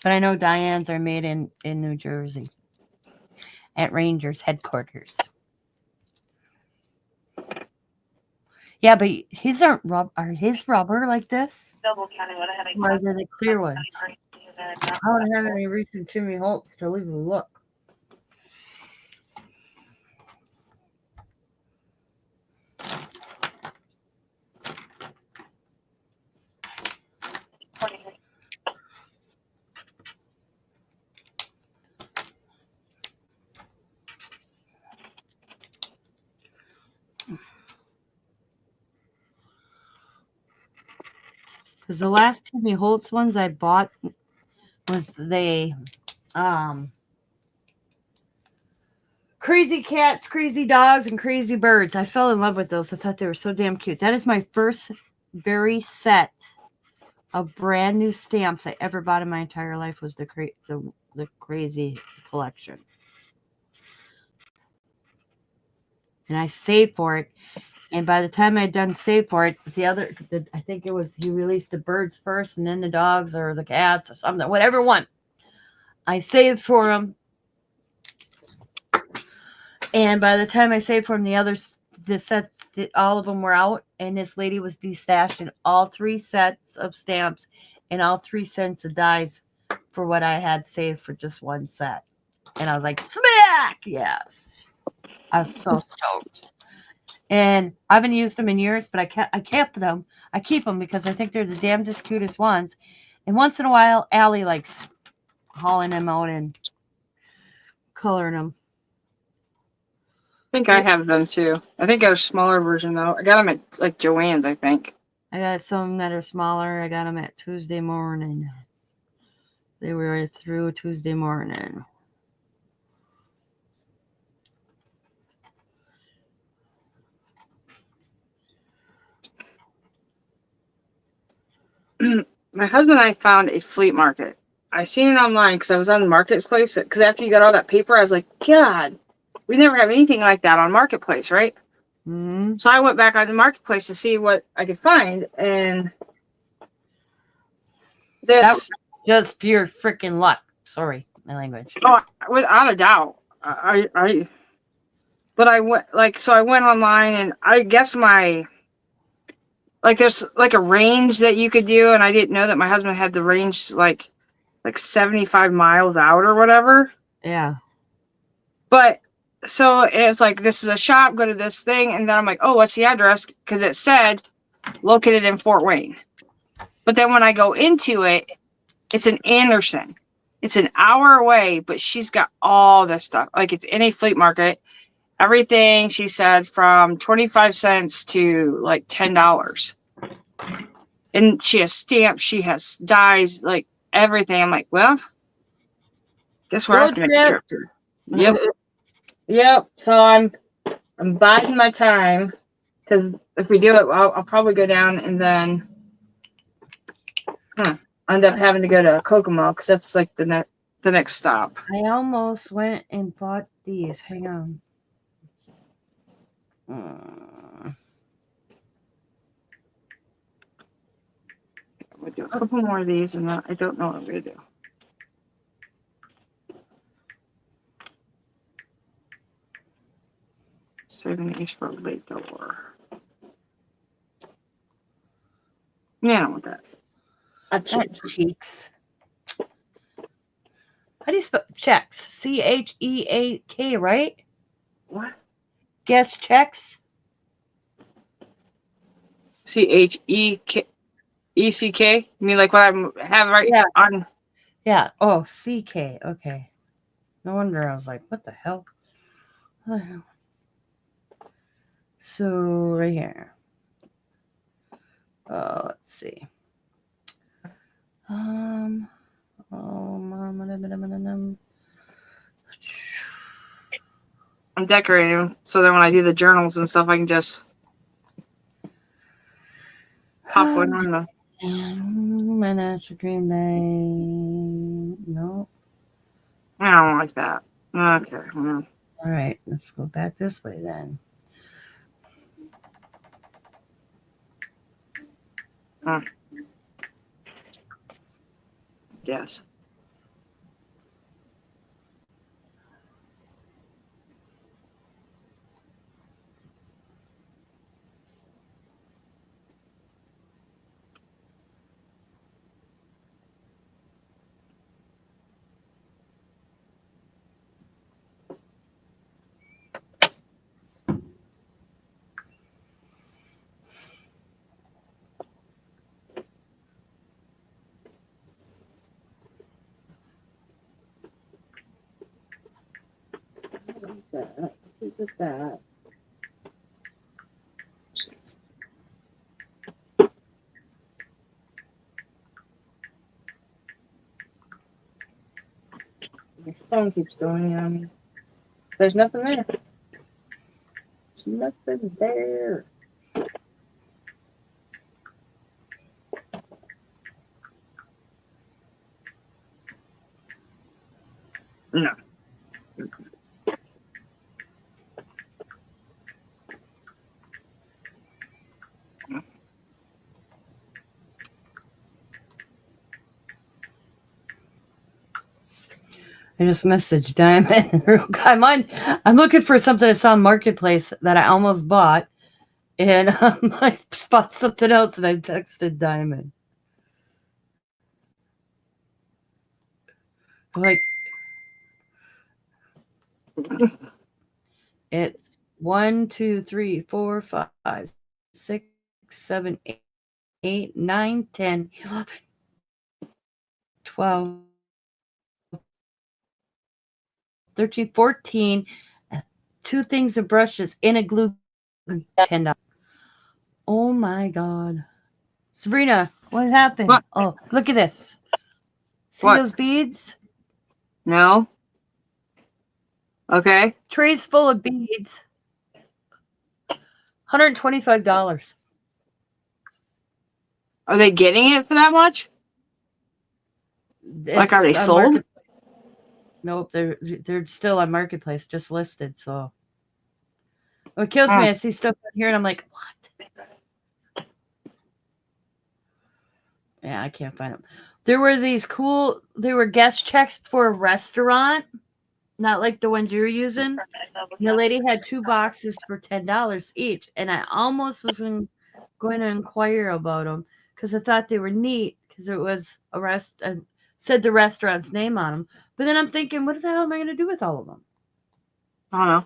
But I know Diane's are made in New Jersey. At Rangers headquarters. Yeah, but his aren't are his rubber like this? Double county went ahead and Or are they the clear ones? I I don't have any recent Timmy Holtz to leave a look. Because the last Timmy Holtz ones I bought was the Crazy Cats, Crazy Dogs, and Crazy Birds. I fell in love with those. I thought they were so damn cute. That is my first very set of brand new stamps I ever bought in my entire life was the Crazy collection. And I saved for it. And by the time I'd done save for it, I think it was he released the birds first and then the dogs or the cats or something, whatever one. I saved for them. And by the time I saved for them, the sets, all of them were out. And this lady was destashing all 3 sets of stamps and all 3 cents of dies for what I had saved for just one set. And I was like, smack! Yes. I was so stoked. And I haven't used them in years, but I kept them. I keep them because I think they're the damnedest cutest ones. And once in a while, Allie likes hauling them out and coloring them. I think I have them too. I think I have a smaller version though. I got them at like Joann's, I think. I got some that are smaller. I got them at Tuesday morning. They were through Tuesday morning. My husband and I found a flea market. I seen it online because I was on the Marketplace. Because after you got all that paper, I was like, God, we never have anything like that on Marketplace, right? Mm-hmm. So I went back on the Marketplace to see what I could find, and this just pure freaking luck. Sorry, my language. Oh, without a doubt. But I went I went online, and I guess there's like a range that you could do, and I didn't know that my husband had the range like 75 miles out or whatever. Yeah. But so it's like, this is a shop, go to this thing, and then I'm like, oh, what's the address? Because it said located in Fort Wayne. But then when I go into it, it's in Anderson. It's an hour away, but she's got all this stuff. Like, it's in a flea market. Everything, she said, from 25 cents to like $10. And she has stamps, she has dyes, like everything. I'm like, well, guess we're Road have to make a trip. trip to. Yep. Yep. So I'm biding my time, because if we do it, I'll probably go down and then end up having to go to Kokomo, because that's like the next stop. I almost went and bought these. Hang on. We'll do a couple more of these, and then I don't know what I'm going to do. Saving these for later. Yeah, I don't want that. That's cheeks. How do you spell checks? CHEAK, right? What? Guess checks. CHEECK? You mean like what I have right on? Yeah. Oh, CK. Okay. No wonder I was like, what the hell? So right here. Let's see. I'm decorating them, so then when I do the journals and stuff, I can just pop one on the. Miniature Green Bay. No. I don't like that. Okay. Well. All right, let's go back this way then. Yes. Look at that. My phone keeps going on me. There's nothing there. There's nothing there. No. I just messaged Diamond. I'm looking for something that's on Marketplace that I almost bought, and I bought something else, and I texted Diamond. Like, it's 1, 2, 3, 4, 5, 6, 7, 8, 9, 10, 11, 12, 13, 14, 2 things of brushes in a glue gun, $10. Oh my God. Sabrina, what happened? What? Oh, look at this. See What? those beads? No. Okay. Trays full of beads. $125. Are they getting it for that much? Like, are they It's on sold? Nope, they're still on Marketplace, just listed. So what kills me, I see stuff out here and I'm like, what? Yeah, I can't find them. There were they were guest checks for a restaurant, not like the ones you're using. And the lady had 2 boxes for $10 each, and I almost was going to inquire about them because I thought they were neat because it was said the restaurant's name on them. But then I'm thinking, what the hell am I going to do with all of them? I don't know.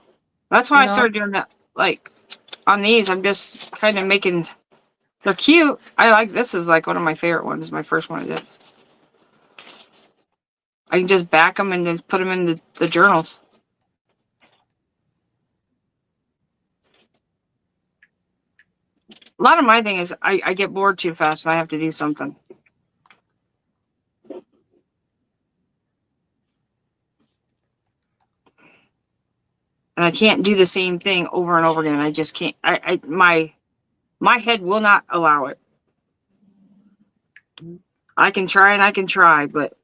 That's why I started doing that. Like, on these, I'm just kind of making. They're cute. I like this. Is like one of my favorite ones. My first one I did. I can just back them and just put them in the journals. A lot of my thing is I get bored too fast and I have to do something. And I can't do the same thing over and over again. I just can't. My head will not allow it. I can try and I can try, but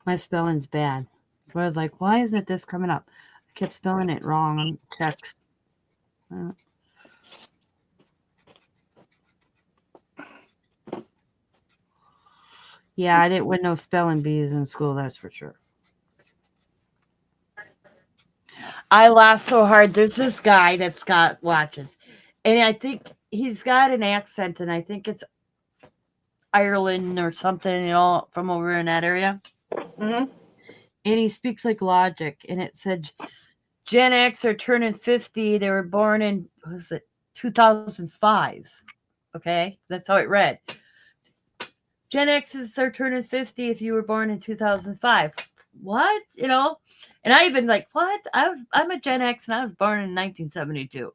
My spelling's bad. So I was like, why isn't this coming up? I kept spelling it wrong on text. Yeah, I didn't win no spelling bees in school, that's for sure. I laughed so hard. There's this guy that Scott watches, and I think he's got an accent, and I think it's Ireland or something, from over in that area. mm-hmm. And he speaks like logic, and it said Gen X are turning 50. They were born in, 2005. Okay, that's how it read. Gen X's are turning 50 if you were born in 2005. What? And I even like, what? I'm a Gen X and I was born in 1972.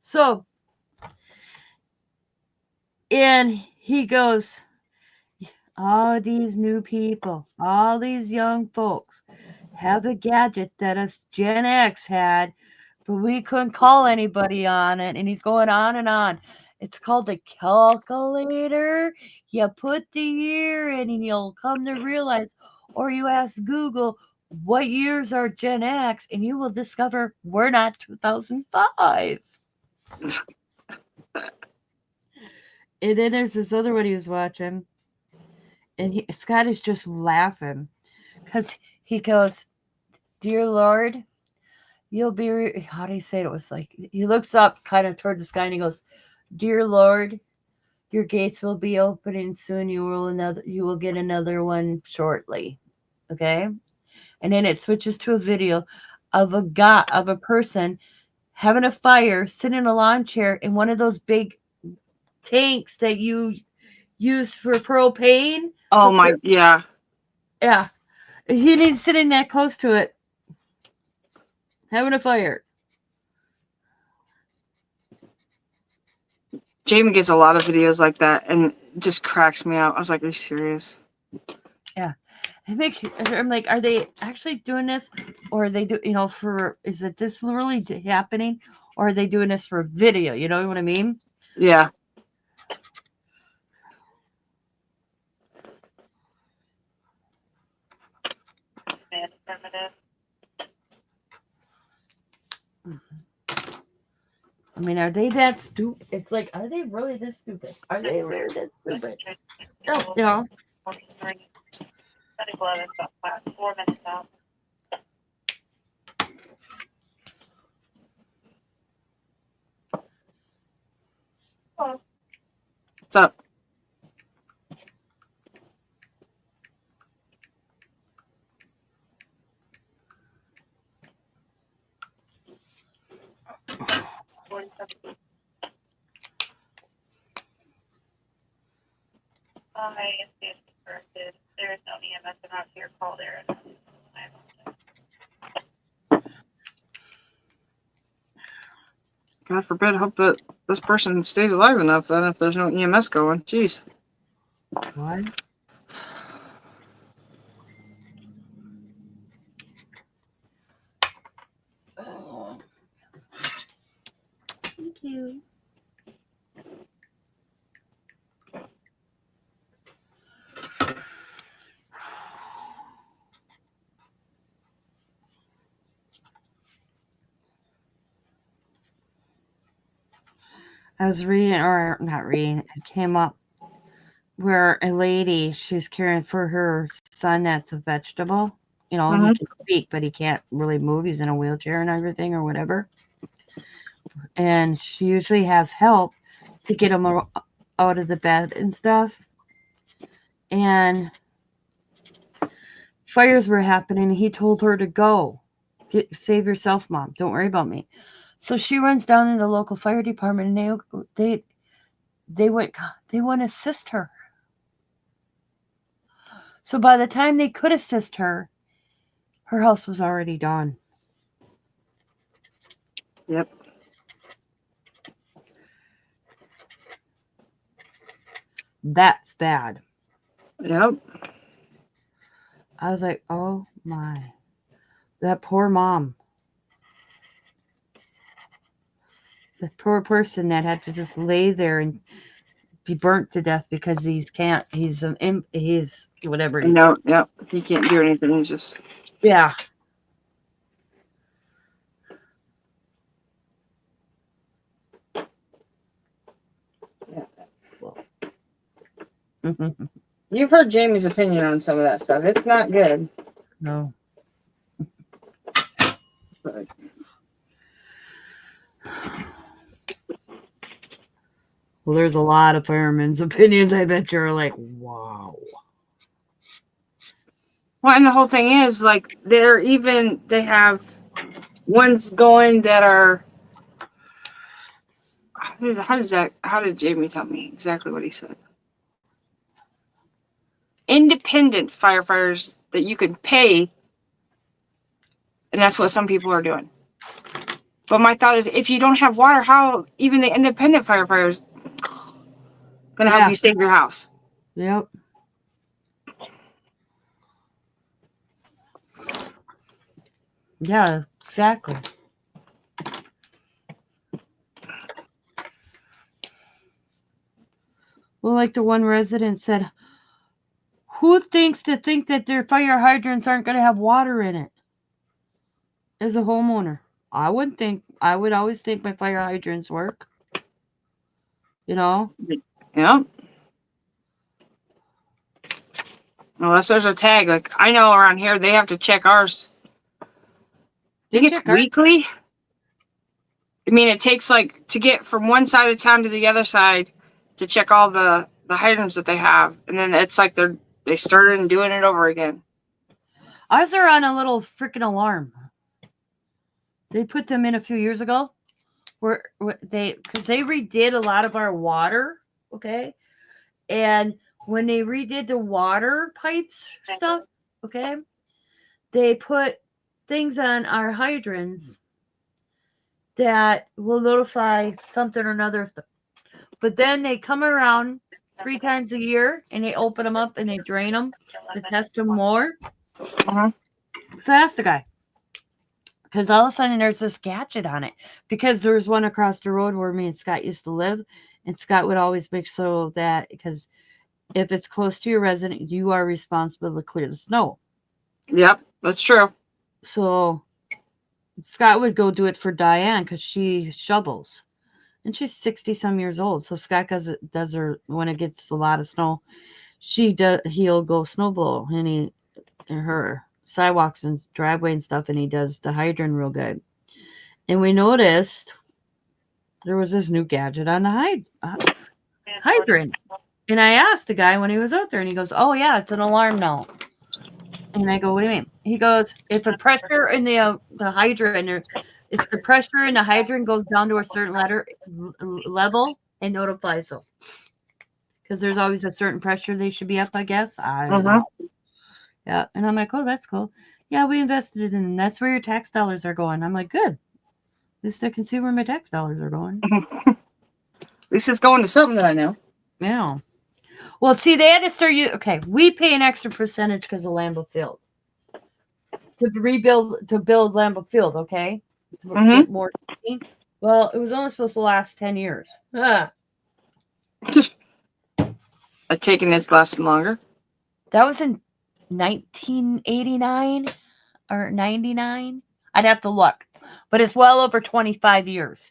So, and he goes, all these new people, all these young folks have a gadget that us Gen X had, but we couldn't call anybody on it. And he's going on and on. It's called a calculator. You put the year in and you'll come to realize, or you ask Google, what years are Gen X? And you will discover we're not 2005. And then there's this other one he was watching. And Scott is just laughing because he goes, Dear Lord, you'll be, how do you say it? It was like, he looks up kind of towards the sky and he goes, Dear Lord, your gates will be opening soon. You will get another one shortly. Okay. And then it switches to a video of a person having a fire, sitting in a lawn chair in one of those big tanks that you use for propane. Oh my, yeah. Yeah. He needs sitting that close to it, having a fire. Jamie gets a lot of videos like that and it just cracks me up. I was like, are you serious? Yeah. I'm like, are they actually doing this? Or are they is it this really happening? Or are they doing this for video? You know what I mean? Yeah. Affirmative. I mean, are they that stupid? It's like, are they really this stupid? Are they really this stupid? Oh, Medical evidence about class 4 minutes out. What's up? I am corrected. There is no EMS about your call there. God forbid, hope that this person stays alive enough then if there's no EMS going. Jeez. what? Oh. Thank you. I was reading, or not reading, it came up where a lady, she's caring for her son that's a vegetable. You know, he can speak, but he can't really move. He's in a wheelchair and everything or whatever. And she usually has help to get him out of the bed and stuff. And fires were happening. He told her to go. Save yourself, Mom. Don't worry about me. So she runs down to the local fire department and they wouldn't assist her. So by the time they could assist her, her house was already done. Yep. That's bad. Yep. I was like, oh my. That poor mom. The poor person that had to just lay there and be burnt to death because he's whatever. No, yep. He can't do anything. He's just. Yeah. You've heard Jamie's opinion on some of that stuff. It's not good. No. But Well, there's a lot of firemen's opinions. I bet you're like, wow. well, and the whole thing is like they have ones going that are. How did Jamie tell me exactly what he said? Independent firefighters that you can pay, and that's what some people are doing. But my thought is, if you don't have water, how even the independent firefighters gonna help you save your house? Yep. Yeah, exactly. Well, like the one resident said, who think that their fire hydrants aren't going to have water in it? As a homeowner, I would always think my fire hydrants work. You know? Yeah. Unless there's a tag. Like, I know around here, they have to check ours. I think it's weekly. I mean, it takes like to get from one side of town to the other side to check all the hydrants that they have. And then it's like they started doing it over again. Ours are on a little freaking alarm. They put them in a few years ago because they redid a lot of our water. Okay. And when they redid the water pipes stuff, okay, they put things on our hydrants that will notify something or another. But then they come around 3 times a year and they open them up and they drain them to test them more. Uh-huh. So I asked the guy, because all of a sudden there's this gadget on it. Because there was one across the road where me and Scott used to live, and Scott would always make sure that, because if it's close to your resident, you are responsible to clear the snow. Yep, that's true. So Scott would go do it for Diane because she shovels. And she's 60-some years old. So Scott does her when it gets a lot of snow. He'll go snowblow and her sidewalks and driveway and stuff, and he does the hydrant real good. And we noticed there was this new gadget on the hydrant. And I asked the guy when he was out there, and he goes, "Oh yeah, it's an alarm now." And I go, "What do you mean?" He goes, "If the pressure in the hydrant, if the pressure in the hydrant goes down to a certain level, it notifies them." Because there's always a certain pressure they should be up, I guess. I don't know. Yeah, and I'm like, "Oh, that's cool." Yeah, we invested in it, and that's where your tax dollars are going. I'm like, "Good. At least I can see where my tax dollars are going." At least it's going to something that I know. Yeah. Well, see, they had to start we pay an extra percentage because of Lambeau Field. To build Lambeau Field, okay? To get more. Well, it was only supposed to last 10 years. Taking this lasting longer. That was in 1989 or 99. I'd have to look. But it's well over 25 years.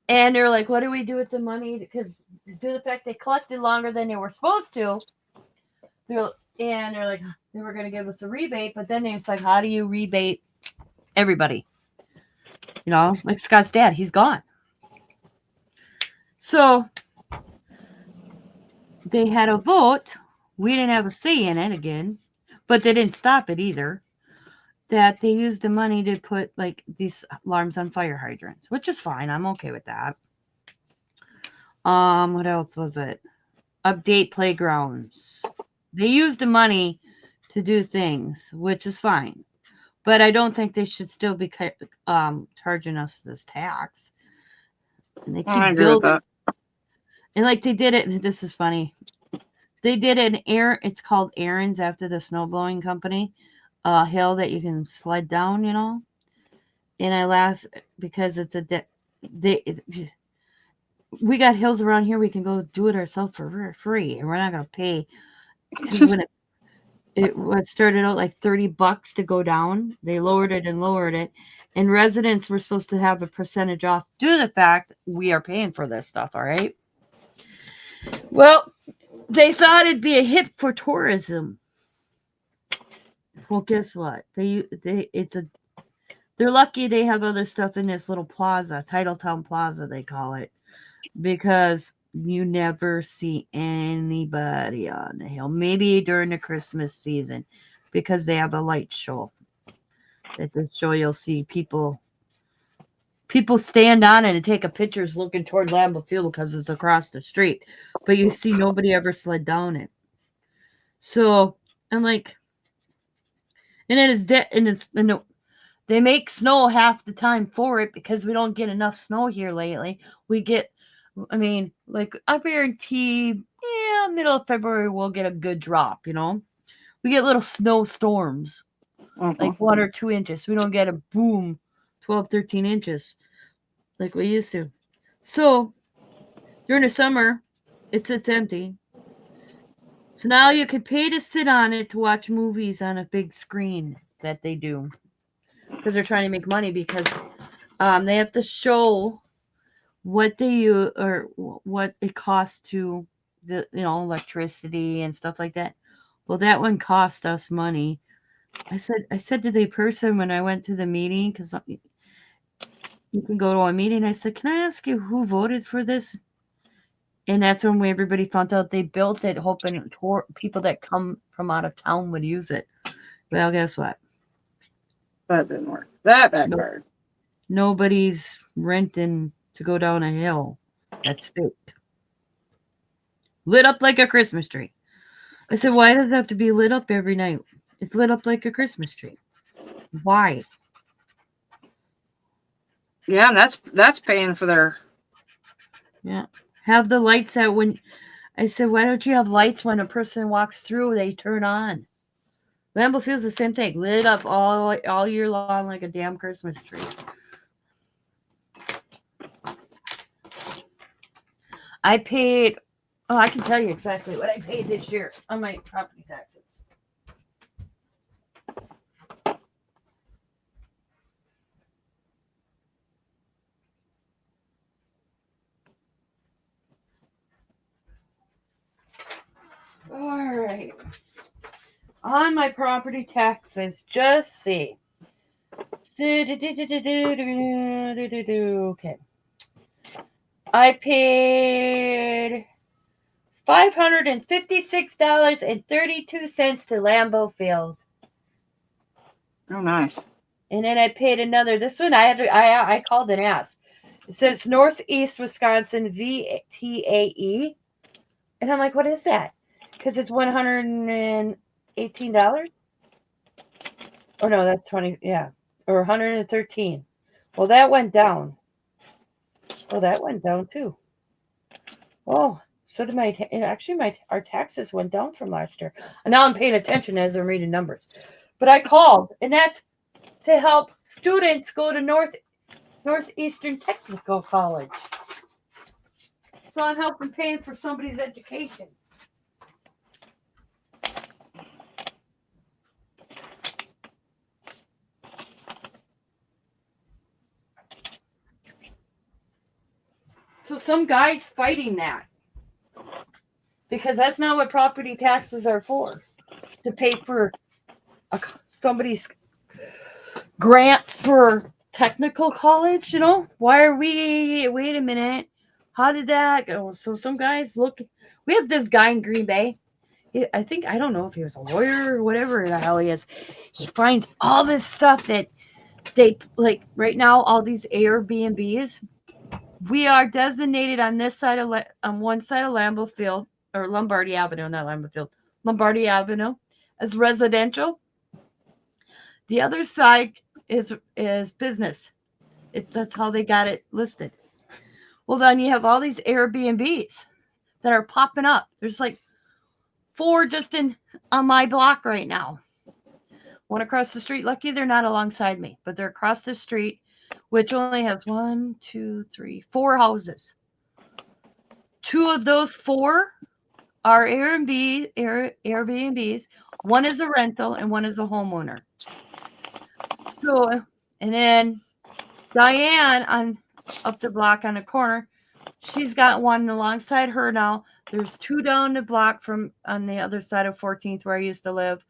And they're like, what do we do with the money? Because due to the fact they collected longer than they were supposed to, they're like, they were going to give us a rebate, but then it's like, how do you rebate everybody? You know, like Scott's dad, he's gone. So they had a vote. We didn't have a say in it again, but they didn't stop it either. That they used the money to put like these alarms on fire hydrants, which is fine. I'm okay with that. What else was it? Update playgrounds. They used the money to do things, which is fine. But I don't think they should still be charging us this tax. And they I keep agree with building. that. And like they did it. This is funny. They did an air. It's called Aaron's after the snow blowing company. Hill that you can slide down. You know. And I laugh because it's we got hills around here. We can go do it ourselves for free, and we're not gonna pay. Because when it started out like $30 to go down. They lowered it, and residents were supposed to have a percentage off due to the fact we are paying for this stuff. All right. Well, they thought it'd be a hit for tourism. Well, guess what? They're lucky they have other stuff in this little plaza, Titletown Plaza, they call it, because you never see anybody on the hill. Maybe during the Christmas season, because they have a light show. At the show, you'll see people stand on it and take a pictures looking toward Lambeau Field because it's across the street, but you see nobody ever slid down it. So I'm like, and it is dead, and they make snow half the time for it because we don't get enough snow here lately. We get, I mean, like I guarantee, middle of February we'll get a good drop. You know, we get little snowstorms, like 1 or 2 inches. We don't get a boom, 12, 13 inches like we used to. So during the summer, it sits empty. So now you can pay to sit on it to watch movies on a big screen that they do. Because they're trying to make money because they have to show what they use or what it costs to the electricity and stuff like that. Well, that one cost us money. I said to the person when I went to the meeting, because you can go to a meeting, I said, can I ask you who voted for this? And that's when everybody found out they built it hoping people that come from out of town would use it. Well, guess what? That didn't work. That backfired. Nobody's renting to go down a hill. That's fake. Lit up like a Christmas tree. I said, why does it have to be lit up every night? It's lit up like a Christmas tree. Why? Yeah, and that's paying for their. Yeah. Have the lights out when. I said, why don't you have lights when a person walks through? They turn on. Lambeau Field's the same thing. Lit up all year long like a damn Christmas tree. I paid. Oh, I can tell you exactly what I paid this year on my property taxes. All right. On my property taxes, just see. Okay. I paid $556.32 to Lambeau Field. Oh, nice. And then I paid another. This one I called and asked. It says Northeast Wisconsin VTAE. And I'm like, what is that? Because it's $118. Oh no, that's 20, yeah. Or 113. Well, that went down. Oh, that went down too. Oh, so did our taxes went down from last year. And now I'm paying attention as I'm reading numbers. But I called, and that's to help students go to Northeastern Technical College. So I'm helping pay for somebody's education. some guy's fighting that because that's not what property taxes are for, to pay for somebody's grants for technical college, you know? Why are we, wait a minute, how did that go? So some guys look, we have this guy in Green Bay. I think, I don't know if he was a lawyer or whatever the hell he is. He finds all this stuff that they, like right now, all these Airbnbs, we are designated on this side of, on one side of Lambeau Field, or Lombardi Avenue, not Lambeau Field, Lombardi Avenue, as residential. The other side is business. That's how they got it listed. Well, then you have all these Airbnbs that are popping up. There's like 4 just on my block right now. One across the street. Lucky they're not alongside me, but they're across the street, which only has 1, 2, 3, 4 houses. 2 of those 4 are Airbnbs. One is a rental and one is a homeowner. So, and then Diane on up the block on the corner, she's got one alongside her now. There's 2 down the block from on the other side of 14th where I used to live.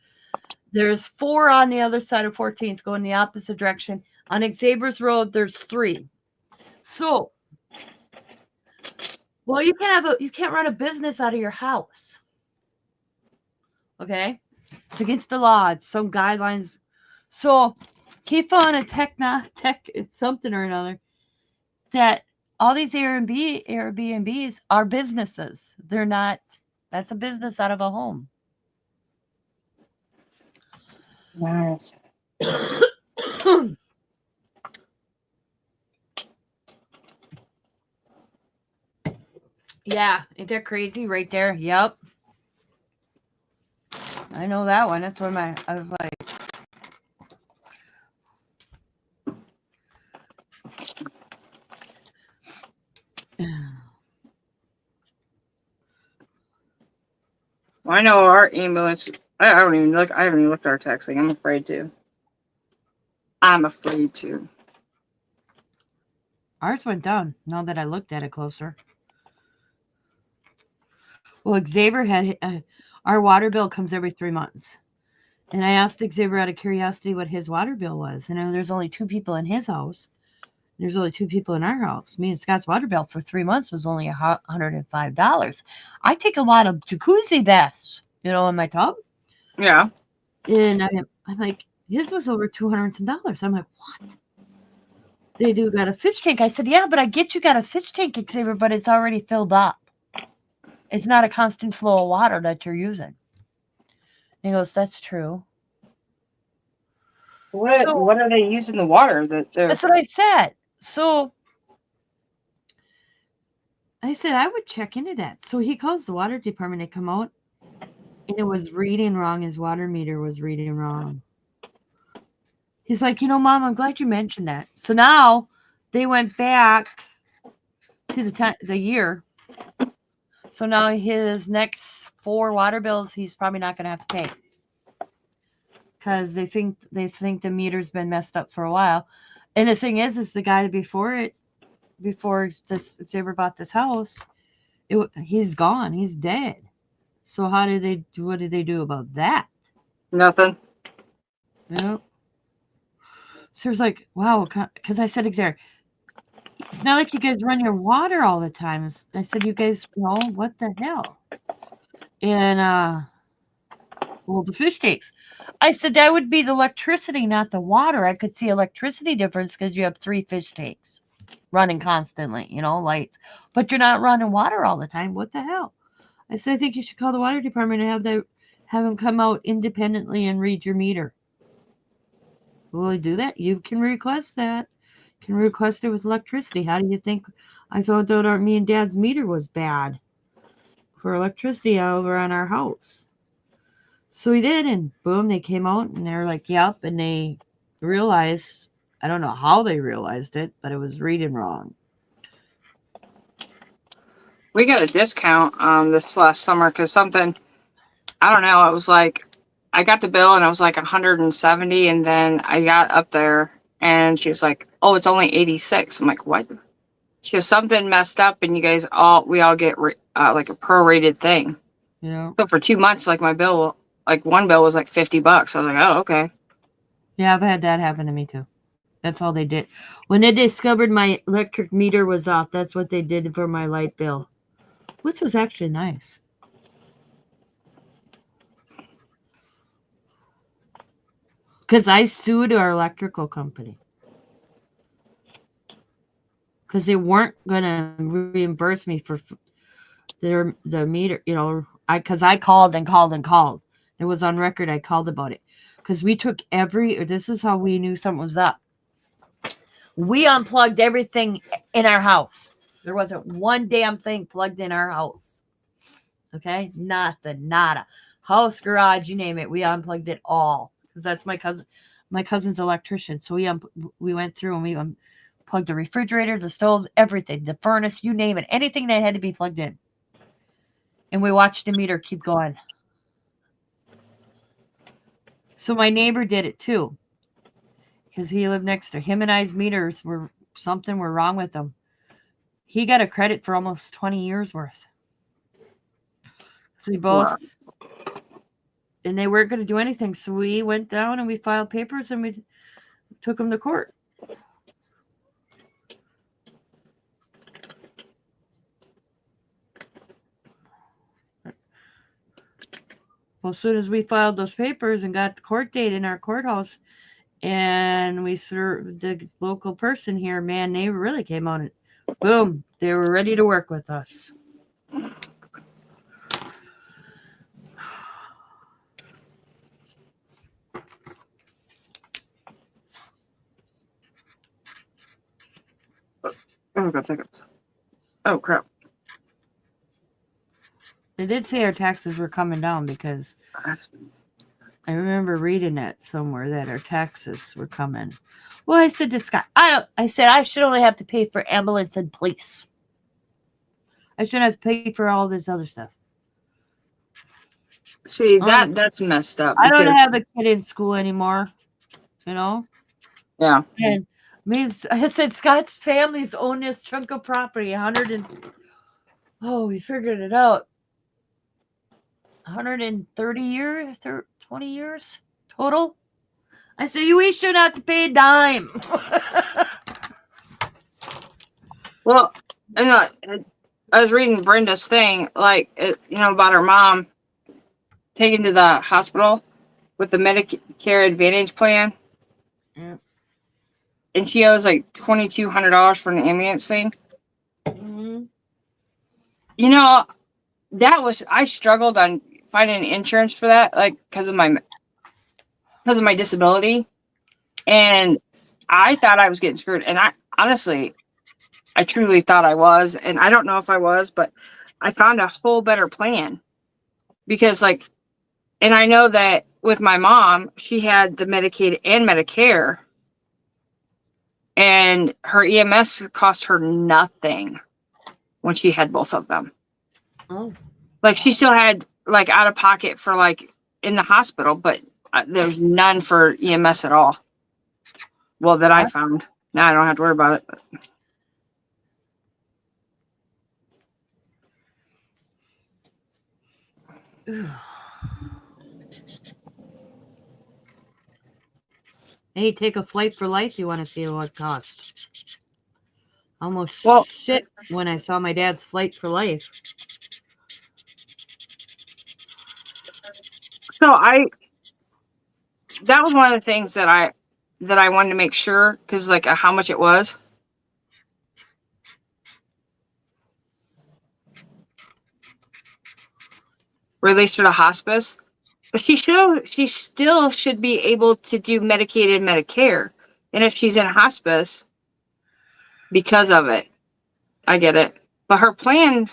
There's 4 on the other side of 14th going the opposite direction. On Xavier's Road, there's 3. So, well, you can't run a business out of your house. Okay? It's against the law. It's some guidelines. So he found a tech something or another that all these Airbnbs are businesses. They're not, that's a business out of a home. Nice. Yeah, ain't that crazy right there? Yep. I know that one. That's when I was like, Well, I know our ambulance. I haven't even looked at our texting. I'm afraid to. Ours went down now that I looked at it closer. Well, Xavier had our water bill comes every 3 months. And I asked Xavier out of curiosity what his water bill was. And there's only 2 people in his house. There's only 2 people in our house. Me and Scott's water bill for 3 months was only $105. I take a lot of jacuzzi baths, in my tub. Yeah. And I'm like, his was over $200 and some dollars. I'm like, what? They do got a fish tank. I said, yeah, but I get you got a fish tank, Xavier, but it's already filled up. It's not a constant flow of water that you're using. And he goes, that's true. What are they using the water? That's what I said. So I said, I would check into that. So he calls the water department to come out, and it was reading wrong. His water meter was reading wrong. He's like, Mom, I'm glad you mentioned that. So now they went back to the year. So now his next 4 water bills, he's probably not going to have to pay because they think the meter's been messed up for a while. And the thing is the guy before Xavier bought this house, he's gone. He's dead. So what did they do about that? Nothing. Yep. So it's like, wow, because I said, Xavier, it's not like you guys run your water all the time. I said, you guys know what the hell? And well, the fish tanks. I said that would be the electricity, not the water. I could see electricity difference because you have 3 fish tanks running constantly, lights. But you're not running water all the time. What the hell? I said, I think you should call the water department and have them come out independently and read your meter. Will they do that? You can request that. You can request it with electricity. How do you think I found out me and Dad's meter was bad for electricity over on our house? So we did, and boom, they came out, and they're like, yep, and they realized, I don't know how they realized it, but it was reading wrong. We got a discount this last summer because something, I don't know, it was like, I got the bill and it was like 170, and then I got up there and she was like, oh, it's only 86. I'm like, what? Because something messed up, and we all get like a prorated thing. Yeah. So for 2 months, like my bill, like one bill was like $50. I was like, oh, okay. Yeah, I've had that happen to me too. That's all they did. When they discovered my electric meter was off, that's what they did for my light bill, which was actually nice. Because I sued our electrical company. Because they weren't going to reimburse me for the meter, because I called and called and called. It was on record. I called about it. Because we took this is how we knew something was up. We unplugged everything in our house. There wasn't one damn thing plugged in our house. Okay? Nada. House, garage, you name it. We unplugged it all. Because that's my cousin. My cousin's electrician. So we went through and we unplugged the refrigerator, the stove, everything. The furnace, you name it. Anything that had to be plugged in. And we watched the meter keep going. So my neighbor did it too. Because he lived next to him, and I's meters were wrong with them. He got a credit for almost 20 years worth. So we both, and they weren't going to do anything. So we went down and we filed papers and we took them to court. Well, as soon as we filed those papers and got the court date in our courthouse, and we served the local person here, man, they really came out and boom, they were ready to work with us. Oh, crap. They did say our taxes were coming down because I remember reading that somewhere that our taxes were coming. Well, I said to Scott, I said I should only have to pay for ambulance and police. I shouldn't have to pay for all this other stuff. See, that's messed up. I don't have a kid in school anymore, Yeah. And I said Scott's family's own this chunk of property, we figured it out. 130 years, 20 years total. I said, we shouldn't have to pay a dime. Well, I was reading Brenda's thing, about her mom taken to the hospital with the Medicare Advantage plan. Yeah. And she owes like $2,200 for an ambulance thing. Mm-hmm. I struggled on finding insurance for that, because of my disability. And I thought I was getting screwed. And I truly thought I was. And I don't know if I was, but I found a whole better plan. Because and I know that with my mom, she had the Medicaid and Medicare. And her EMS cost her nothing when she had both of them. Oh. She still had out of pocket for in the hospital, but there's none for EMS at all. Well, that I found. Now I don't have to worry about it. Hey, take a flight for life. You want to see what it costs? Almost shit when I saw my dad's flight for life. So that was one of the things that I wanted to make sure, because how much it was. Released her to hospice, but she still should be able to do Medicaid and Medicare. And if she's in hospice because of it, I get it. But her plan.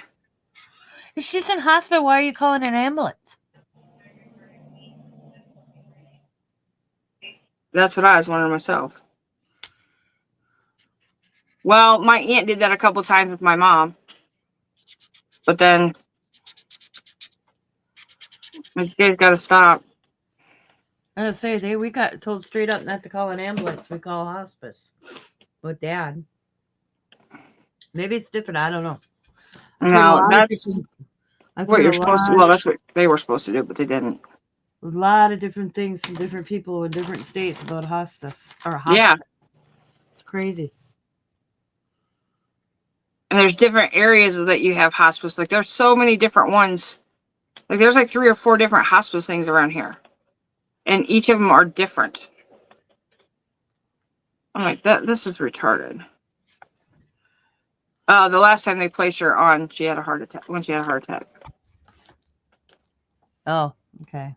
If she's in hospital, why are you calling an ambulance? That's what I was wondering myself. Well, my aunt did that a couple times with my mom. But then you guys got to stop. I was gonna say, we got told straight up not to call an ambulance. We call hospice with Dad. Maybe it's different. I don't know. I've heard a No, lot of that's different- I've what heard you're a supposed to. lot, Well, that's what they were supposed to do, but they didn't. a lot of different things from different people in different states about hospice or Yeah, hospice. It's crazy. and there's different areas that you have hospice. Like there's so many different ones. Like there's like 3 or 4 different hospice things around here, and each of them are different. I'm like, this is retarded. The last time they placed her on, she had a heart attack. When she had a heart attack. Oh, okay.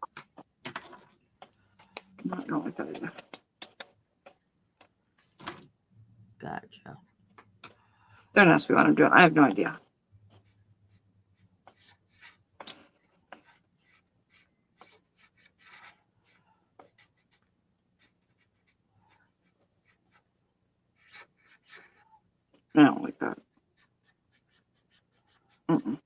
I don't like that either. Gotcha. Don't ask me what I'm doing. I have no idea. I don't like that. Mm-mm.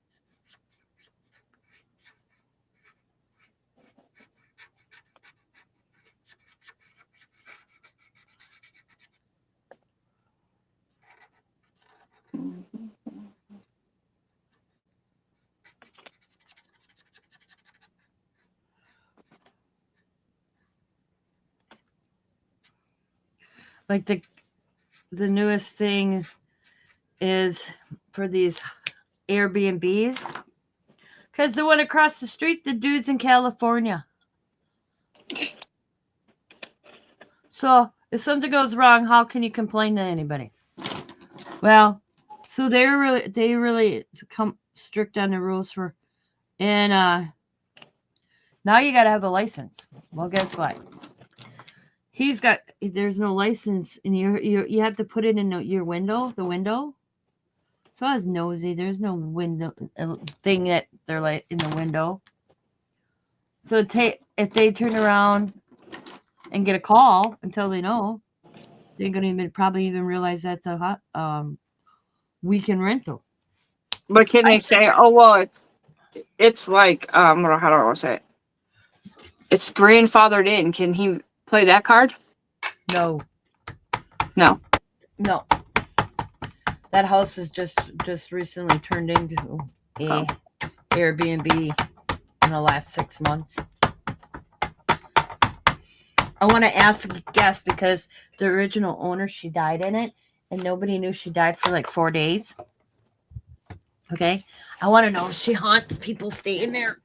Like the newest thing is for these Airbnbs. Because the one across the street, the dude's in California. So if something goes wrong, how can you complain to anybody? Well, so they really come strict on the rules for, and now you got to have a license. Well, guess what? There's no license, and you have to put it in your window, the window. So I was nosy. There's no window thing that they're like in the window. So if they turn around and get a call until they know, they're gonna probably even realize that's a hot weekend rental. But can they say, oh well, it's like how do I want to say it? It's grandfathered in. Can he play that card? No. No. That house is just recently turned into a Airbnb in the last 6 months. I want to ask a guest because the original owner, she died in it, and nobody knew she died for like 4 days. Okay, I want to know if she haunts people staying there.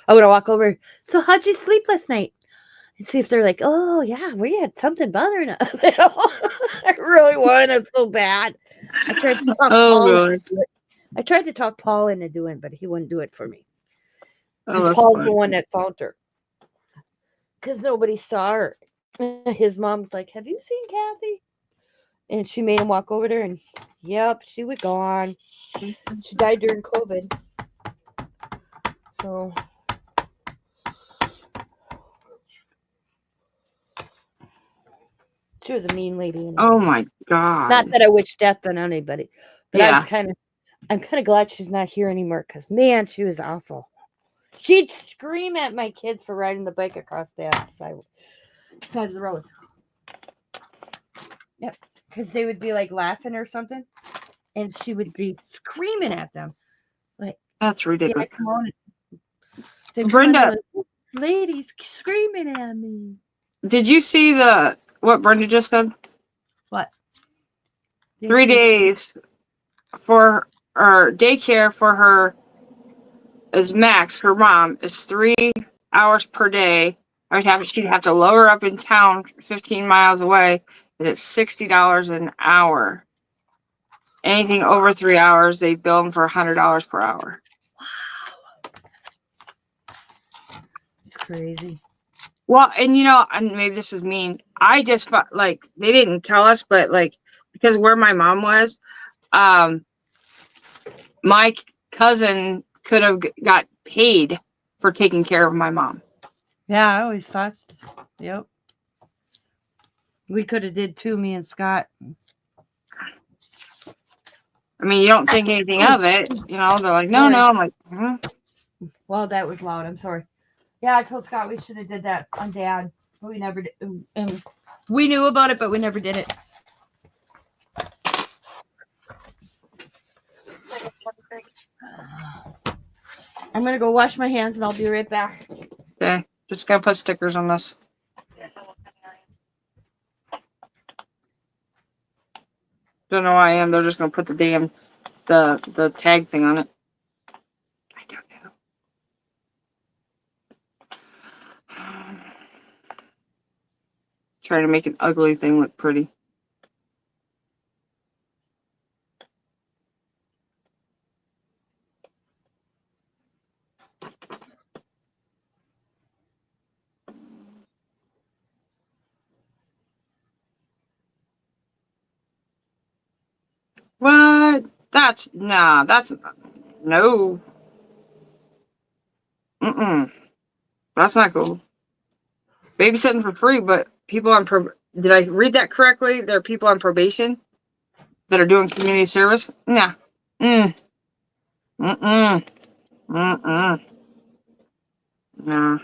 I want to walk over. So how'd you sleep last night? And see if they're like, oh yeah, we had something bothering us. I really wanted it so bad. I tried to talk I tried to talk Paul into doing it, but he wouldn't do it for me. Because Paul's the one that found her. Because nobody saw her. His mom's like, have you seen Kathy? And she made him walk over there, and yep, she was gone. She died during COVID. So she was a mean lady. Anyway. Oh my god! Not that I wish death on anybody, but yeah. I'm kind of glad she's not here anymore. Because man, she was awful. She'd scream at my kids for riding the bike across that side of the road. Yep, because they would be like laughing or something, and she would be screaming at them. Like that's ridiculous. Brenda, ladies screaming at me. Did you see what Brenda just said? What? 3 days for or daycare for her is max. Her mom is 3 hours per day. She'd have to lower up in town 15 miles away, and it's $60 an hour. Anything over 3 hours, they bill them for $100 per hour. Wow, it's crazy. Well, and and maybe this is mean. I just like they didn't tell us, but like because where my mom was, my cousin could have got paid for taking care of my mom. Yeah, I always thought. Yep. We could have did too, me and Scott. I mean, you don't think anything of it, They're like, no. I'm like, Well, that was loud. I'm sorry. Yeah, I told Scott we should have did that on Dad, but we never did. And We knew about it, but we never did it. I'm gonna go wash my hands and I'll be right back. Okay. Just gonna put stickers on this. Don't know why I am. They're just gonna put the damn the tag thing on it. I don't know. Trying to make an ugly thing look pretty. What? That's no. Mm-mm. That's not cool. Babysitting for free, but people on did I read that correctly? There are people on probation that are doing community service. Nah. Mm. Mm-mm. Mm-mm. Nah.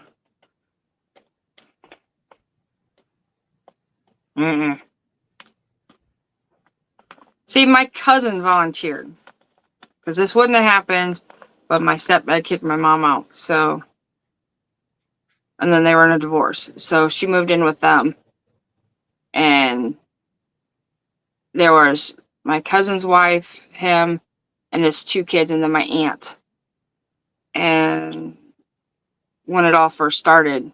Mm-mm. See, my cousin volunteered because this wouldn't have happened, but my stepdad kicked my mom out. So, and then they were in a divorce. So she moved in with them, and there was my cousin's wife, him, and his 2 kids, and then my aunt. And when it all first started,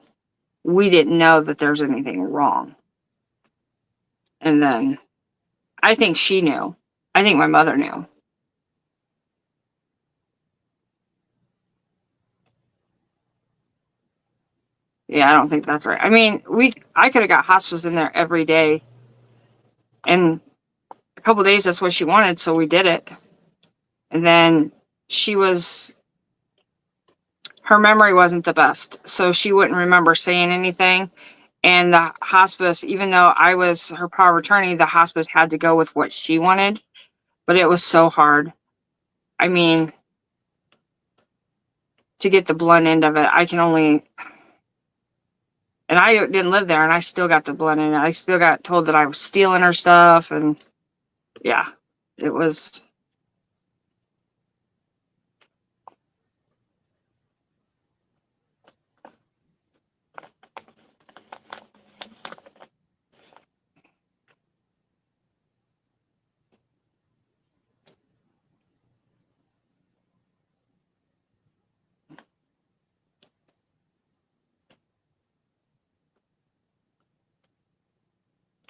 we didn't know that there was anything wrong. And then I think she knew. I think my mother knew. Yeah, I don't think that's right. I mean, I could have got hospice in there every day. And a couple days, that's what she wanted, so we did it. And then her memory wasn't the best, so she wouldn't remember saying anything. And the hospice, even though I was her power of attorney, the hospice had to go with what she wanted. But it was so hard. I mean, to get the blunt end of it, and I didn't live there, and I still got the blunt end. I still got told that I was stealing her stuff, and yeah, it was.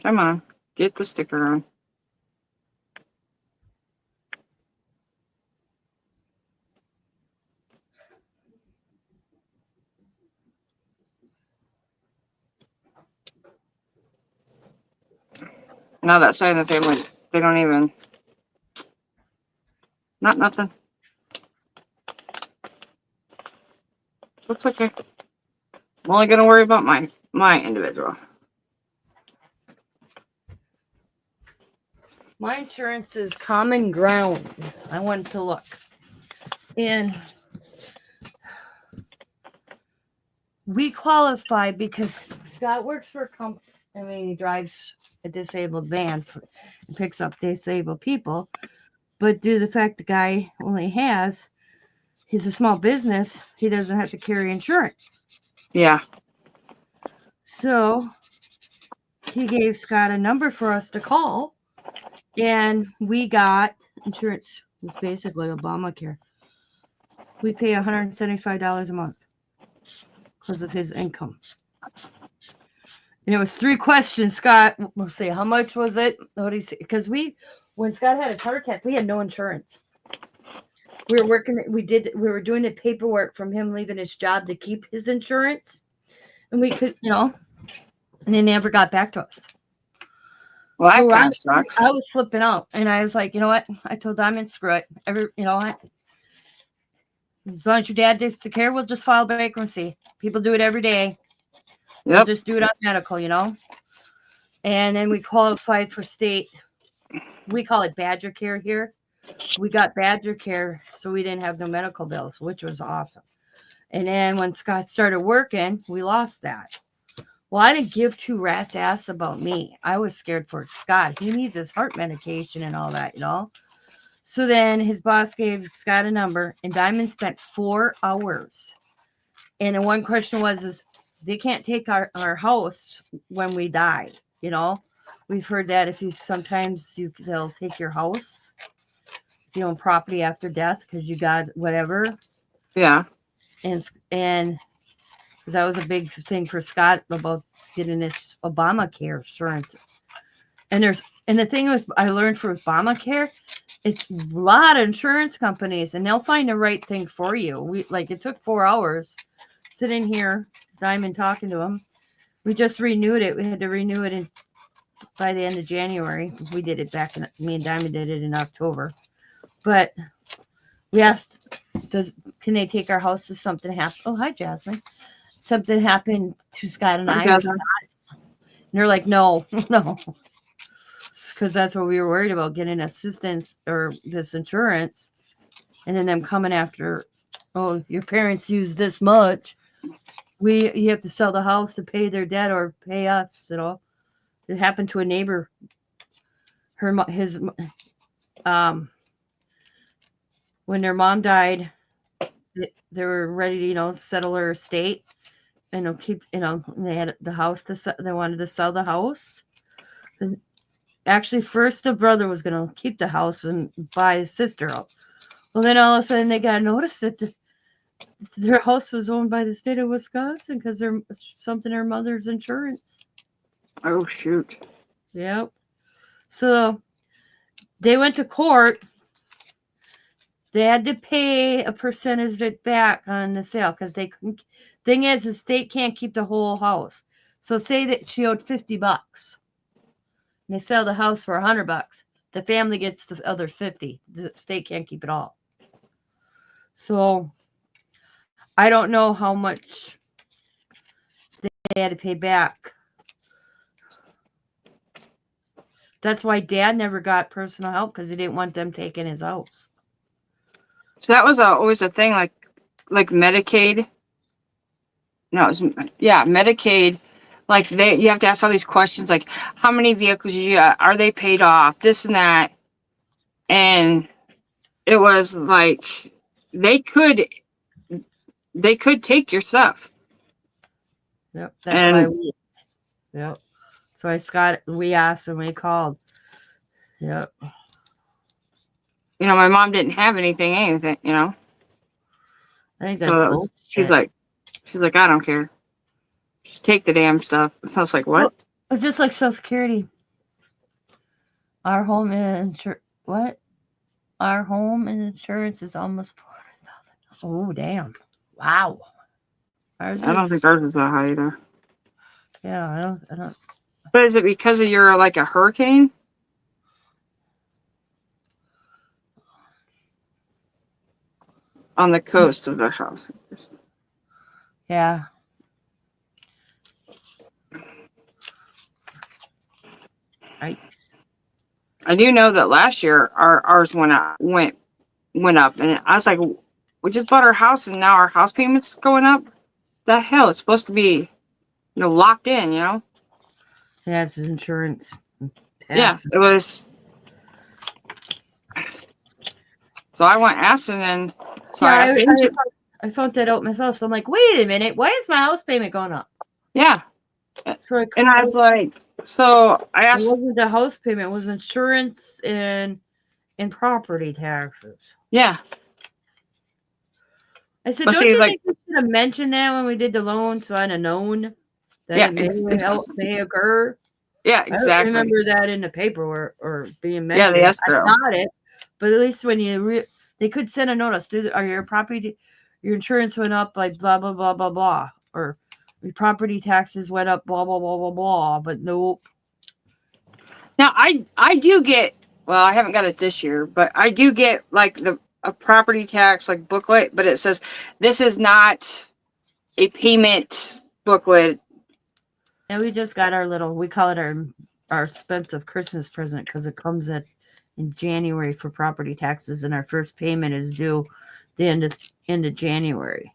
Come on, get the sticker on. Now that side of the family, they don't even. Not nothing. Looks okay. I'm only gonna worry about my individual. My insurance is Common Ground. I went to look. And we qualify because Scott works for a company. I mean, he drives a disabled van and picks up disabled people. But due to the fact the guy he's a small business, he doesn't have to carry insurance. Yeah. So he gave Scott a number for us to call. And we got insurance. It's basically Obamacare. We pay $175 a month because of his income. And it was 3 questions, Scott. We'll see. How much was it? What do you say? Because when Scott had his heart attack, we had no insurance. We were doing the paperwork from him leaving his job to keep his insurance. And we could, and they never got back to us. Well, that kind of sucks. I was flipping out, and I was like, you know what? I told Diamond, screw it. As long as your dad takes the care, we'll just file bankruptcy. People do it every day. Yep. We'll just do it on medical, And then we qualified for state. We call it Badger Care here. We got Badger Care, so we didn't have no medical bills, which was awesome. And then when Scott started working, we lost that. Well, I didn't give two rats ass about me. I was scared for Scott. He needs his heart medication and all that, you know. So then his boss gave Scott a number, and Diamond spent 4 hours. And the one question was, is they can't take our house when we die, you know. We've heard that if you sometimes they'll take your house if you own property after death because you got whatever. Yeah. And because that was a big thing for Scott about getting this Obamacare insurance. And the thing was, I learned for Obamacare, it's a lot of insurance companies, and they'll find the right thing for you. It took 4 hours sitting here, Diamond talking to him. We just renewed it. We had to renew it by the end of January. We did it me and Diamond did it in October. But we asked, can they take our house if something happens? Oh, hi, Jasmine. Something happened to Scott and I. And they're like, no. Because that's what we were worried about, getting assistance or this insurance. And then them coming after, oh, your parents use this much. You have to sell the house to pay their debt or pay us, you know. It happened to a neighbor. When their mom died, they were ready to, you know, settle her estate, and they'll keep, you know, they had the house they wanted to sell the house. Actually, first the brother was going to keep the house and buy his sister out. Well, then all of a sudden they got notice that their house was owned by the state of Wisconsin because they're something her mother's insurance. Oh, shoot. Yep. So they went to court. They had to pay a percentage of it back on the sale because they couldn't. Thing is, the state can't keep the whole house. So say that she owed $50. And they sell the house for $100. The family gets the other 50. The state can't keep it all. So I don't know how much they had to pay back. That's why Dad never got personal help, because he didn't want them taking his house. So that was always a thing, like Medicaid. No, Medicaid. Like you have to ask all these questions, like how many vehicles are they paid off, this and that, and it was like they could take your stuff. Yep, that's why we. Yep. So we asked and we called. Yep. You know, my mom didn't have anything, you know. I think that's bullshit. She's like, I don't care. Just take the damn stuff. So I was like, what? Well, it's just like Social Security. Our home insurance. What? Our home insurance is almost $400,000. Oh, damn! Wow. I don't think ours is that high either. Yeah, I don't. But is it because of your like a hurricane? On the coast of the house. Yeah. Yikes. I do know that last year ours went up, and I was like, we just bought our house and now our house payment's going up. The hell, it's supposed to be, you know, locked in, you know? Yeah, it's insurance. Yeah, it was. So I went asking, and so yeah, I asked I found that out myself. So I'm like, wait a minute, why is my house payment going up? Yeah. So I was like, so I asked. It wasn't the house payment, it was insurance and property taxes. Yeah. I said, don't you think we should have mentioned that when we did the loan, so I'd have known that it may occur? Yeah, exactly. I don't remember that in the paperwork or being mentioned. Yeah, the escrow. I got it, but at least when they could send a notice. Your property, your insurance went up by blah blah blah blah blah, or your property taxes went up blah blah blah blah blah. But nope. Now I do get. Well, I haven't got it this year, but I do get like a property tax like booklet, but it says this is not a payment booklet. And we just got we call it our expensive Christmas present, because it comes in January for property taxes, and our first payment is due the end of January.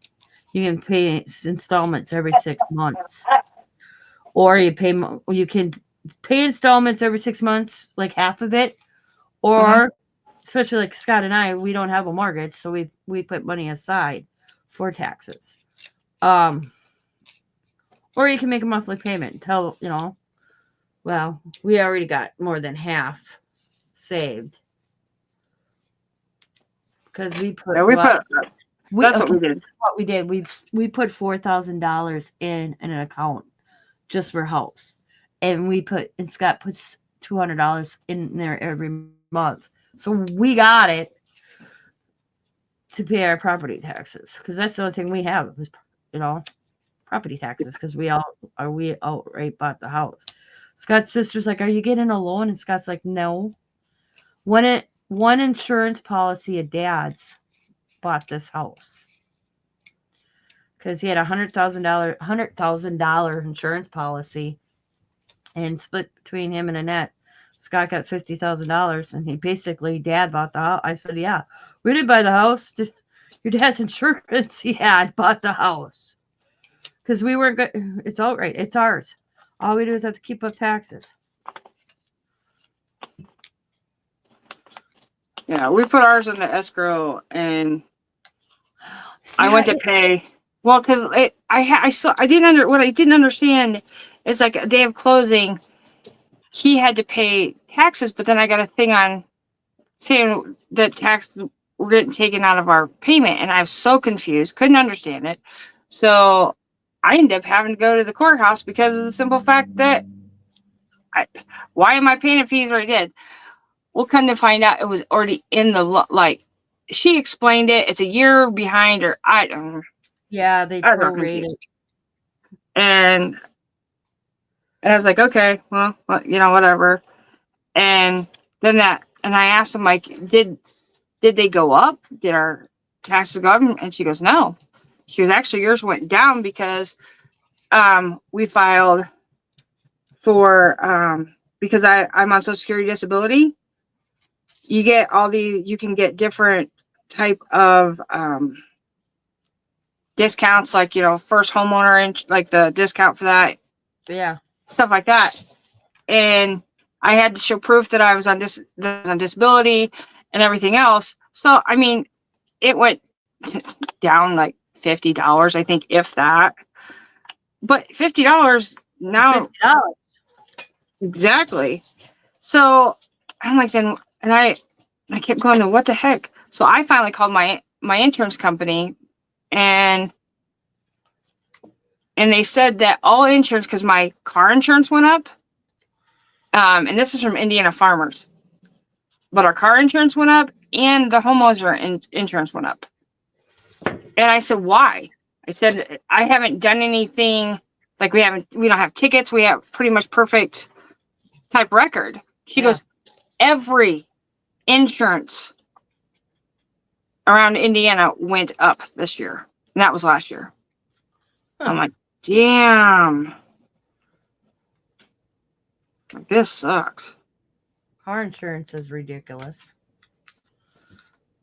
You can pay installments every 6 months. or you pay. You can pay installments every 6 months, like half of it, or especially like Scott and I, we don't have a mortgage, so we put money aside for taxes. Or you can make a monthly payment until, well, we already got more than half saved. Because we put, that's what we did. What we did, we put $4,000 in an account just for house, and Scott puts $200 in there every month. So we got it to pay our property taxes, because that's the only thing we have is, property taxes, because we outright bought the house. Scott's sister's like, "Are you getting a loan?" And Scott's like, "No." One insurance policy of Dad's bought this house because he had $100,000 insurance policy, and split between him and Annette. Scott got $50,000, and Dad bought the house. I said, "Yeah, we didn't buy the house. Your dad's insurance he had bought the house because we weren't good. It's outright. It's ours. All we do is have to keep up taxes." Yeah, we put ours in the escrow, and I went to pay. Well, because I didn't understand is like a day of closing, he had to pay taxes, but then I got a thing on saying that taxes were getting taken out of our payment, and I was so confused, couldn't understand it. So I ended up having to go to the courthouse because of the simple fact that why am I paying fees or I did? We'll come to find out it was already in the she explained it. It's a year behind, or I don't know. Yeah, they prorated. And I was like, okay, well, whatever. And then and I asked him, like, did they go up? Did our taxes go up? And she goes, no. She goes, actually, yours went down because we filed for because I'm on Social Security disability. You get you can get different type of discounts, like, first homeowner, and like the discount for that. Yeah. Stuff like that. And I had to show proof that I was on disability and everything else. So, I mean, it went down like $50, I think, if that. But $50 now. $50. Exactly. So I'm like, then, and I kept going, what the heck? So I finally called my insurance company, and they said that all insurance, because my car insurance went up, and this is from Indiana farmers, but our car insurance went up and the homeowner insurance went up. And I said, why? I said, I haven't done anything, like we don't have tickets. We have pretty much perfect type record. She goes, every insurance around Indiana went up this year. And that was last year. Huh. I'm like, damn. This sucks. Car insurance is ridiculous.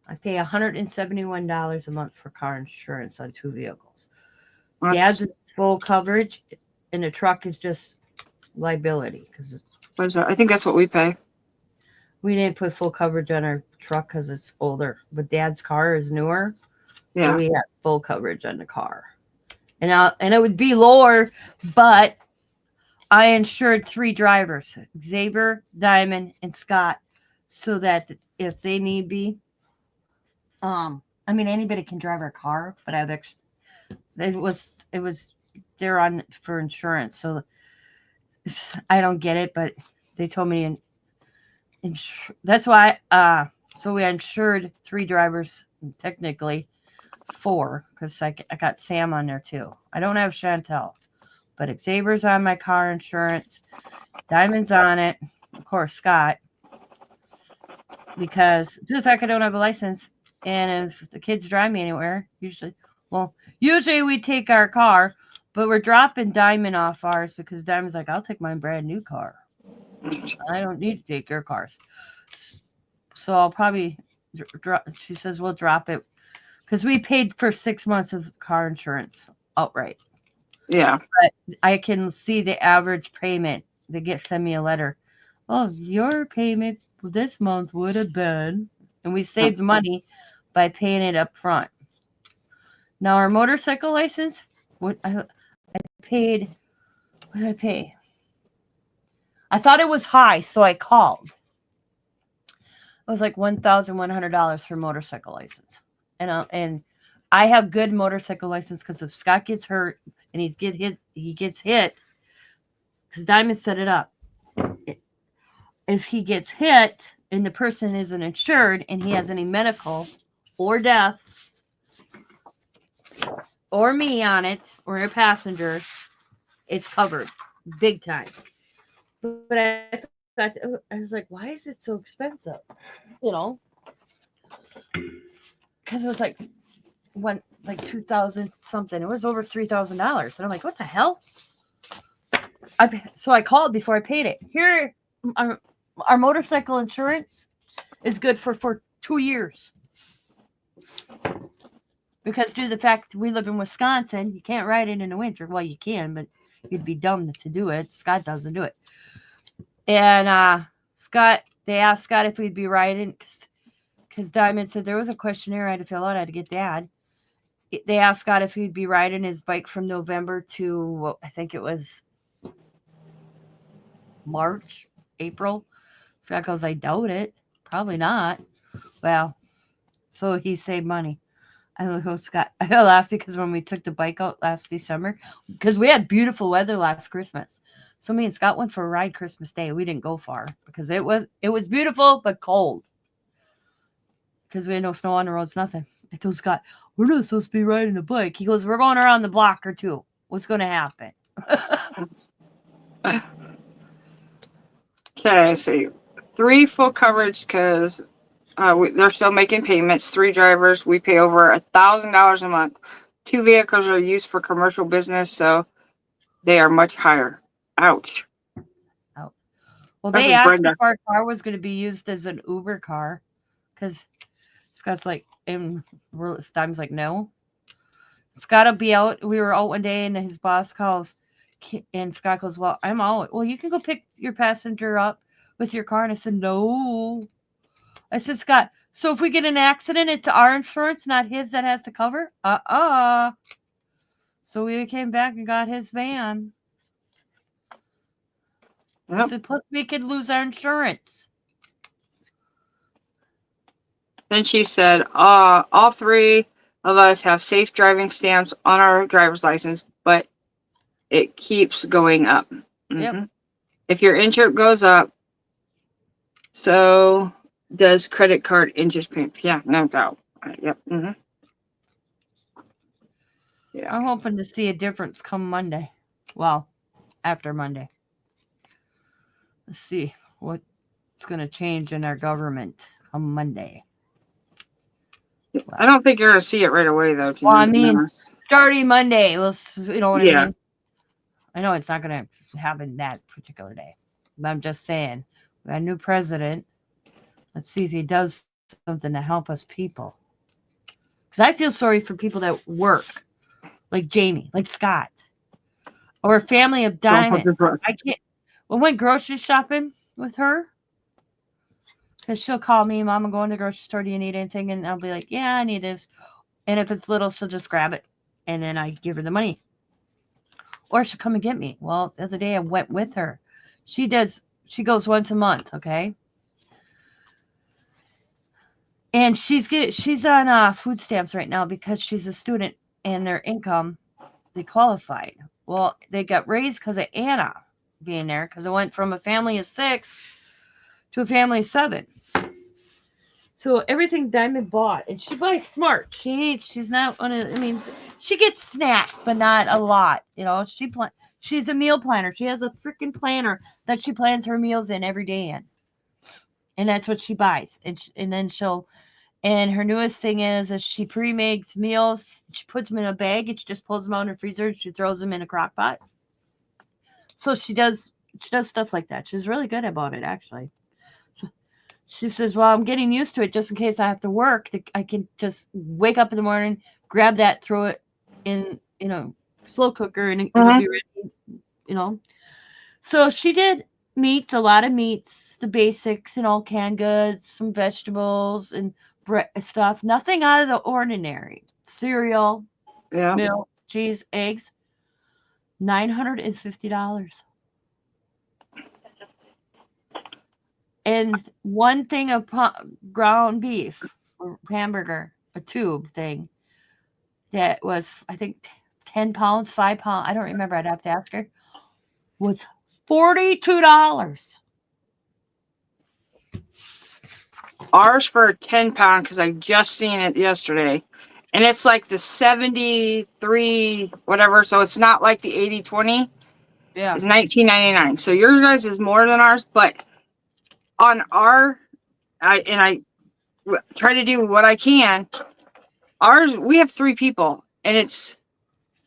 I pay $171 a month for car insurance on 2 vehicles. Dad's is full coverage, and the truck is just liability. What is that? I think that's what we pay. We didn't put full coverage on our truck because it's older, but Dad's car is newer, so we have full coverage on the car. And it would be lower, but I insured 3 drivers, Xavier, Diamond, and Scott, so that if they need be, anybody can drive our car, but they're on for insurance, so I don't get it, but they told me, that's why. So we insured 3 drivers, technically 4, because I got Sam on there too. I don't have Chantel, but Xavier's on my car insurance. Diamond's on it, of course, Scott, because due to the fact I don't have a license, and if the kids drive me anywhere, usually we take our car, but we're dropping Diamond off ours because Diamond's like, I'll take my brand new car. I don't need to take your cars. So I'll probably drop. She says we'll drop it because we paid for 6 months of car insurance outright. Yeah. I can see the average payment. They send me a letter. Oh, your payment this month would have been, and we saved money by paying it up front. Now our motorcycle license, what I paid, what did I pay? I thought it was high, so I called. It was like $1,100 for motorcycle license, and I have good motorcycle license because if Scott gets hurt and he gets hit, because Diamond set it up. If he gets hit and the person isn't insured and he has any medical or death or me on it or a passenger, it's covered big time. But I was like, why is it so expensive? Because it was like 2,000 something. It was over $3,000, and I'm like, what the hell? So I called before I paid it. Here, our motorcycle insurance is good for 2 years. Because due to the fact we live in Wisconsin, you can't ride it in the winter. Well, you can, but you'd be dumb to do it. Scott doesn't do it. And they asked Scott if we'd be riding, because Diamond said there was a questionnaire I had to fill out. I had to get Dad. They asked Scott if he'd be riding his bike from November to, I think it was March, April. Scott goes, I doubt it. Probably not. Well, so he saved money. I go, Scott. I laughed because when we took the bike out last December, because we had beautiful weather last Christmas. So me and Scott went for a ride Christmas Day. We didn't go far because it was beautiful but cold. Because we had no snow on the roads, nothing. I told Scott, we're not supposed to be riding a bike. He goes, we're going around the block or two. What's going to happen? Okay, so 3 full coverage because they're still making payments. 3 drivers. We pay over $1,000 a month. 2 vehicles are used for commercial business, so they are much higher. Ouch. Oh. Well, This they is asked Brenda. if our car was going to be used as an Uber car because Scott's like, and Dime's like, no. Scott will be out. We were out one day and his boss calls and Scott goes, well, I'm out. Well, you can go pick your passenger up with your car. And I said, no. I said, Scott, so if we get an accident, it's our insurance, not his, that has to cover? So we came back and got his van. Yep. I said, plus we could lose our insurance. Then she said, all 3 of us have safe driving stamps on our driver's license, but it keeps going up. Mm-hmm. Yep. If your insurance goes up, so does credit card interest payments. Yeah, no doubt. Yep. Mm-hmm. Yeah. I'm hoping to see a difference come Monday. Well, after Monday. Let's see what's going to change in our government come Monday. Well, I don't think you're going to see it right away, though. Well, I mean, starting Monday, you know what I mean? I know it's not going to happen that particular day. But I'm just saying, we got a new president. Let's see if he does something to help us people. Because I feel sorry for people that work, like Jamie, like Scott, or a family of diamonds. I can't. We went grocery shopping with her because she'll call me, Mom, I'm going to the grocery store. Do you need anything? And I'll be like, yeah, I need this. And if it's little, she'll just grab it. And then I give her the money. Or she'll come and get me. Well, the other day I went with her. She goes once a month, okay? And she's on food stamps right now because she's a student and their income, they qualified. Well, they got raised because of Anna being there because it went from a family of 6 to a family of 7. So everything Diamond bought, and she buys smart. She's not one of, I mean, she gets snacks, but not a lot. You know, she's a meal planner. She has a freaking planner that she plans her meals in every day in. And that's what she buys. And then and her newest thing is she pre-makes meals. She puts them in a bag and she just pulls them out in her freezer. And she throws them in a crock pot. So she does stuff like that. She's really good about it, actually. So she says, well, I'm getting used to it just in case I have to work. I can just wake up in the morning, grab that, throw it in, slow cooker, and it'll be ready, you know. So she did meats, a lot of meats, the basics, canned goods, some vegetables and bread stuff. Nothing out of the ordinary. Cereal, Yeah. milk, cheese, eggs. $950. And one thing of ground beef or hamburger, a tube thing that was, I think, 10 pounds, 5 pounds. I don't remember. I'd have to ask her. Was $42. Ours for a 10-pound, because I just seen it yesterday. And it's like the 73, whatever. So it's not like the 80/20. Yeah. It's $19.99. So your guys is more than ours, but on our, I try to do what I can. Ours, we have 3 people, and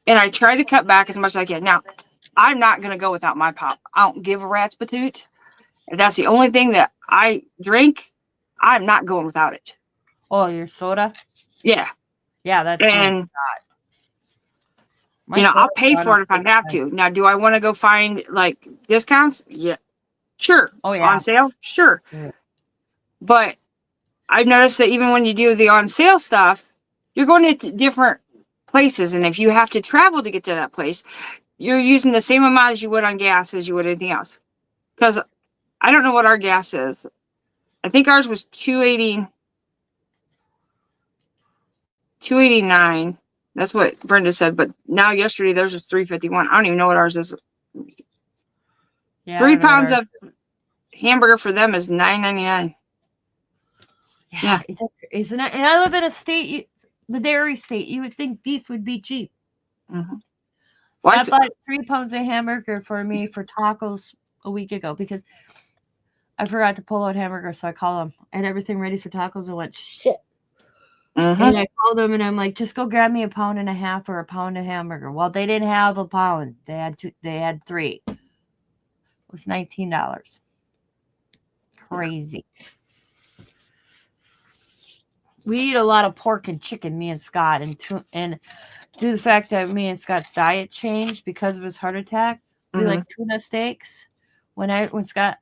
I try to cut back as much as I can. Now, I'm not gonna go without my pop. I don't give a rat's patoot. If that's the only thing that I drink, I'm not going without it. Oh, your soda? Yeah, Yeah, that's and my I'll soda's pay gone for up it if I big have time. to. Now, do I want to go find like discounts? Yeah, sure. Oh, yeah. On sale, sure. Yeah. But I've noticed that even when you do the on sale stuff, you're going to different places, and if you have to travel to get to that place, you're using the same amount as you would on gas as you would anything else. Because I don't know what our gas is. I think ours was $2.89. That's what Brenda said. But now yesterday theirs was $3.51. I don't even know what ours is. Yeah, 3 pounds of hamburger for them is $9.99. Yeah, isn't it? And I live in a state, the dairy state. You would think beef would be cheap. Mm-hmm. So I bought 3 pounds of hamburger for me for tacos a week ago because I forgot to pull out hamburger. So I called them and everything ready for tacos. I went, shit. Mm-hmm. And I called them and I'm like, just go grab me a pound and a half or a pound of hamburger. Well, they didn't have a pound. They had 2. They had 3. It was $19. Crazy. We eat a lot of pork and chicken, me and Scott, and due to the fact that me and Scott's diet changed because of his heart attack, we like tuna steaks. When Scott,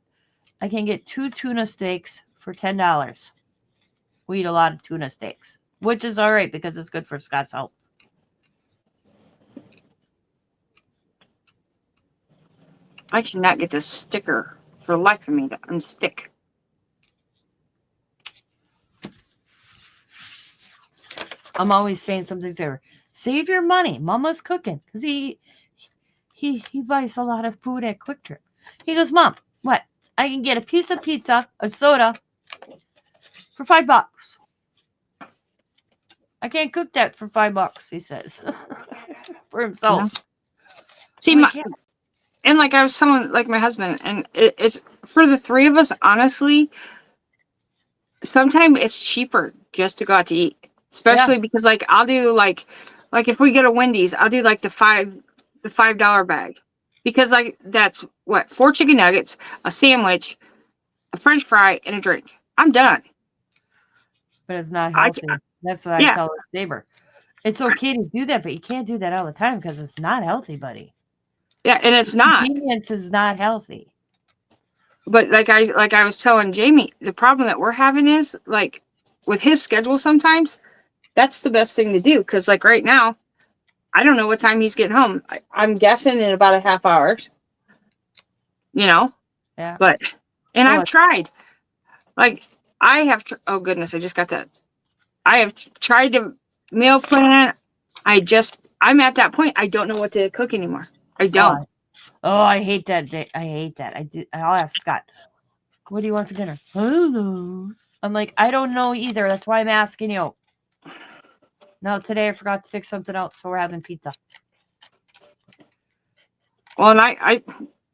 I can get 2 tuna steaks for $10. We eat a lot of tuna steaks, which is all right because it's good for Scott's health. I cannot get this sticker for the life of me to unstick. I'm always saying something to her. Save your money. Mama's cooking because he buys a lot of food at Quick Trip. He goes, Mom, what? I can get a piece of pizza, a soda for $5. I can't cook that for $5, he says. For himself. Yeah. See, and like I was telling like my husband, and it's for the 3 of us, honestly, sometimes it's cheaper just to go out to eat. Especially because like I'll do like if we get a Wendy's, I'll do like the $5 bag. Because like that's what, 4 chicken nuggets, a sandwich, a French fry, and a drink. I'm done. But it's not healthy. That's what I tell Saber. It's okay to do that, but you can't do that all the time because it's not healthy, buddy. Yeah, and it's not. Convenience is not healthy. But like I was telling Jamie, the problem that we're having is like with his schedule sometimes, that's the best thing to do. Because like right now, I don't know what time he's getting home. I'm guessing in about a half hour. Yeah. But, and I've tried. Like, I have, oh goodness, I just got that. I have tried to meal plan. I'm at that point. I don't know what to cook anymore. I don't. Oh, I hate that. I hate that. I'll ask Scott, what do you want for dinner? I don't know. I'm like, I don't know either. That's why I'm asking you. No, today I forgot to fix something else, so we're having pizza. Well, and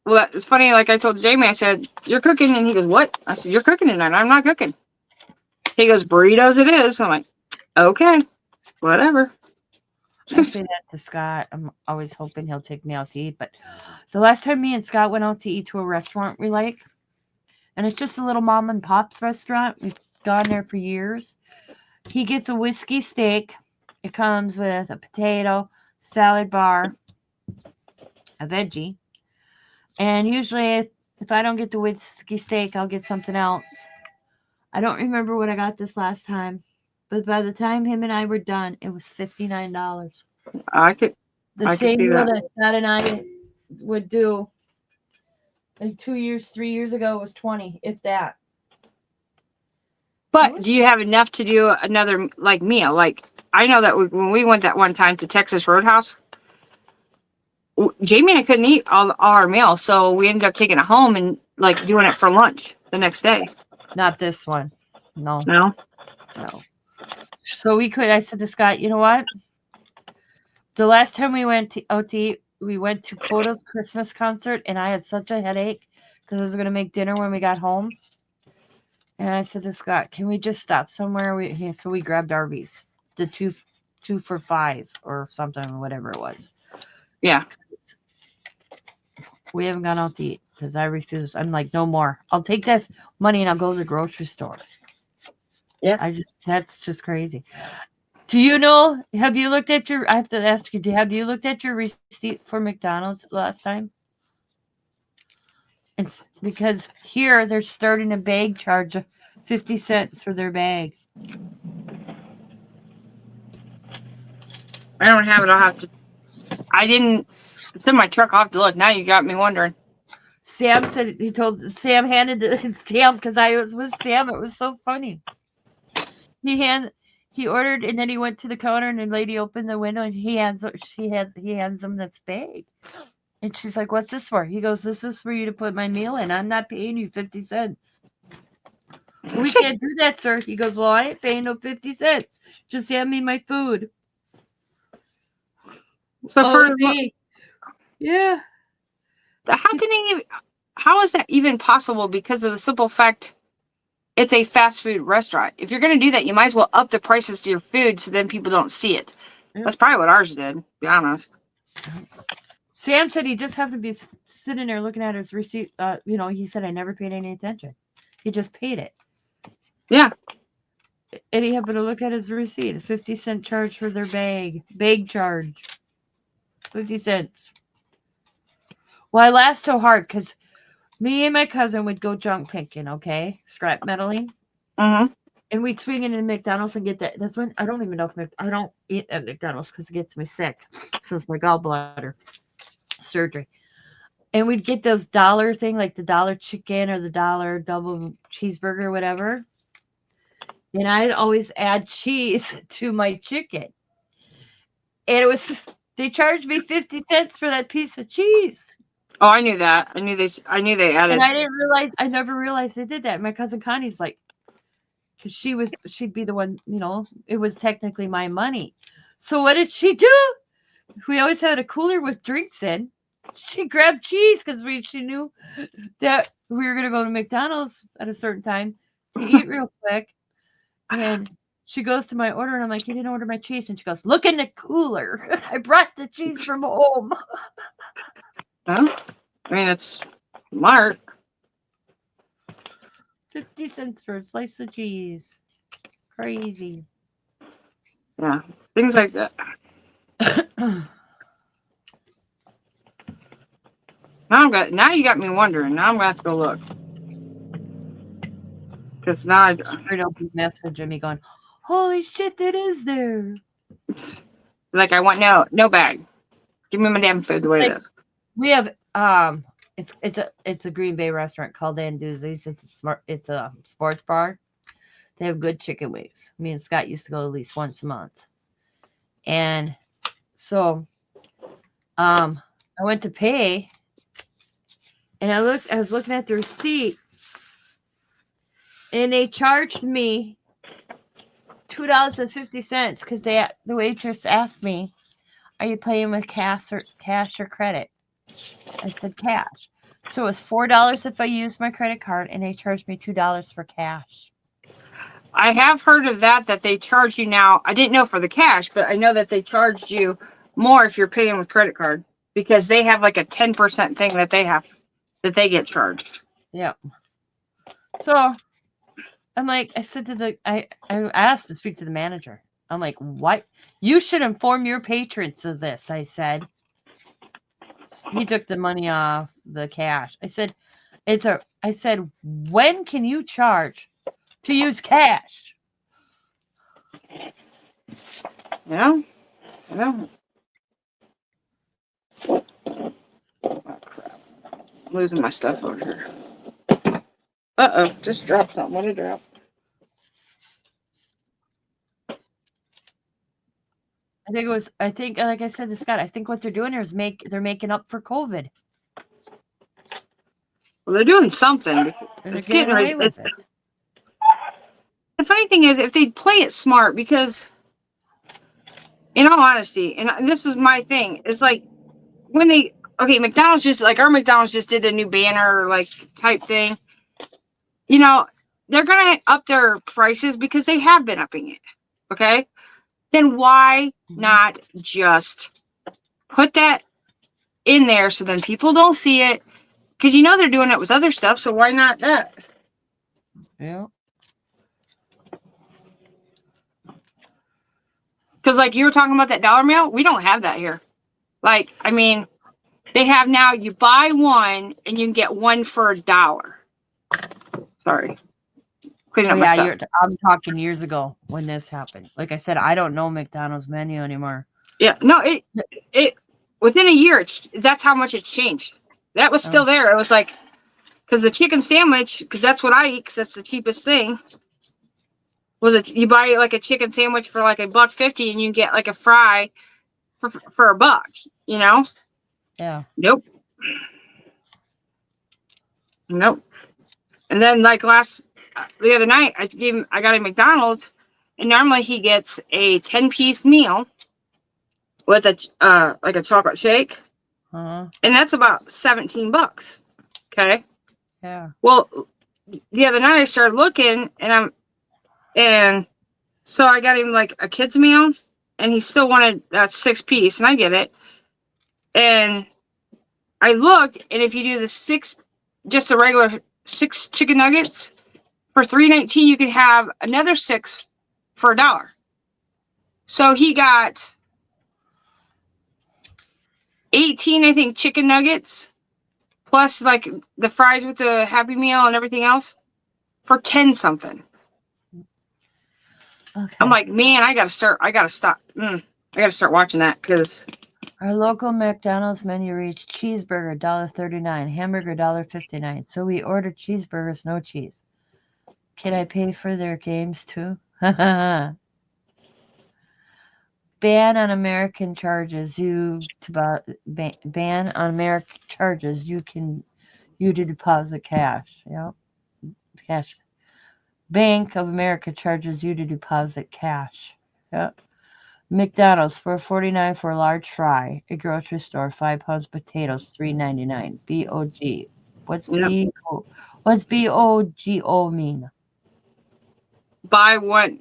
well, it's funny. Like I told Jamie, I said, "You're cooking," and he goes, "What?" I said, "You're cooking tonight." I'm not cooking. He goes, "Burritos, it is." I'm like, "Okay, whatever." I say that to Scott. I'm always hoping he'll take me out to eat. But the last time me and Scott went out to eat to a restaurant we like, and it's just a little mom and pop's restaurant. We've gone there for years. He gets a whiskey steak. It comes with a potato, salad bar, a veggie. And usually, if I don't get the whiskey steak, I'll get something else. I don't remember what I got this last time, but by the time him and I were done, it was $59. I could The I could same see meal that. that Scott and I would do like 3 years ago was 20, if that. But do you have enough to do another like meal? Like I know that when we went that one time to Texas Roadhouse, Jamie and I couldn't eat all our meals, so we ended up taking it home and like doing it for lunch the next day. Not this one. No. No. So we could. I said to Scott, you know what? The last time we went out to eat, we went to Coda's Christmas concert, and I had such a headache because I was going to make dinner when we got home. And I said to Scott, can we just stop somewhere? So we grabbed Arby's, the two for $5 or something, whatever it was. Yeah. We haven't gone out to eat because I refuse. I'm like, no more. I'll take that money and I'll go to the grocery store. Yeah. That's just crazy. Do you know, have you looked at I have to ask you, have you looked at your receipt for McDonald's last time? It's because here they're starting a bag charge of 50 cents for their bag. I don't have it. I'll have to. I didn't. It's in my truck. I'll have to look. Now you got me wondering. Sam said Sam handed it to Sam because I was with Sam. It was so funny. He ordered and then he went to the counter and the lady opened the window and he hands him this bag. And she's like, what's this for? He goes, this is for you to put my meal in. I'm not paying you 50 cents. We can't do that, sir. He goes, well, I ain't paying no 50 cents. Just hand me my food. So yeah. How is that even possible? Because of the simple fact it's a fast food restaurant. If you're going to do that, you might as well up the prices to your food so then people don't see it. Yeah. That's probably what ours did, to be honest. Sam said he just happened to be sitting there looking at his receipt. He said, I never paid any attention. He just paid it. Yeah. And he happened to look at his receipt. A 50-cent charge for their bag. Bag charge. 50 cents. Well, I laughed so hard because me and my cousin would go junk picking, okay? Scrap metaling. Mm-hmm. And we'd swing into McDonald's and get that. That's when I don't even know if I don't eat at McDonald's because it gets me sick. So it's my gallbladder surgery. And we'd get those dollar thing, like the dollar chicken or the dollar double cheeseburger or whatever. And I'd always add cheese to my chicken. And they charged me 50 cents for that piece of cheese. Oh, I knew that. I knew they added. And I never realized they did that. My cousin Connie's like, because she'd be the one, it was technically my money. So what did she do? We always had a cooler with drinks in. She grabbed cheese because she knew that we were going to go to McDonald's at a certain time to eat real quick. And she goes to my order and I'm like, you didn't order my cheese. And she goes, look in the cooler. I brought the cheese from home. Huh? I mean, it's smart. 50 cents for a slice of cheese. Crazy. Yeah. Things like that. Now you got me wondering. Now I'm going to have to go look. Because now I heard a message of me going, holy shit, that is there. Like, I want no bag. Give me my damn food the way it is. We have it's a Green Bay restaurant called Anduzzi's. It's a sports bar. They have good chicken wings. Me and Scott used to go at least once a month. And so I went to pay and I was looking at the receipt and they charged me $2.50 because the waitress asked me, are you paying with cash or credit? I said cash. So it was $4 if I used my credit card, and they charged me $2 for cash. I have heard of that they charge you now. I didn't know for the cash, but I know that they charged you more if you're paying with credit card because they have like a 10% thing that they get charged. Yeah. So I'm like, I said to I asked to speak to the manager. I'm like, what? You should inform your patrons of this, I said. He took the money off the cash. I said, when can you charge to use cash? Yeah. Yeah. Oh, crap. I'm losing my stuff over here. Uh-oh. Just dropped something. What did I drop? Like I said to Scott, I think what they're doing here is they're making up for COVID. Well, they're doing something. And they're It's getting getting away ready. with it. The funny thing is, if they play it smart, because in all honesty, and this is my thing, it's like when McDonald's just like our McDonald's just did a new banner like type thing. You know, they're gonna up their prices because they have been upping it. Okay, then why not just put that in there so then people don't see it? Because you know they're doing it with other stuff, so why not that? Yeah. Because like you were talking about that dollar meal, we don't have that here. Like, I mean, they have now you buy one and you can get one for $1. Sorry. Cleaning up my stuff. I'm talking years ago when this happened. Like I said, I don't know McDonald's menu anymore. Yeah, no, it within a year, that's how much it's changed. That was still there. It was like, because the chicken sandwich, because that's what I eat, because that's the cheapest thing. You buy like a chicken sandwich for like $1.50 and you get like a fry for $1, you know? Yeah. Nope. And then like the other night, I got a McDonald's, and normally he gets a 10-piece meal with a like a chocolate shake, and that's about $17. Okay. Yeah. Well, the other night I started looking, and so I got him like a kid's meal, and he still wanted that 6-piece, and I get it. And I looked, and if you do just a regular 6 chicken nuggets for $3.19, you could have another 6 for $1. So he got 18, I think, chicken nuggets plus like the fries with the Happy Meal and everything else for 10 something. Okay. I'm like, man, I gotta stop. I gotta start watching that because our local McDonald's menu reached cheeseburger $1.39, hamburger $1.59. So we ordered cheeseburgers, no cheese. Can I pay for their games too? Ban on American charges. Ban on American charges. You to deposit cash. Yep. Cash. Bank of America charges you to deposit cash. Yep. McDonald's $4.49 for a large fry. A grocery store 5 pounds potatoes $3.99. BOG. What's BOGO mean? buy one,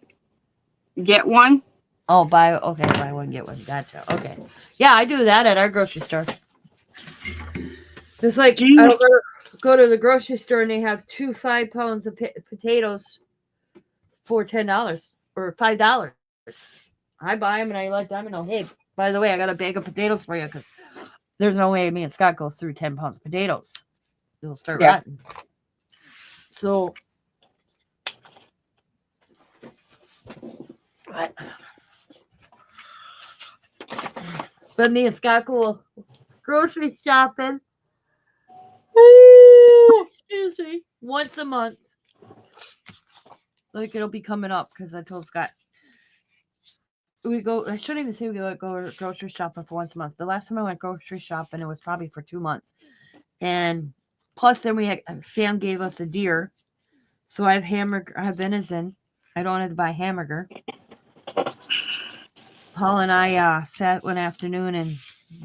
get one. Oh, buy one get one. Gotcha. Okay. Yeah, I do that at our grocery store. Just like I'll go to the grocery store and they have 2 5 pounds of potatoes for $10 or $5. I buy them and I let them know, hey, by the way, I got a bag of potatoes for you because there's no way me and Scott go through 10 pounds of potatoes. They'll start rotting. So, but me and Scott go grocery shopping. Excuse me. Once a month. Like it'll be coming up because I told Scott I shouldn't even say we go grocery shopping for once a month. The last time I went grocery shopping, it was probably for 2 months. And plus then Sam gave us a deer. So I have venison. I don't have to buy hamburger. Paul and I sat one afternoon and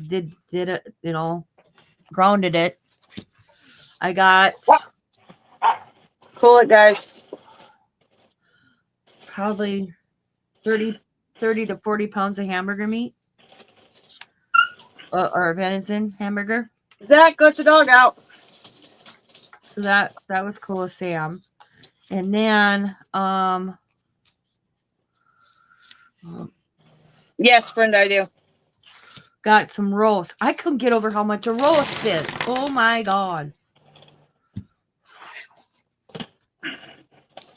did it, grounded it. I got Pull it, guys. Probably 30 to 40 pounds of hamburger meat. Or venison hamburger. Zach, let the dog out. So that was cool with Sam. And then yes, Brenda, I do. got some roast. I couldn't get over how much a roast is. Oh my God.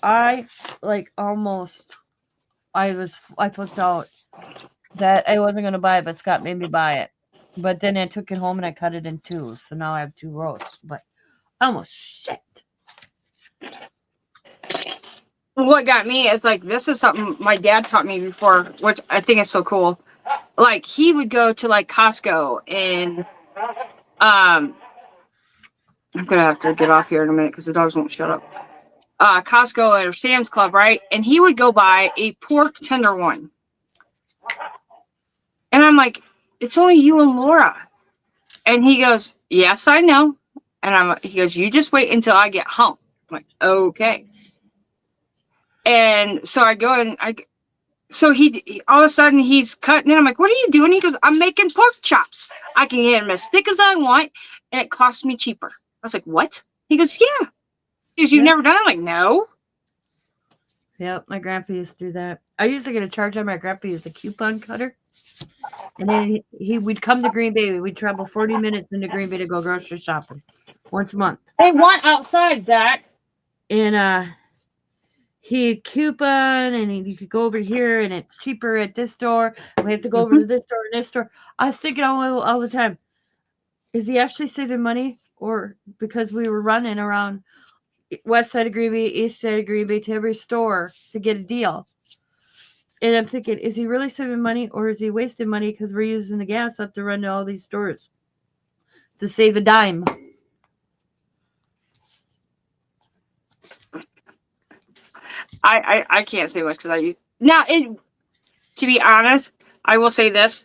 I like almost, I flipped out that I wasn't going to buy it, but Scott made me buy it. But then I took it home and I cut it in two. So now I have 2 roasts. But almost shit. What got me is like, this is something my dad taught me before, which I think is so cool. Like, he would go to like Costco and I'm gonna have to get off here in a minute because the dogs won't shut up. Costco or Sam's Club, right? And he would go buy a pork tenderloin. And I'm like, it's only you and Laura. And he goes, yes, I know. And he goes, you just wait until I get home. I'm like, okay. And so I go and so he all of a sudden he's cutting it. I'm like, what are you doing? He goes, I'm making pork chops. I can get them as thick as I want, and it costs me cheaper. I was like, what? He goes, yeah. He goes, you've never done it? I'm like, no. Yep, my grandpa used to do that. I used to get a charge on my grandpa used a coupon cutter. And then we'd come to Green Bay. We'd travel 40 minutes into Green Bay to go grocery shopping once a month. They want outside, Zach. And he'd coupon and you could go over here and it's cheaper at this store. We have to go over to this store and this store. I was thinking all the time, is he actually saving money? Or because we were running around west side of Green Bay, east side of Green Bay to every store to get a deal. And I'm thinking, is he really saving money or is he wasting money because we're using the gas up to run to all these stores to save a dime? I can't say much because I use now. To be honest, I will say this: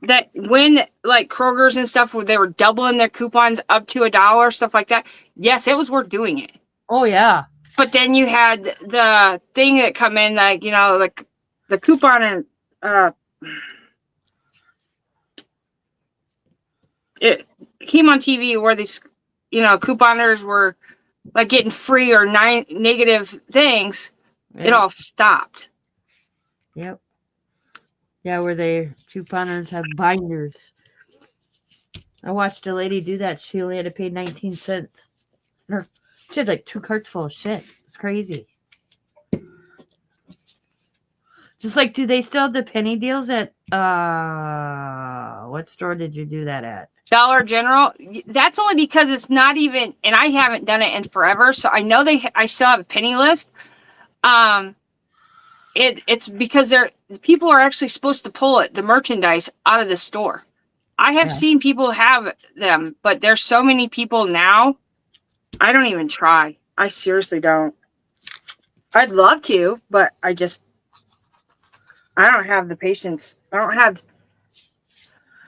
that when like Kroger's and stuff, where they were doubling their coupons up to $1, stuff like that. Yes, it was worth doing it. Oh yeah. But then you had the thing that come in, like like the coupon and it came on TV where these couponers were like getting free or negative things. Right. It all stopped. Yep. Yeah, where they couponers have binders. I watched a lady do that. She only had to pay 19 cents. She had like 2 carts full of shit. It's crazy. Just like, do they still have the penny deals at what store did you do that at? Dollar General. That's only because it's not even, and I haven't done it in forever, so I know I still have a penny list. It's because people are actually supposed to pull the merchandise out of the store. I have seen people have them, but there's so many people now. I don't even try. I seriously don't. I'd love to, but I don't have the patience.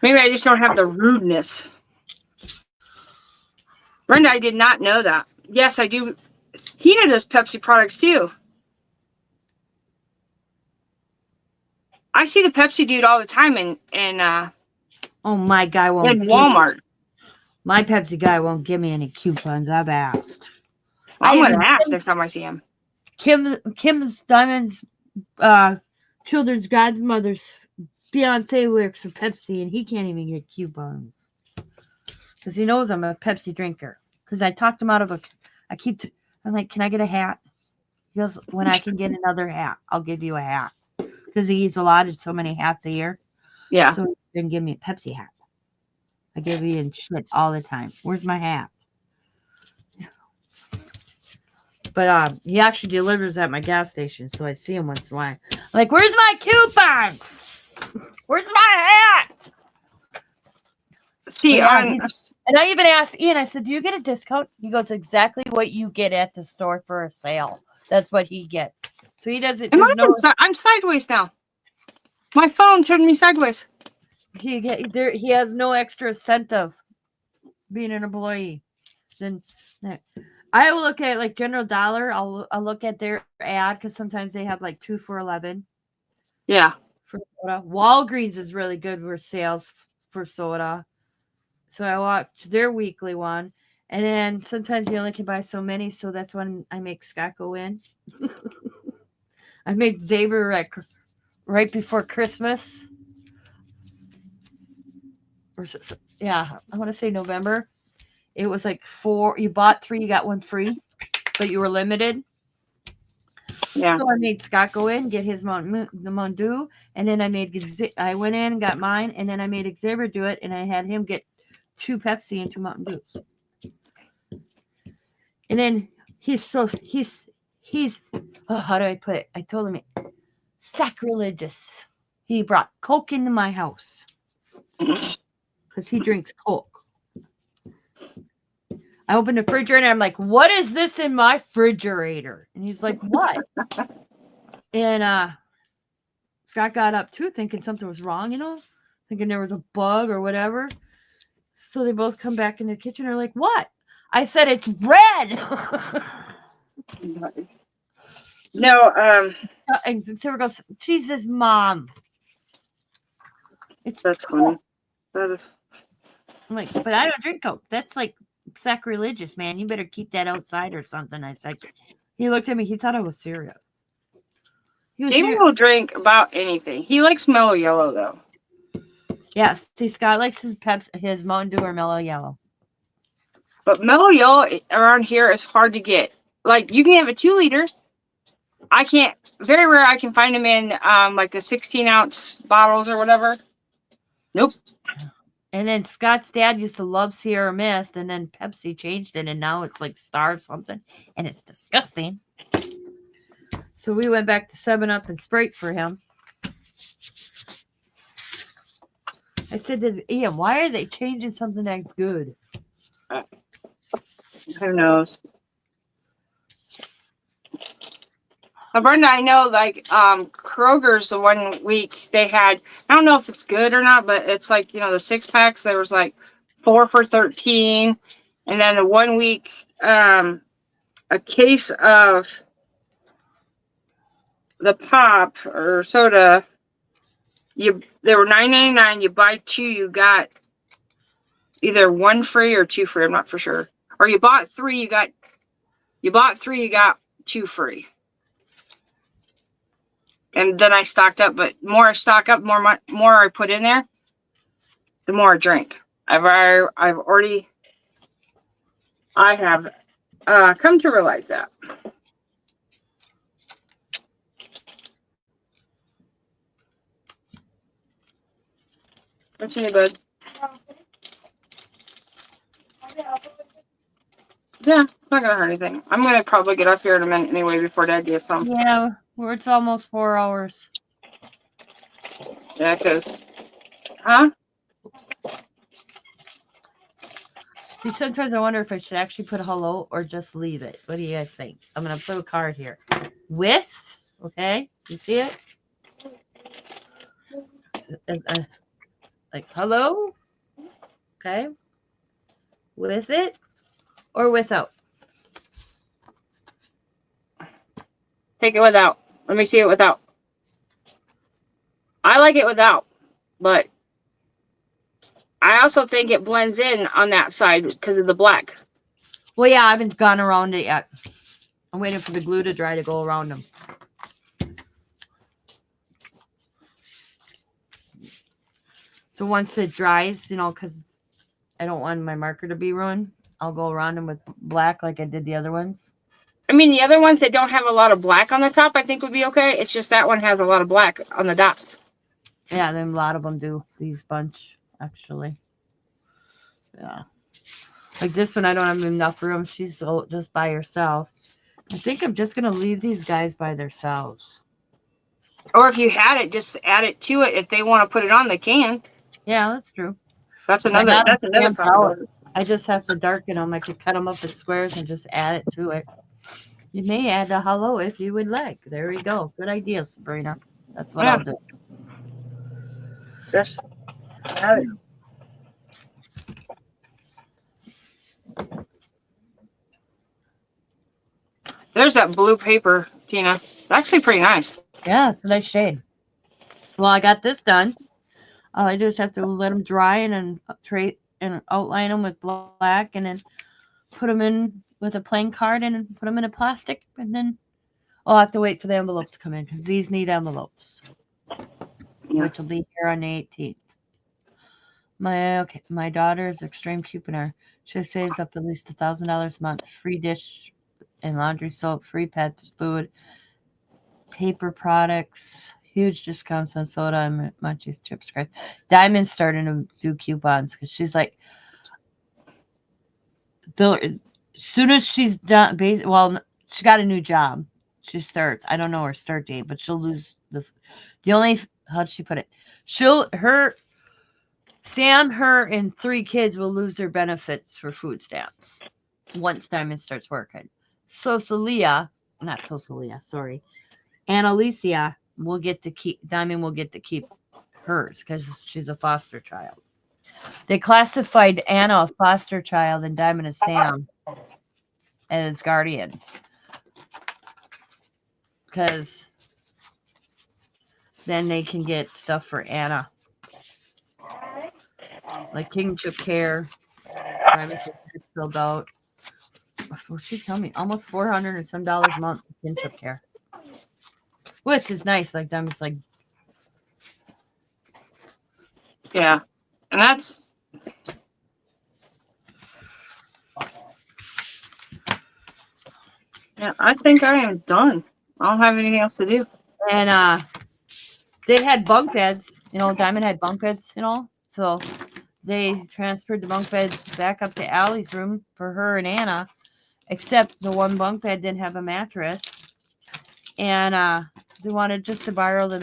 Maybe I just don't have the rudeness. Brenda, I did not know that. Yes, I do. Tina does Pepsi products too. I see the Pepsi dude all the time in oh, my guy won't. In Walmart. My Pepsi guy won't give me any coupons. I've asked. I'm going to ask next time I see him. Kim's Diamond's children's godmother's fiance works for Pepsi, and he can't even get coupons because he knows I'm a Pepsi drinker. Because I talked him out of I'm like, can I get a hat? He goes, when I can get another hat, I'll give you a hat. Because he's allotted so many hats a year. Yeah. So he didn't give me a Pepsi hat. I give you shit all the time. Where's my hat? But he actually delivers at my gas station, so I see him once in a while. I'm like, where's my coupons? Where's my hat? See, and I even asked Ian, I said, do you get a discount? He goes, exactly what you get at the store for a sale. That's what he gets. So he doesn't. I'm sideways now. My phone turned me sideways. He has no extra incentive being an employee. Then I will look at like General Dollar. I'll look at their ad because sometimes they have like 2 for $11. Yeah. For soda. Walgreens is really good with sales for soda. So I watch their weekly one. And then sometimes you only can buy so many. So that's when I make Scott go in. I made Xavier right before Christmas. Yeah, I want to say November. It was like 4. You bought 3, you got 1 free, but you were limited. Yeah. So I made Scott go in, get his the Mountain Dew, and then I went in and got mine, and then I made Xavier do it, and I had him get 2 Pepsi and 2 Mountain Dews. And then he's how do I put it? I told him sacrilegious. He brought Coke into my house because he drinks Coke. I opened the refrigerator and I'm like, what is this in my refrigerator? And he's like, what? And Scott got up too, thinking something was wrong, thinking there was a bug or whatever. So they both come back in the kitchen and are like, what? I said, it's red. Nice. No, And Sarah goes, Jesus, Mom. that's funny. That is. I'm like, but I don't drink Coke. That's like sacrilegious, man. You better keep that outside or something. I was like, he looked at me. He thought I was serious. Jamie will drink about anything. He likes Mellow Yellow though. Yes, see, Scott likes his Mountain Dew or Mellow Yellow. But Mellow Yellow around here is hard to get. Like you can have a 2 liter. I can't. Very rare. I can find them in like the 16-ounce bottles or whatever. Nope. And then Scott's dad used to love Sierra Mist, and then Pepsi changed it, and now it's like Star something, and it's disgusting. So we went back to 7-Up and Sprite for him. I said to Ian, why are they changing something that's good? Who knows? But Brenda, I know like Kroger's the one week they had, I don't know if it's good or not, but it's like, the 6-packs, there was like 4 for $13. And then the 1 week, a case of the pop or soda, they were $9.99. You buy 2, you got either 1 free or 2 free. I'm not for sure. Or you bought 3, you got 2 free. And then I stocked up, but more I stock up, more I put in there, the more I drink. I have come to realize that. What's in your bud? Yeah, it's not gonna hurt anything. I'm gonna probably get up here in a minute anyway before Dad gets home. Yeah, it's almost 4 hours. Yeah, because, huh? See, sometimes I wonder if I should actually put a hello or just leave it. What do you guys think? I'm gonna put a card here. With, okay, you see it? Like hello, okay. With it or without? Take it without. Let me see it without. I like it without, but I also think it blends in on that side because of the black. Well, yeah, I haven't gone around it yet. I'm waiting for the glue to dry to go around them. So once it dries, because I don't want my marker to be ruined, I'll go around them with black like I did the other ones. I mean, the other ones that don't have a lot of black on the top, I think would be okay. It's just that one has a lot of black on the dots. Yeah, then a lot of them do. These bunch, actually. Yeah. Like this one, I don't have enough room. She's just by herself. I think I'm just going to leave these guys by themselves. Or if you had it, just add it to it. If they want to put it on, they can. Yeah, that's true. That's another possibility. I just have to darken them. I could cut them up in squares and just add it to it. You may add a hello if you would like. There we go. Good idea, Sabrina. That's what I'll do. Just add it. There's that blue paper, Tina. It's actually pretty nice. Yeah, it's a nice shade. Well, I got this done. All I do is have to let them dry and then outline them with black, and then put them in with a plain card and put them in a plastic, and then I'll have to wait for the envelopes to come in because these need envelopes, which will be here on the 18th. My daughter is extreme couponer. She saves up at least $1,000 a month. Free dish and laundry soap, free pet food, paper products, huge discounts on soda and munchies, chips, cards. Diamond's starting to do coupons because she's like, as soon as she's done, she got a new job. She starts. I don't know her start date, but she'll lose how'd she put it? Sam, her, and 3 kids will lose their benefits for food stamps once Diamond starts working. Sorry. Annalicia will get to keep, Diamond will get to keep hers because she's a foster child. They classified Anna a foster child and Diamond and Sam as guardians because then they can get stuff for Anna, like kingship care. Diamond says it's filled out. What she tell me? Almost $400 and some a month for kinship care, which is nice. Like Diamond's like, Yeah. And that's I think I am done. I don't have anything else to do. and they had bunk beds. Diamond had bunk beds. So they transferred the bunk beds back up to Allie's room for her and Anna, except the one bunk bed didn't have a mattress, and they wanted just to borrow the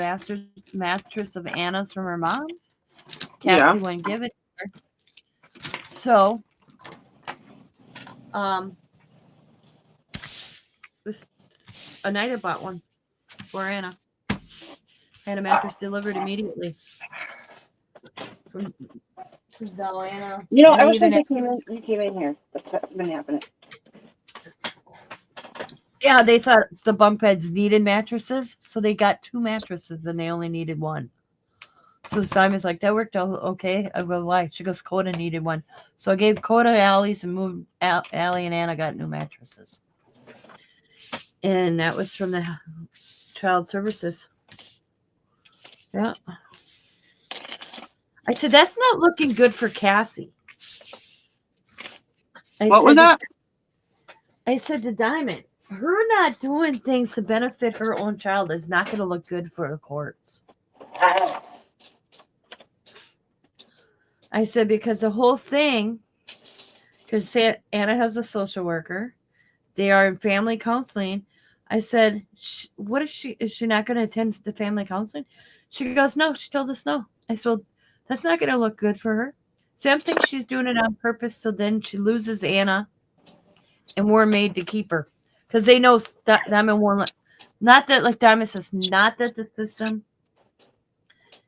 mattress of Anna's from her mom. Cassie wouldn't give it to her. So, a night I bought one for Anna. Had a mattress delivered immediately. This is Anna. Ever since you came in here, that's been happening. Yeah, they thought the bunk beds needed mattresses, so they got 2 mattresses and they only needed 1. So Simon's like, that worked out okay. I go, why? She goes, Coda needed 1. So I gave Coda Allie's and moved Allie and Anna got new mattresses. And that was from the child services. Yeah. I said, that's not looking good for Cassie. What was that? I said to Diamond, her not doing things to benefit her own child is not going to look good for the courts. I said, because the whole thing, because Anna has a social worker, they are in family counseling. I said, what is she not going to attend the family counseling? She goes, no, she told us no. I said, well, that's not going to look good for her. Sam thinks she's doing it on purpose, so then she loses Anna, and we're made to keep her. Because they know Diamond won't, not that, like Diamond says, not that the system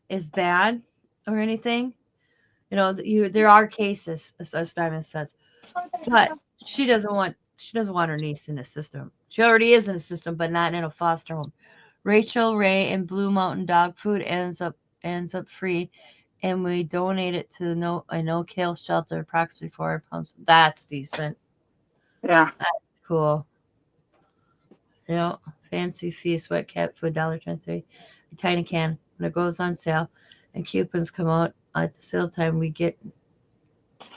is bad or anything. There are cases, as Diamond says, but she doesn't want her niece in the system. She already is in the system, but not in a foster home. Rachel Ray and Blue Mountain Dog Food ends up free, and we donate it to a no-kill shelter, approximately 400 pounds. That's decent. Yeah, that's cool. Fancy feast, wet cat food, $1.23, a tiny can. When it goes on sale, and coupons come out at the sale time, we get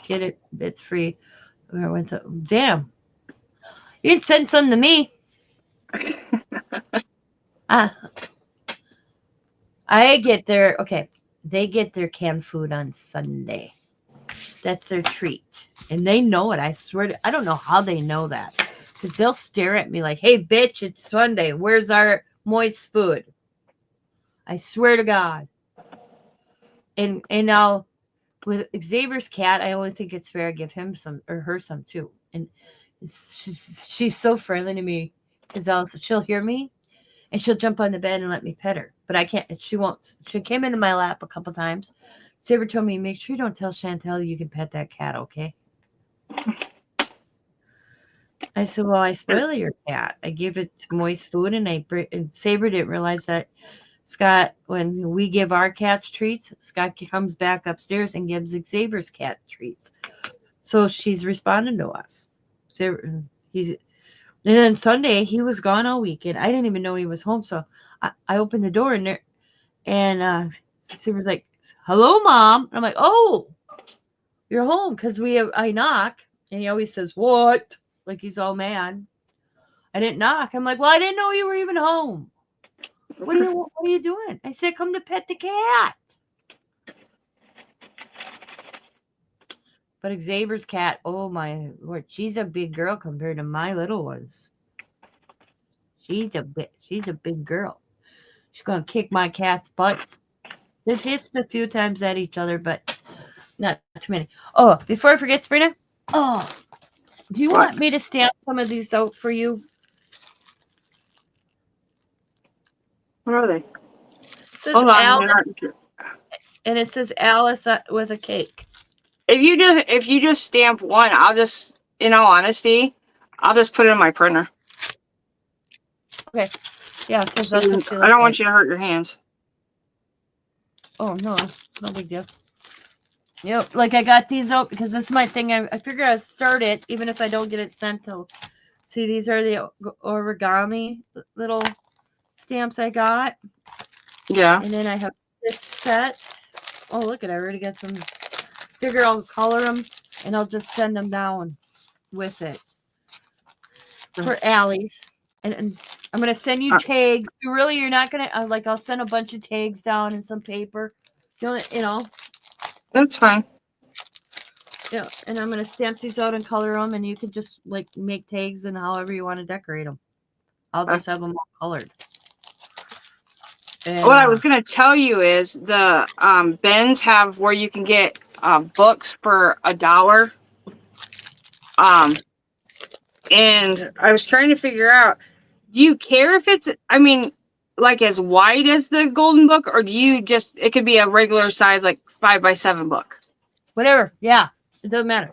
it. It's free. Damn. You can send some to me. I get they get their canned food on Sunday. That's their treat. And they know it. I swear I don't know how they know that. Because they'll stare at me like, hey, bitch, it's Sunday. Where's our moist food? I swear to God. And now with Xavier's cat, I only think it's fair I give him some or her some too. And she's so friendly to me because she'll hear me and she'll jump on the bed and let me pet her. But I can't. She won't. She came into my lap a couple times. Xavier told me, make sure you don't tell Chantel you can pet that cat, okay? I said, well, I spoil your cat. I give it moist food, and Saber didn't realize that Scott, when we give our cats treats, Scott comes back upstairs and gives Xavier's cat treats. So she's responding to us. And then Sunday, he was gone all weekend. I didn't even know he was home. So I opened the door and Saber's like, hello, Mom. And I'm like, oh, You're home because I knock and he always says, what? Like he's all mad. I didn't knock. I'm like, well, I didn't know you were even home. What are you doing? I said, come to pet the cat. But Xavier's cat, oh my Lord, she's a big girl compared to my little ones. She's a big girl. She's gonna kick my cat's butts. They've hissed a few times at each other, but not too many. Oh, before I forget, Sabrina. Oh, do you What? want me to stamp some of these out for you? What are they? It says Hold on. Alice, and it says Alice with a cake. If you just stamp one, I'll just, in all honesty, I'll just put it in my printer. Okay. Yeah, because that's what she I looks don't like. want you to hurt your hands. Oh no big deal. Yep, like I got these out because this is my thing. I figure I'll start it even if I don't get it sent till. See, these are the origami little stamps I got. Yeah. And then I have this set. Oh, look at it. I already got some. Figure I'll color them and I'll just send them down with it for Allie's. And I'm going to send you tags. You're not going to, like, I'll send a bunch of tags down and some paper. You know. That's fine. Yeah, and I'm going to stamp these out and color them, and you can just, like, make tags and however you want to decorate them. I'll just have them all colored. And, what I was going to tell you is the Ben's have where you can get books for $1. And I was trying to figure out, do you care if it's, I mean, like as wide as the golden book, or do you just, it could be a regular size, like 5x7 book? whatever. Yeah, it doesn't matter.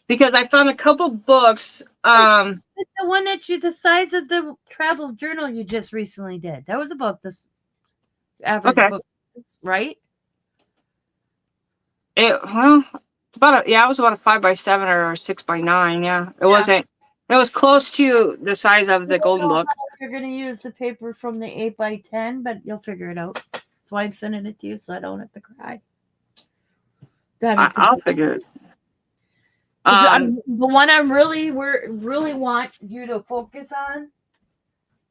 Because I found a couple books. It's the one that the size of the travel journal you just recently did. That was about this average book, right? It was about a 5x7 or a 6x9. Yeah, it wasn't. It was close to the size of the golden book. You're going to use the paper from the 8x10, but you'll figure it out. That's why I'm sending it to you, so I don't have to cry. I'll figure it. The one I really want you to focus on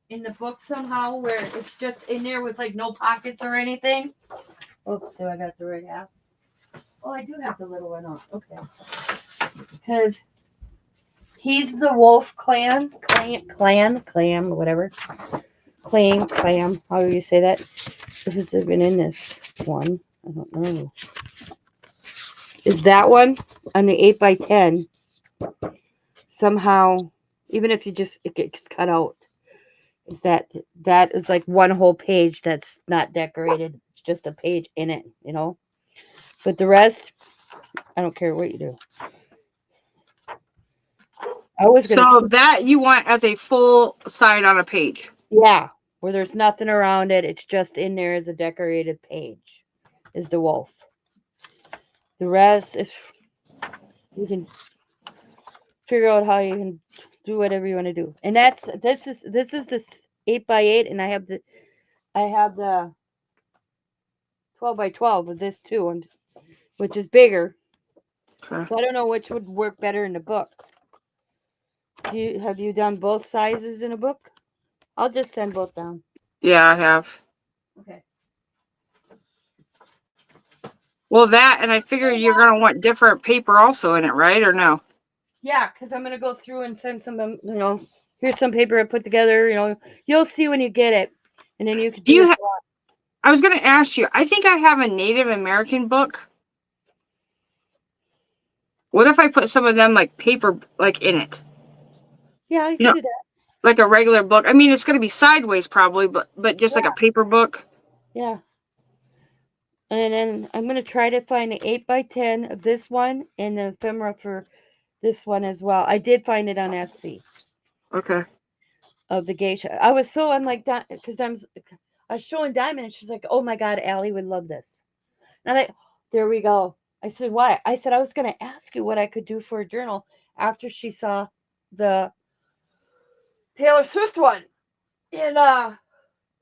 in the book somehow, where it's just in there with like no pockets or anything. Oops, do I got the right half? Oh, I do have the little one on. Okay, because he's the wolf clam, whatever. Clam, how do you say that? If it's even in this one, I don't know. Is that one on the 8x10? Somehow, even if it gets cut out, is that is like one whole page that's not decorated. It's just a page in it, you know. But the rest, I don't care what you do. So that you want as a full side on a page? Yeah, where there's nothing around it. It's just in there as a decorated page. Is the wolf. The rest, if you can figure out how you can do whatever you want to do, and this is this 8x8, and I have the 12x12 of this too, which is bigger. Okay. So I don't know which would work better in the book. Have you done both sizes in a book? I'll just send both down. Yeah, I have. Okay. Well, that, and I figure you're going to want different paper also in it, right? Or no? Yeah, because I'm going to go through and send some, here's some paper I put together, you'll see when you get it. And then you can do I was going to ask you, I think I have a Native American book. What if I put some of them like paper, like in it? Yeah, you can do that. Like a regular book. I mean, it's going to be sideways probably, but just like a paper book. Yeah. And then I'm going to try to find the 8x10 of this one and the ephemera for this one as well. I did find it on Etsy. Okay. Of the geisha. I'm like that because I was showing Diamond and she's like, oh my God, Allie would love this. And I'm like, there we go. I said, why? I said, I was going to ask you what I could do for a journal after she saw the Taylor Swift one. And, oh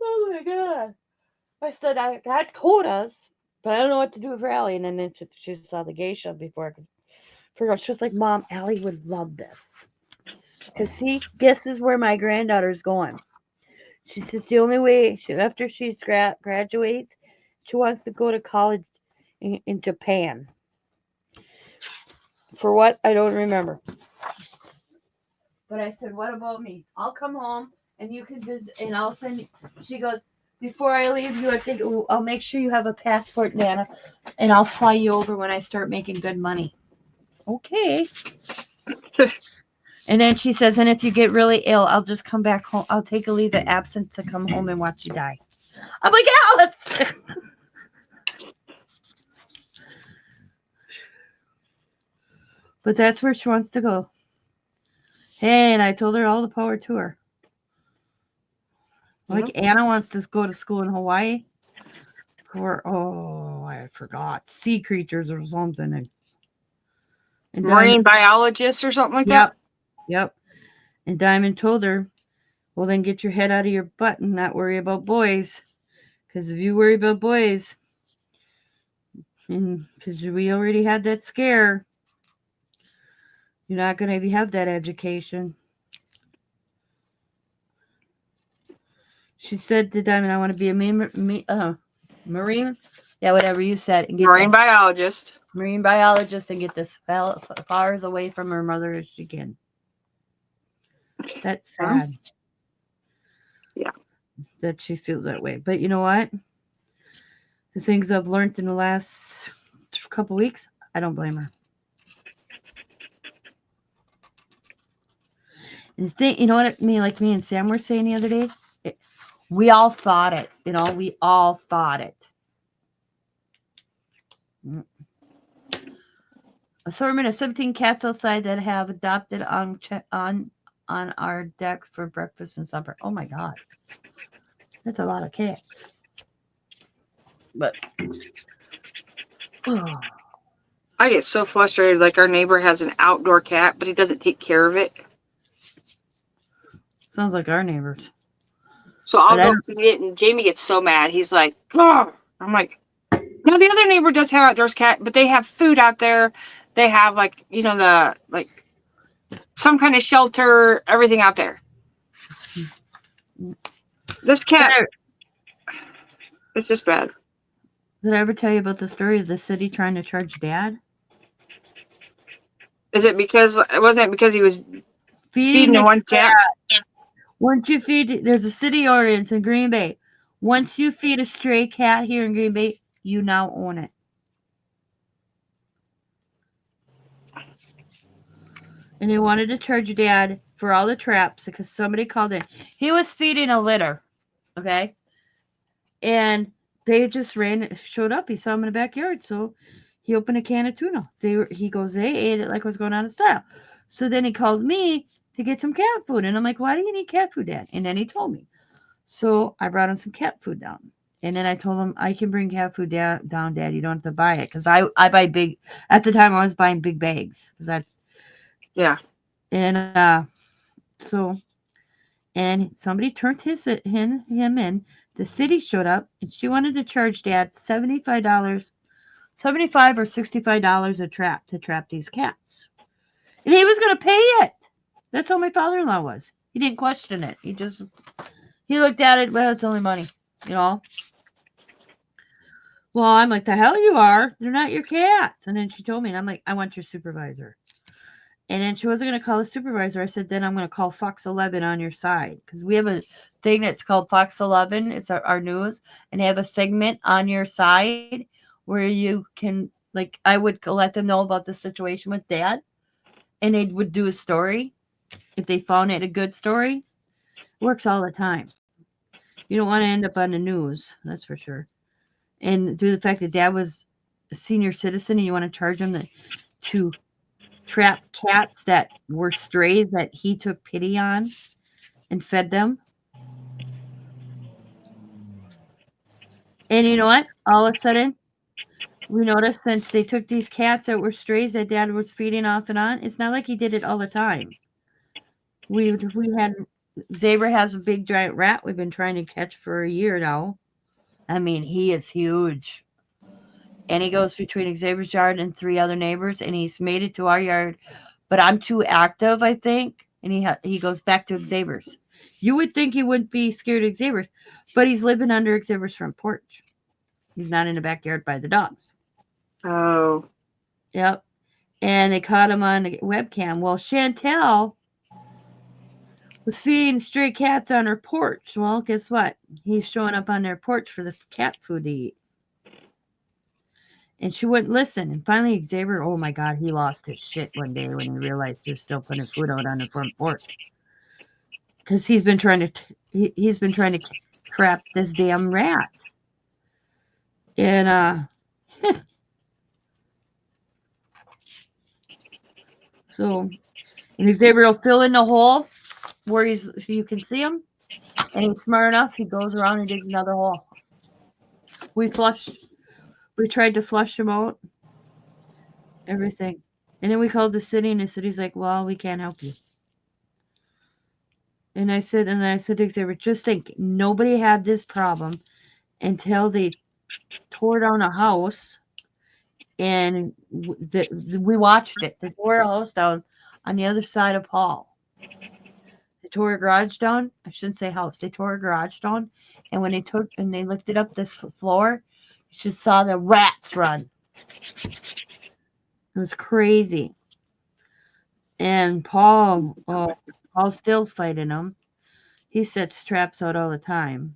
my God. I said, I got quotas But I don't know what to do with Allie. And then she saw the geisha before I could figure out. She was like, Mom, Allie would love this. Because, see, this is where my granddaughter's going. She says the only way, after she graduates, she wants to go to college in Japan. For what? I don't remember. But I said, what about me? I'll come home and you can visit, and I'll send you. She goes, before I leave you, I think I'll make sure you have a passport, Nana, and I'll fly you over when I start making good money. Okay. And then she says, and if you get really ill, I'll just come back home. I'll take a leave of absence to come home and watch you die. I'm like, Alice. But that's where she wants to go. Hey, and I told her all the power to her. Like Anna wants to go to school in Hawaii for, I forgot, sea creatures or something. And Marine biologist or something like that? Yep. And Diamond told her, well, then get your head out of your butt and not worry about boys. Because if you worry about boys, and because we already had that scare, you're not going to have that education. She said to Diamond, I want to be a marine. Yeah, whatever you said. And get Marine biologist. Marine biologist and get this far as away from her mother as she can. That's sad. Yeah. That she feels that way. But you know what? The things I've learned in the last couple weeks, I don't blame her. And the thing, you know what I mean? Like me and Sam were saying the other day, we all thought it. We all thought it. Assortment of 17 cats outside that have adopted on our deck for breakfast and supper. Oh my God. That's a lot of cats. But I get so frustrated. Like our neighbor has an outdoor cat, but he doesn't take care of it. Sounds like our neighbors. So I'll go feed it, and Jamie gets so mad. He's like, oh. I'm like, no, the other neighbor does have outdoors cat, but they have food out there. They have some kind of shelter, everything out there. This cat, it's just bad. Did I ever tell you about the story of the city trying to charge Dad? Wasn't it because he was feeding the one cat? Once you feed, there's a city ordinance in Green Bay. Once you feed a stray cat here in Green Bay, you now own it. And they wanted to charge Dad for all the traps because somebody called in. He was feeding a litter, okay? And they just showed up. He saw him in the backyard, so he opened a can of tuna. He goes, they ate it like it was going out of style. So then he called me to get some cat food. And I'm like, why do you need cat food, Dad? And then he told me. So I brought him some cat food down. And then I told him, I can bring cat food down, Dad. You don't have to buy it. Because I buy big. At the time, I was buying big bags. Yeah. And and somebody turned him in. The city showed up, and she wanted to charge Dad $75 or $65 a trap to trap these cats. And he was going to pay it. That's how my father-in-law was. He didn't question it. He looked at it, well, it's only money, Well, I'm like, the hell you are. They're not your cats. And then she told me, and I'm like, I want your supervisor. And then she wasn't going to call the supervisor. I said, then I'm going to call Fox 11 on your side. Because we have a thing that's called Fox 11. It's our news. And they have a segment on your side where you can, I would let them know about the situation with Dad. And they would do a story. If they found it a good story. It works all the time. You don't want to end up on the news. That's for sure. And due to the fact that Dad was a senior citizen and you want to charge him to trap cats that were strays that he took pity on and fed them. And you know what? All of a sudden, we noticed since they took these cats that were strays that Dad was feeding off and on, it's not like he did it all the time. We had Zebra has a big giant rat we've been trying to catch for a year now. I mean, he is huge. and he goes between Xavier's yard and 3 other neighbors, and he's made it to our yard, but I'm too active, I think, and he goes back to Xavier's. You would think he wouldn't be scared of Xavier's, but he's living under Xavier's front porch. He's not in the backyard by the dogs. Oh. Yep. And they caught him on the webcam. Well, Chantel was feeding stray cats on her porch. Well, guess what? He's showing up on their porch for the cat food to eat. And she wouldn't listen. And finally, Xavier, oh my God, he lost his shit one day when he realized they're still putting food out on the front porch. Because he's been trying to trap this damn rat. And so and Xavier will fill in the hole where you can see him, and he's smart enough. He goes around and digs another hole. We tried to flush him out, everything, and then we called the city, and the city's like, "Well, we can't help you." And I said to Xavier, just think, nobody had this problem until they tore down a house, and we watched it. They tore a house down on the other side of Paul. They tore a garage down. I shouldn't say house. They tore a garage down, and when they lifted up this floor, you should saw the rats run. It was crazy. And Paul still's fighting them. He sets traps out all the time.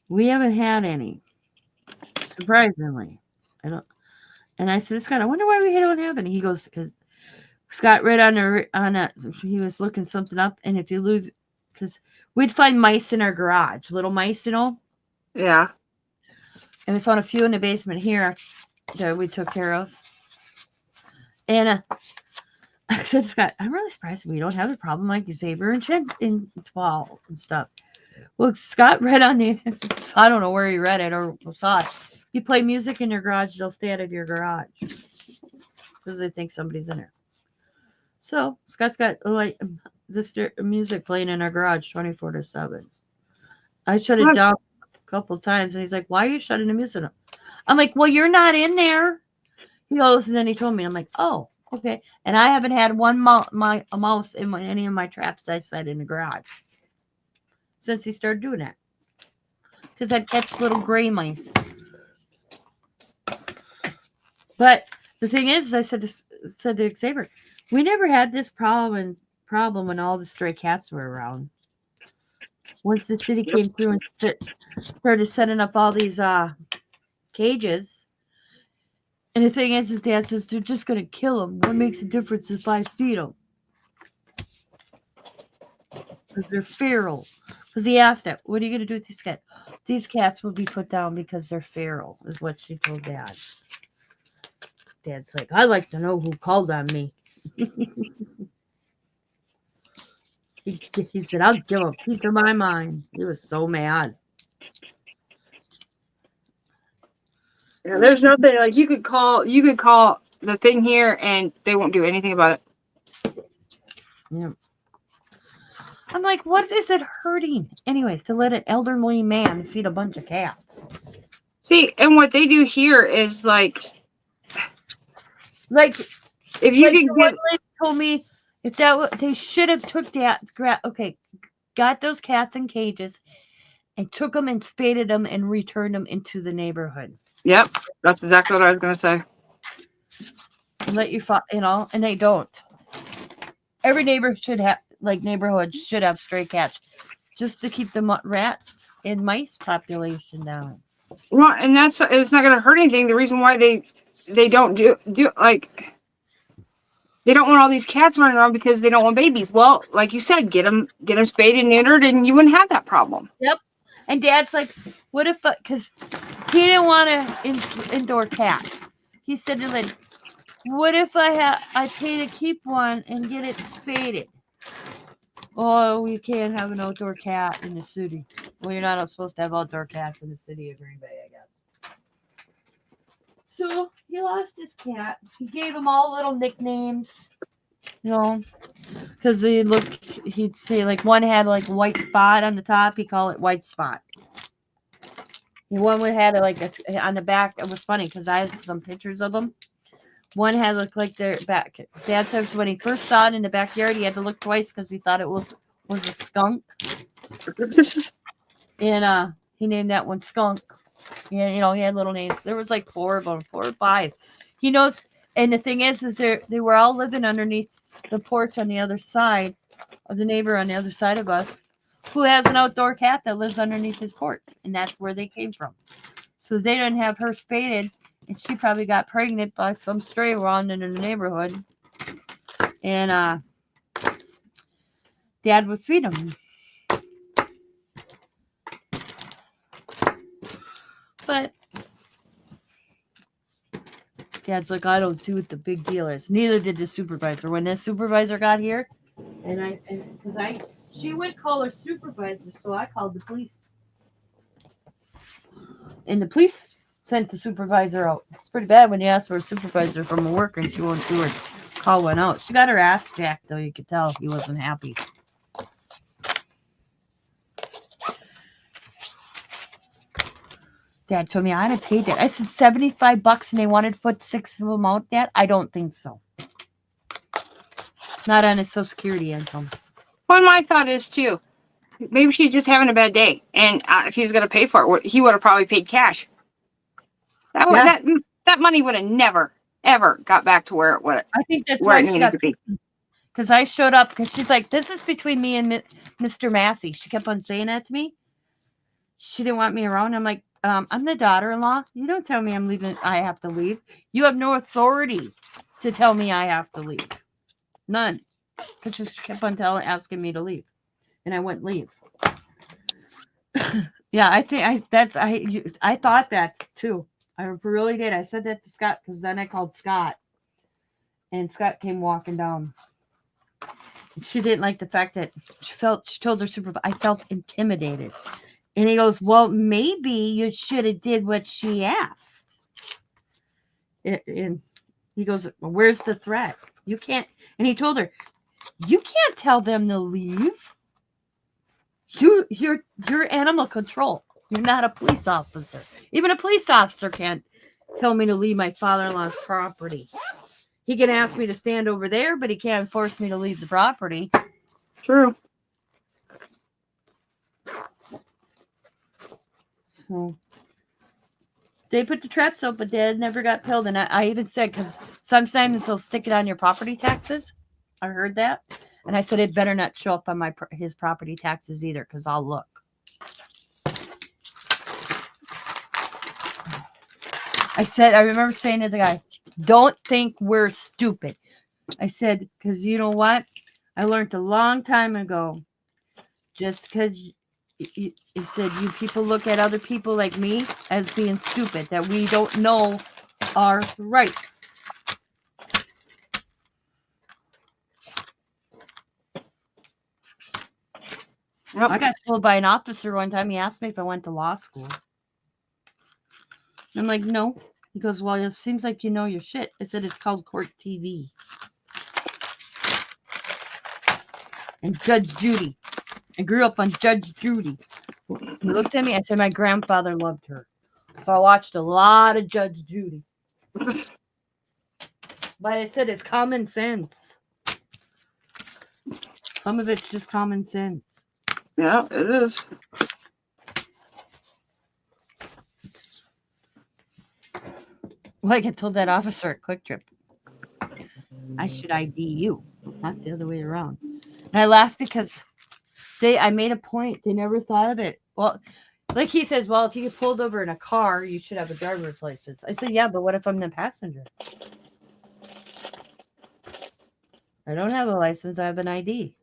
We haven't had any, surprisingly. And I said, Scott, I wonder why we don't have any. He goes, because Scott read he was looking something up, and if you lose, because we'd find mice in our garage, little mice, Yeah. and we found a few in the basement here that we took care of. And I said, Scott, I'm really surprised we don't have a problem like Xavier and 12 and stuff. Well, Scott read on the, I don't know where he read it or saw it. If you play music in your garage, they'll stay out of your garage because they think somebody's in there. So Scott's got like this music playing in our garage 24/7. I shut it down a couple times, and he's like, "Why are you shutting the music up?" I'm like, "Well, you're not in there." He goes, and then he told me, I'm like, "Oh, okay." And I haven't had a mouse in any of my traps I set in the garage since he started doing that, because I'd catch little gray mice. But the thing is, I said to Xavier, we never had this problem when all the stray cats were around. Once the city came through and started setting up all these cages. And the thing is, his dad says, they're just going to kill them. What makes a difference if I feed them? Because they're feral. Because he asked that, what are you going to do with these cats? These cats will be put down because they're feral, is what she told Dad. Dad's like, I'd like to know who called on me. He said, I'll give a piece of my mind. He was so mad. Yeah, there's nothing like you could call the thing here and they won't do anything about it. Yeah. I'm like, what is it hurting? Anyways, to let an elderly man feed a bunch of cats. See, and what they do here is like if you could get one lady told me if they should have took that got those cats in cages and took them and spaded them and returned them into the neighborhood. Yep, that's exactly what I was gonna say. And let you and they don't. Every neighborhood should have stray cats, just to keep the rats and mice population down. Well, and it's not gonna hurt anything. The reason why they don't do like they don't want all these cats running around because they don't want babies. Well, like you said, get them spayed and neutered, and you wouldn't have that problem. Yep. And Dad's like, what if, because he didn't want an indoor cat. He said to Lynn, what if I pay to keep one and get it spaded? Oh, we can't have an outdoor cat in the city. Well, you're not supposed to have outdoor cats in the city of Green Bay, I guess. So he lost his cat. He gave them all little nicknames, because he'd say like one had like white spot on the top. He called it White Spot. One had on the back. It was funny because I had some pictures of them. One had looked like their back. Dad said when he first saw it in the backyard, he had to look twice because he thought it was a skunk. And he named that one Skunk. Yeah, he had little names. There was like 4 of them, 4 or 5. He knows. And the thing is they were all living underneath the porch on the other side of the neighbor on the other side of us, who has an outdoor cat that lives underneath his porch, and that's where they came from. So they didn't have her spaded, and she probably got pregnant by some stray around in the neighborhood. And Dad was feeding them. But Dad's like, I don't see what the big deal is. Neither did the supervisor. When this supervisor got here, she would call her supervisor, so I called the police. And the police sent the supervisor out. It's pretty bad when you ask for a supervisor from a worker and she won't do her call one out. She got her ass jacked, though. You could tell he wasn't happy. Dad told me I'd have paid that. I said $75 and they wanted to put 6 of them out, Dad? I don't think so. Not on his Social Security income. Well, my thought is too, maybe she's just having a bad day, and if he was going to pay for it, he would have probably paid cash. That money would have never ever got back to where it would. I think that's where why it she needed got to be. Because I showed up because she's like, this is between me and Mr. Massey. She kept on saying that to me. She didn't want me around. I'm like, I'm the daughter-in-law. You don't tell me I'm leaving. I have to leave. You have no authority to tell me I have to leave. None. Because she kept on asking me to leave, and I wouldn't leave. Yeah, I think I thought that too. I really did. I said that to Scott because then I called Scott, and Scott came walking down. She didn't like the fact that she told her supervisor, I felt intimidated. And he goes, well, maybe you should have did what she asked. And he goes, well, where's the threat? You can't. And he told her, you can't tell them to leave. You're animal control. You're not a police officer. Even a police officer can't tell me to leave my father-in-law's property. He can ask me to stand over there, but he can't force me to leave the property. True. So they put the traps up, but Dad never got pilled. And I even said, because sometimes they'll stick it on your property taxes. I heard that. And I said, it better not show up on his property taxes either, because I'll look. I remember saying to the guy, don't think we're stupid. I said, because you know what? I learned a long time ago, just because you said you people look at other people like me as being stupid, that we don't know our rights. Yep. I got told by an officer one time. He asked me if I went to law school. I'm like, no. He goes, well, it seems like you know your shit. I said, it's called court TV. And Judge Judy. I grew up on Judge Judy. He looked at me. I said, my grandfather loved her. So I watched a lot of Judge Judy. But I said, it's common sense. Some of it's just common sense. Yeah, it is. Like I told that officer at Quick Trip, I should ID you, not the other way around. And I laughed because I made a point. They never thought of it. Well, like he says, well, if you get pulled over in a car, you should have a driver's license. I said, yeah, but what if I'm the passenger? I don't have a license. I have an ID.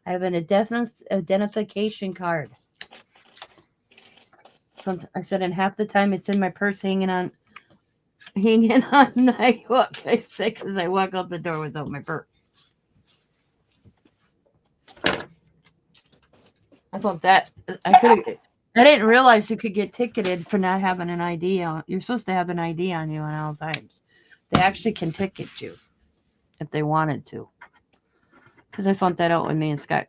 I have an identification card. I said, and half the time it's in my purse hanging on the hook. I said, because I walk out the door without my purse. I thought that I didn't realize you could get ticketed for not having an ID on. You're supposed to have an ID on you at all times. They actually can ticket you if they wanted to. Because I found that out when me and Scott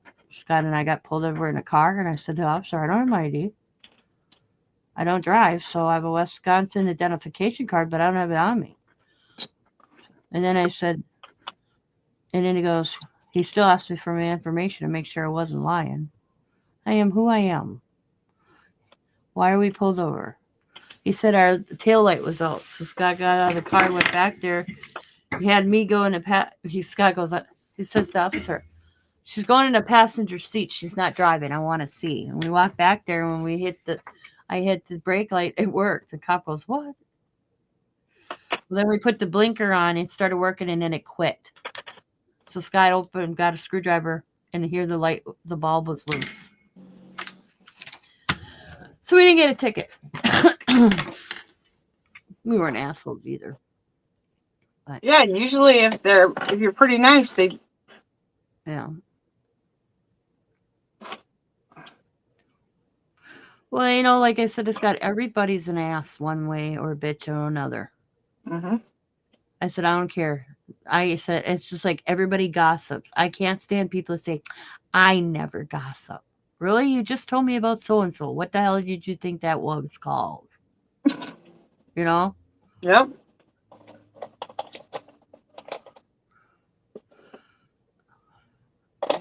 and I got pulled over in a car, and I said to the officer, I don't have my ID. I don't drive, so I have a Wisconsin identification card, but I don't have it on me. And then I said, and then he goes, he still asked me for my information to make sure I wasn't lying. I am who I am. Why are we pulled over? He said our tail light was out. So Scott got out of the car, went back there. He had me go in the Scott goes, he says to the officer, she's going in the passenger seat. She's not driving. I want to see. And we walked back there. And when I hit the brake light. It worked. The cop goes, what? Well, then we put the blinker on. It started working, and then it quit. So Scott opened, got a screwdriver, and here the bulb was loose. So we didn't get a ticket. We weren't assholes either. But, Yeah, usually if you're pretty nice, they. Yeah. Well, like I said, it's got everybody's an ass one way or a bitch or another. Mm-hmm. I said, I don't care. I said, it's just like everybody gossips. I can't stand people who say, I never gossip. Really? You just told me about so-and-so. What the hell did you think that was called? You know? Yep.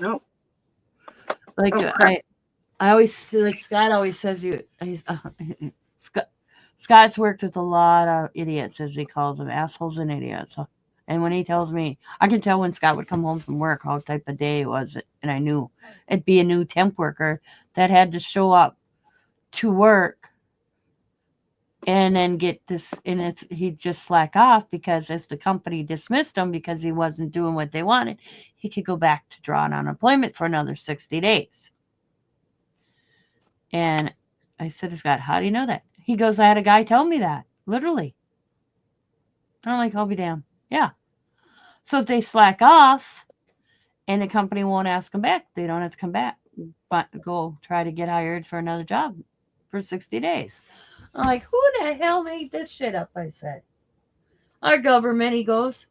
Nope. Like, I always, like Scott always says, Scott's worked with a lot of idiots, as he calls them, assholes and idiots. And when he tells me, I can tell when Scott would come home from work, how type of day it was. And I knew it'd be a new temp worker that had to show up to work and then get this. And he'd just slack off because if the company dismissed him because he wasn't doing what they wanted, he could go back to drawing unemployment for another 60 days. And I said to Scott, how do you know that? He goes, I had a guy tell me that, literally. I'm like, I'll be damned. Yeah. So if they slack off and the company won't ask them back, they don't have to come back, but go try to get hired for another job for 60 days. I'm like, who the hell made this shit up? I said, our government, he goes.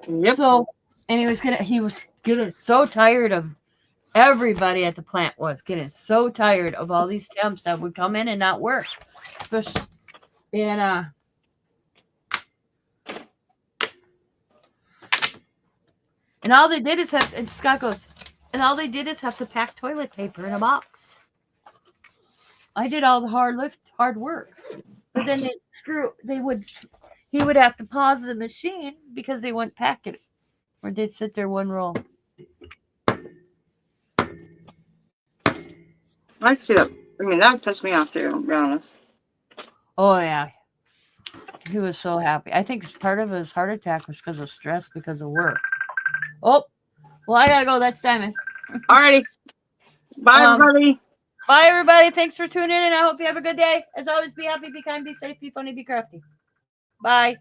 Yep. So, and he was getting so tired of everybody at the plant was getting so tired of all these temps that would come in and not work. And all they did is and Scott goes, and all they did is have to pack toilet paper in a box. I did all the hard work. But then he would have to pause the machine because they wouldn't pack it. Or they'd sit there one roll. I see that. I mean, that pissed me off too, to be honest. Oh, yeah. He was so happy. I think part of his heart attack was because of stress, because of work. Oh, well, I gotta go. That's Diamond. Alrighty. Bye, everybody. Bye, everybody. Thanks for tuning in. I hope you have a good day. As always, be happy, be kind, be safe, be funny, be crafty. Bye.